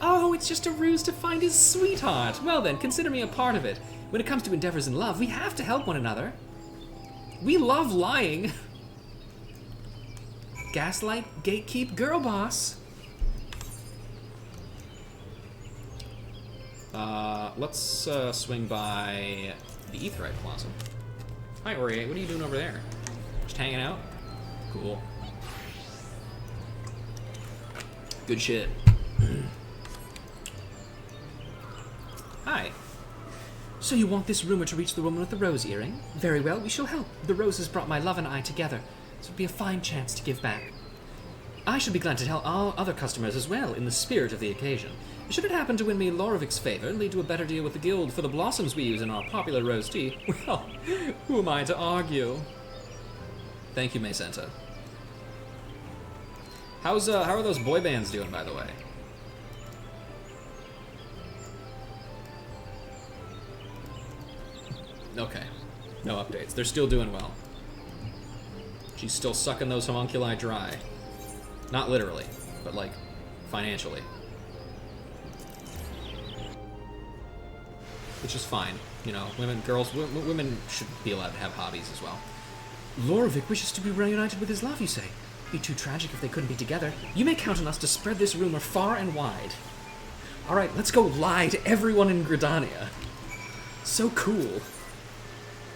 Oh, it's just a ruse to find his sweetheart. Well then, consider me a part of it. When it comes to endeavors in love, we have to help one another. We love lying. Gaslight, gatekeep, girl boss. Let's swing by the Aetheryte Blossom. Hi, Ori, what are you doing over there? Just hanging out? Cool. Good shit. Hi. So you want this rumor to reach the woman with the rose earring? Very well, we shall help. The roses brought my love and I together, so it'd be a fine chance to give back. I should be glad to tell our other customers as well, in the spirit of the occasion. Should it happen to win me Loravik's favor and lead to a better deal with the guild for the blossoms we use in our popular rose tea, well, who am I to argue? Thank you, Maysenta. How are those boy bands doing, by the way? Okay. No updates. They're still doing well. She's still sucking those homunculi dry. Not literally, but like, financially. Which is fine. You know, women should be allowed to have hobbies as well. Loravik wishes to be reunited with his love, you say? Be too tragic if they couldn't be together. You may count on us to spread this rumor far and wide. Alright, let's go lie to everyone in Gridania. So cool.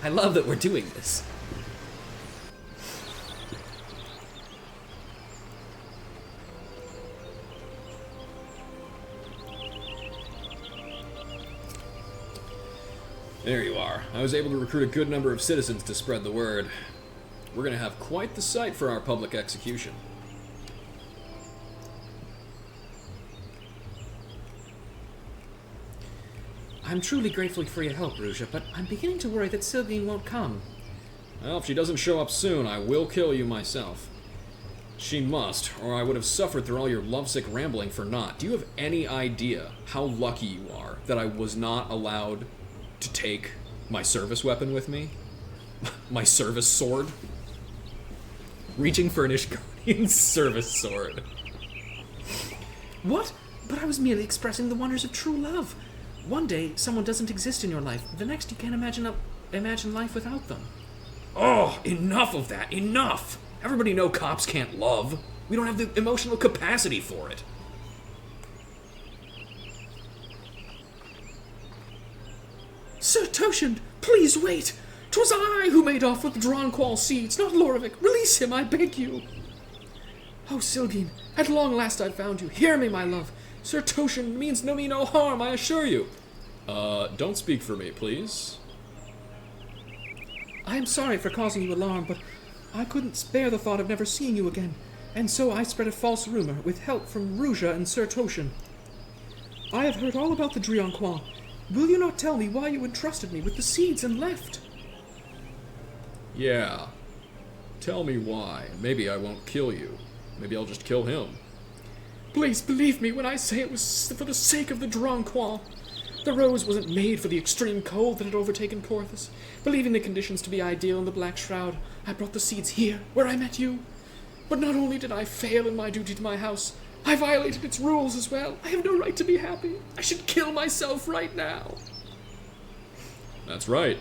I love that we're doing this. There you are. I was able to recruit a good number of citizens to spread the word. We're going to have quite the sight for our public execution. I'm truly grateful for your help, Ruja, but I'm beginning to worry that Silgine won't come. Well, if she doesn't show up soon, I will kill you myself. She must, or I would have suffered through all your lovesick rambling for naught. Do you have any idea how lucky you are that I was not allowed to take my service weapon with me? My service sword? Reaching for an Ishgardian service sword. What? But I was merely expressing the wonders of true love. One day, someone doesn't exist in your life. The next, you can't imagine life without them. Oh, enough of that, enough! Everybody know cops can't love. We don't have the emotional capacity for it. Sir Toshind, please wait! 'Twas I who made off with the Dronqual seeds, not Loravik. Release him, I beg you. Oh, Silgine, at long last I've found you. Hear me, my love. Sir Toshin means me no harm, I assure you. Don't speak for me, please. I am sorry for causing you alarm, but I couldn't spare the thought of never seeing you again, and so I spread a false rumor with help from Ruja and Sir Toshin. I have heard all about the Drioncois. Will you not tell me why you entrusted me with the seeds and left? Yeah. Tell me why. Maybe I won't kill you. Maybe I'll just kill him. Please believe me when I say it was for the sake of the Drioncois. The rose wasn't made for the extreme cold that had overtaken Porthos. Believing the conditions to be ideal in the Black Shroud, I brought the seeds here, where I met you. But not only did I fail in my duty to my house, I violated its rules as well. I have no right to be happy. I should kill myself right now. That's right.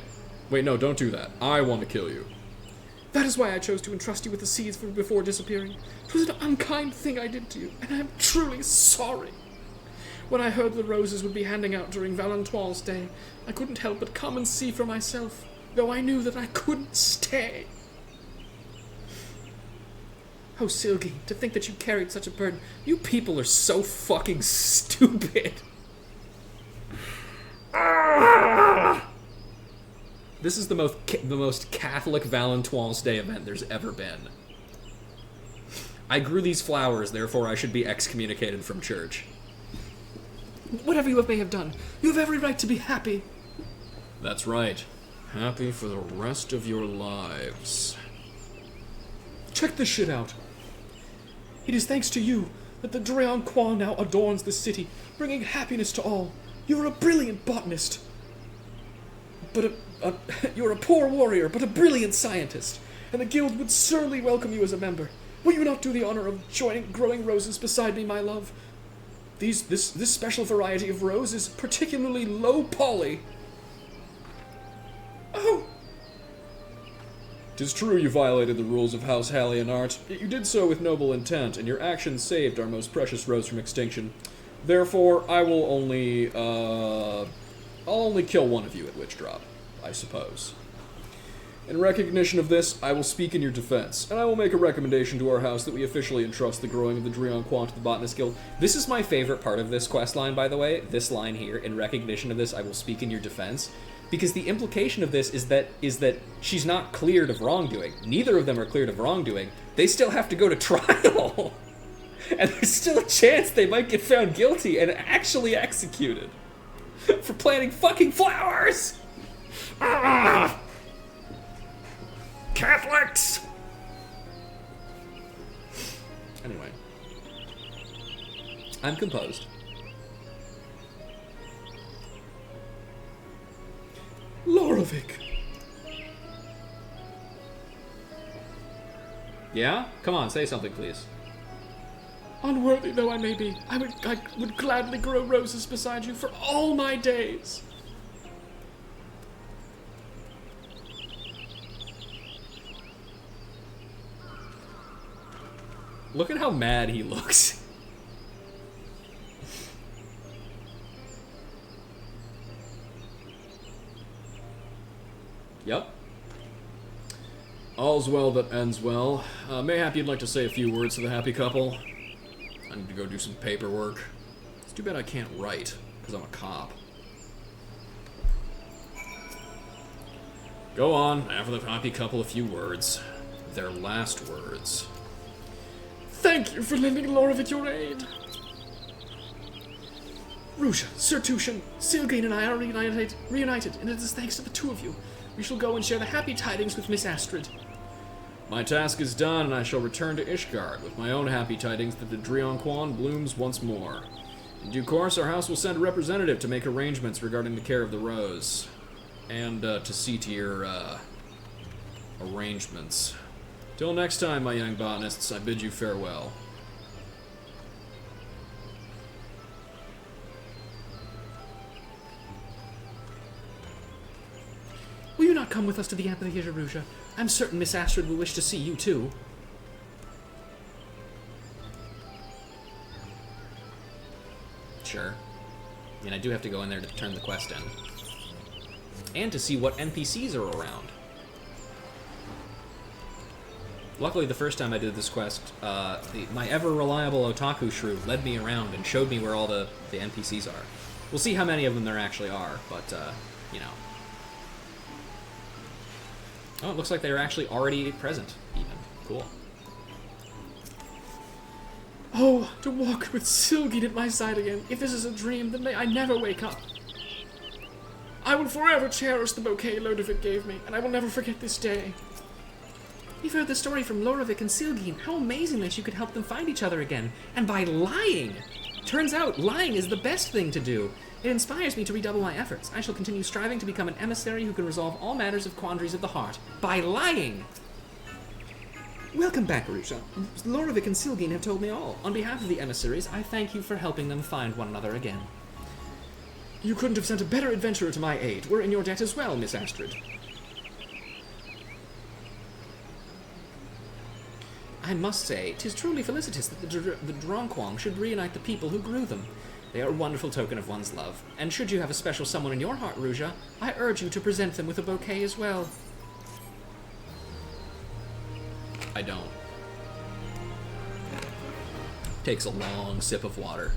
Wait, no, don't do that. I want to kill you. That is why I chose to entrust you with the seeds before disappearing. It was an unkind thing I did to you, and I am truly sorry. When I heard the roses would be handing out during Valentine's Day, I couldn't help but come and see for myself, though I knew that I couldn't stay. Oh, Silgi, to think that you carried such a burden. You people are so fucking stupid. This is the most Catholic Valentine's Day event there's ever been. I grew these flowers, therefore I should be excommunicated from church. Whatever you may have done, you have every right to be happy. That's right. Happy for the rest of your lives. Check this shit out. It is thanks to you that the Drioncois now adorns the city, bringing happiness to all. You are a brilliant botanist. But you're a poor warrior, but a brilliant scientist, and the guild would certainly welcome you as a member. Will you not do the honor of joining growing roses beside me, my love? This special variety of rose is particularly low poly. Oh! 'Tis true you violated the rules of House Hallionart, yet you did so with noble intent, and your actions saved our most precious rose from extinction. Therefore, I'll only kill one of you at Witch Drop, I suppose. In recognition of this, I will speak in your defense, and I will make a recommendation to our house that we officially entrust the growing of the Drioncois to the Botanist Guild. This is my favorite part of this quest line, by the way. This line here, in recognition of this, I will speak in your defense. Because the implication of this is that she's not cleared of wrongdoing. Neither of them are cleared of wrongdoing. They still have to go to trial. And there's still a chance they might get found guilty and actually executed. For planting fucking flowers! Ah! Catholics! Anyway. I'm composed. Lorovic! Yeah? Come on, say something, please. Unworthy though I may be, I would gladly grow roses beside you for all my days. Look at how mad he looks. Yep. All's well that ends well. Mayhap you'd like to say a few words to the happy couple? I need to go do some paperwork. It's too bad I can't write, because I'm a cop. Go on, have the happy couple a few words. Their last words. Thank you for lending Lorovic your aid. Ruja, Sir Tushan, Silgain and I are reunited, and it is thanks to the two of you. We shall go and share the happy tidings with Miss Astrid. My task is done, and I shall return to Ishgard with my own happy tidings that the Drioncois blooms once more. In due course, our house will send a representative to make arrangements regarding the care of the rose, and to see to your arrangements. Till next time, my young botanists, I bid you farewell. Will you not come with us to the amphitheater, Ruja? I'm certain Miss Astrid will wish to see you, too. Sure. I mean, I do have to go in there to turn the quest in. And to see what NPCs are around. Luckily, the first time I did this quest, my ever-reliable otaku shrew led me around and showed me where all the NPCs are. We'll see how many of them there actually are, but, you know. Oh, it looks like they're actually already present, even. Cool. Oh, to walk with Sylgin at my side again. If this is a dream, then may I never wake up. I will forever cherish the bouquet Lodovik gave me, and I will never forget this day. We've heard the story from Lodovik and Sylgin. How amazing that you could help them find each other again. And by lying! Turns out, lying is the best thing to do. It inspires me to redouble my efforts. I shall continue striving to become an emissary who can resolve all matters of quandaries of the heart. By lying! Welcome back, Arusha. Lodovik and Sylgin have told me all. On behalf of the emissaries, I thank you for helping them find one another again. You couldn't have sent a better adventurer to my aid. We're in your debt as well, Miss Astrid. I must say, 'tis truly felicitous that the Dronquang should reunite the people who grew them. They are a wonderful token of one's love. And should you have a special someone in your heart, Ruja, I urge you to present them with a bouquet as well. I don't. Takes a long sip of water.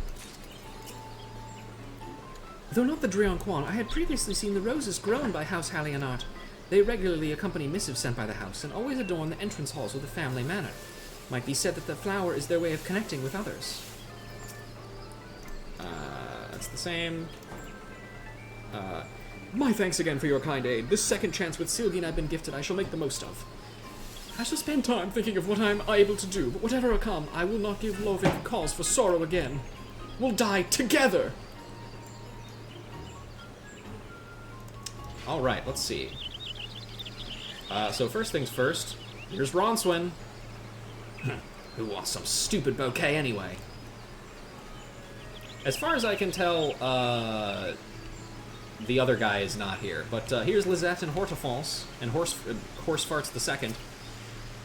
Though not the Dronquang, I had previously seen the roses grown by House Hallianart. They regularly accompany missives sent by the house, and always adorn the entrance halls with a family manner. Might be said that the flower is their way of connecting with others. That's the same. My thanks again for your kind aid. This second chance with Sylgin I've been gifted I shall make the most of. I shall spend time thinking of what I am able to do, but whatever come, I will not give Lodovik cause for sorrow again. We'll die together! Alright, let's see. So first things first, here's Ronswin. Who wants some stupid bouquet anyway? As far as I can tell, the other guy is not here. But here's Lizette and Hortefonce, and Horsefarts the Second.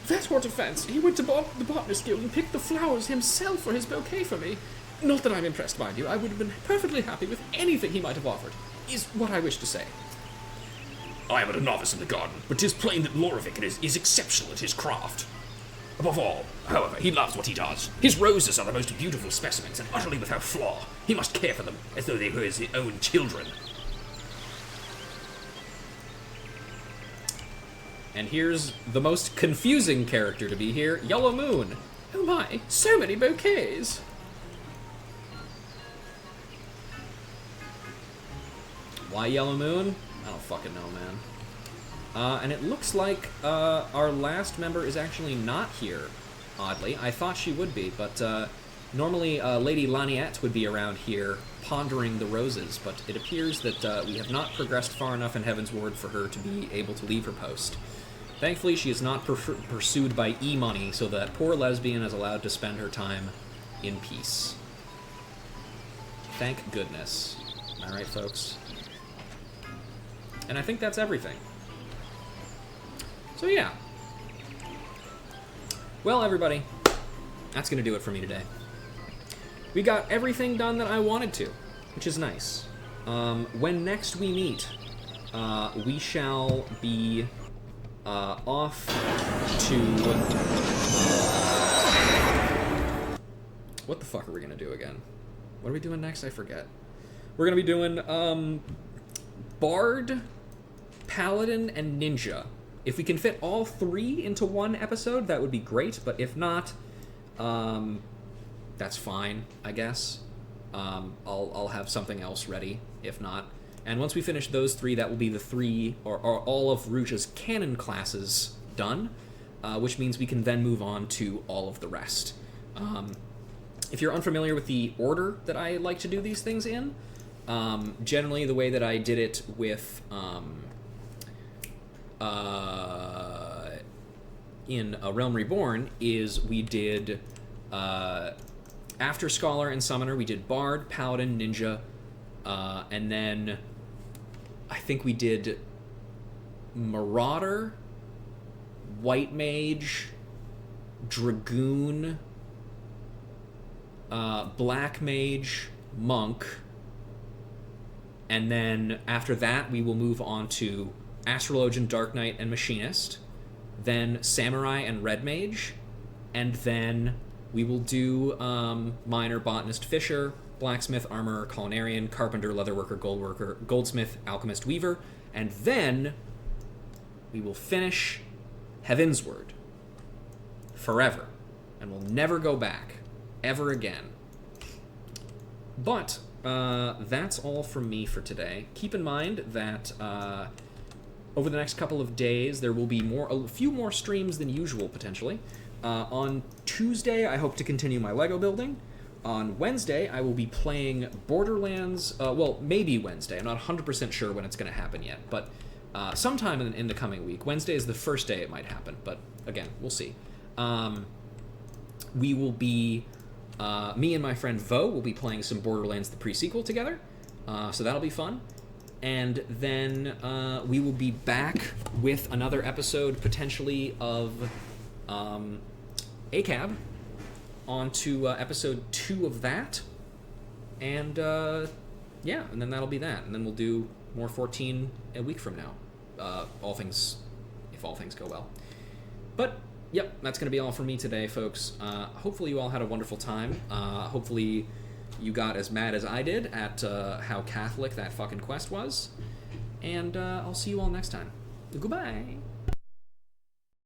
That Hortefance, he went to the Botanist Guild and picked the flowers himself for his bouquet for me. Not that I'm impressed, mind you. I would have been perfectly happy with anything he might have offered, is what I wish to say. I am but a novice in the garden, but 'tis plain that Lodovik is exceptional at his craft. Above all, however, he loves what he does. His roses are the most beautiful specimens, and utterly without flaw. He must care for them as though they were his own children. And here's the most confusing character to be here, Yellow Moon. Oh my, so many bouquets! Why Yellow Moon? I don't fucking know, man. And it looks like our last member is actually not here, oddly. I thought she would be, but normally Lady Laniette would be around here pondering the roses, but it appears that we have not progressed far enough in Heavensward for her to be able to leave her post. Thankfully, she is not pursued by e-money, so that poor lesbian is allowed to spend her time in peace. Thank goodness. Am I right, folks? And I think that's everything. So yeah. Well, everybody, that's going to do it for me today. We got everything done that I wanted to, which is nice. When next we meet, we shall be off to... what the fuck are we going to do again? What are we doing next? I forget. We're going to be doing Bard, Paladin, and Ninja. If we can fit all three into one episode, that would be great, but if not, that's fine, I guess. I'll have something else ready, if not. And once we finish those three, that will be the three, or all of Ruja's canon classes done, which means we can then move on to all of the rest. If you're unfamiliar with the order that I like to do these things in, generally the way that I did it with in A Realm Reborn is we did after Scholar and Summoner, we did Bard, Paladin, Ninja, and then I think we did Marauder, White Mage, Dragoon, Black Mage, Monk, and then after that we will move on to Astrologian, Dark Knight, and Machinist, then Samurai and Red Mage, and then we will do Miner, Botanist, Fisher, Blacksmith, Armorer, Culinarian, Carpenter, Leatherworker, Goldworker, Goldsmith, Alchemist, Weaver, and then we will finish Heavensward forever, and we'll never go back ever again. But that's all from me for today. Keep in mind that over the next couple of days there will be a few more streams than usual potentially. On Tuesday, I hope to continue my Lego building. On Wednesday, I will be playing Borderlands. Well, maybe Wednesday. I'm not 100% sure when it's going to happen yet, but sometime in the coming week. Wednesday is the first day it might happen, but again, we'll see. We will be, me and my friend Vo will be playing some Borderlands the pre-sequel together, so that'll be fun. And then we will be back with another episode, potentially, of ACAB, on to episode 2 of that. And, yeah, and then that'll be that. And then we'll do more 14 a week from now, if all things go well. But, yep, that's going to be all for me today, folks. Hopefully you all had a wonderful time. Hopefully you got as mad as I did at how Catholic that fucking quest was. And I'll see you all next time. Goodbye.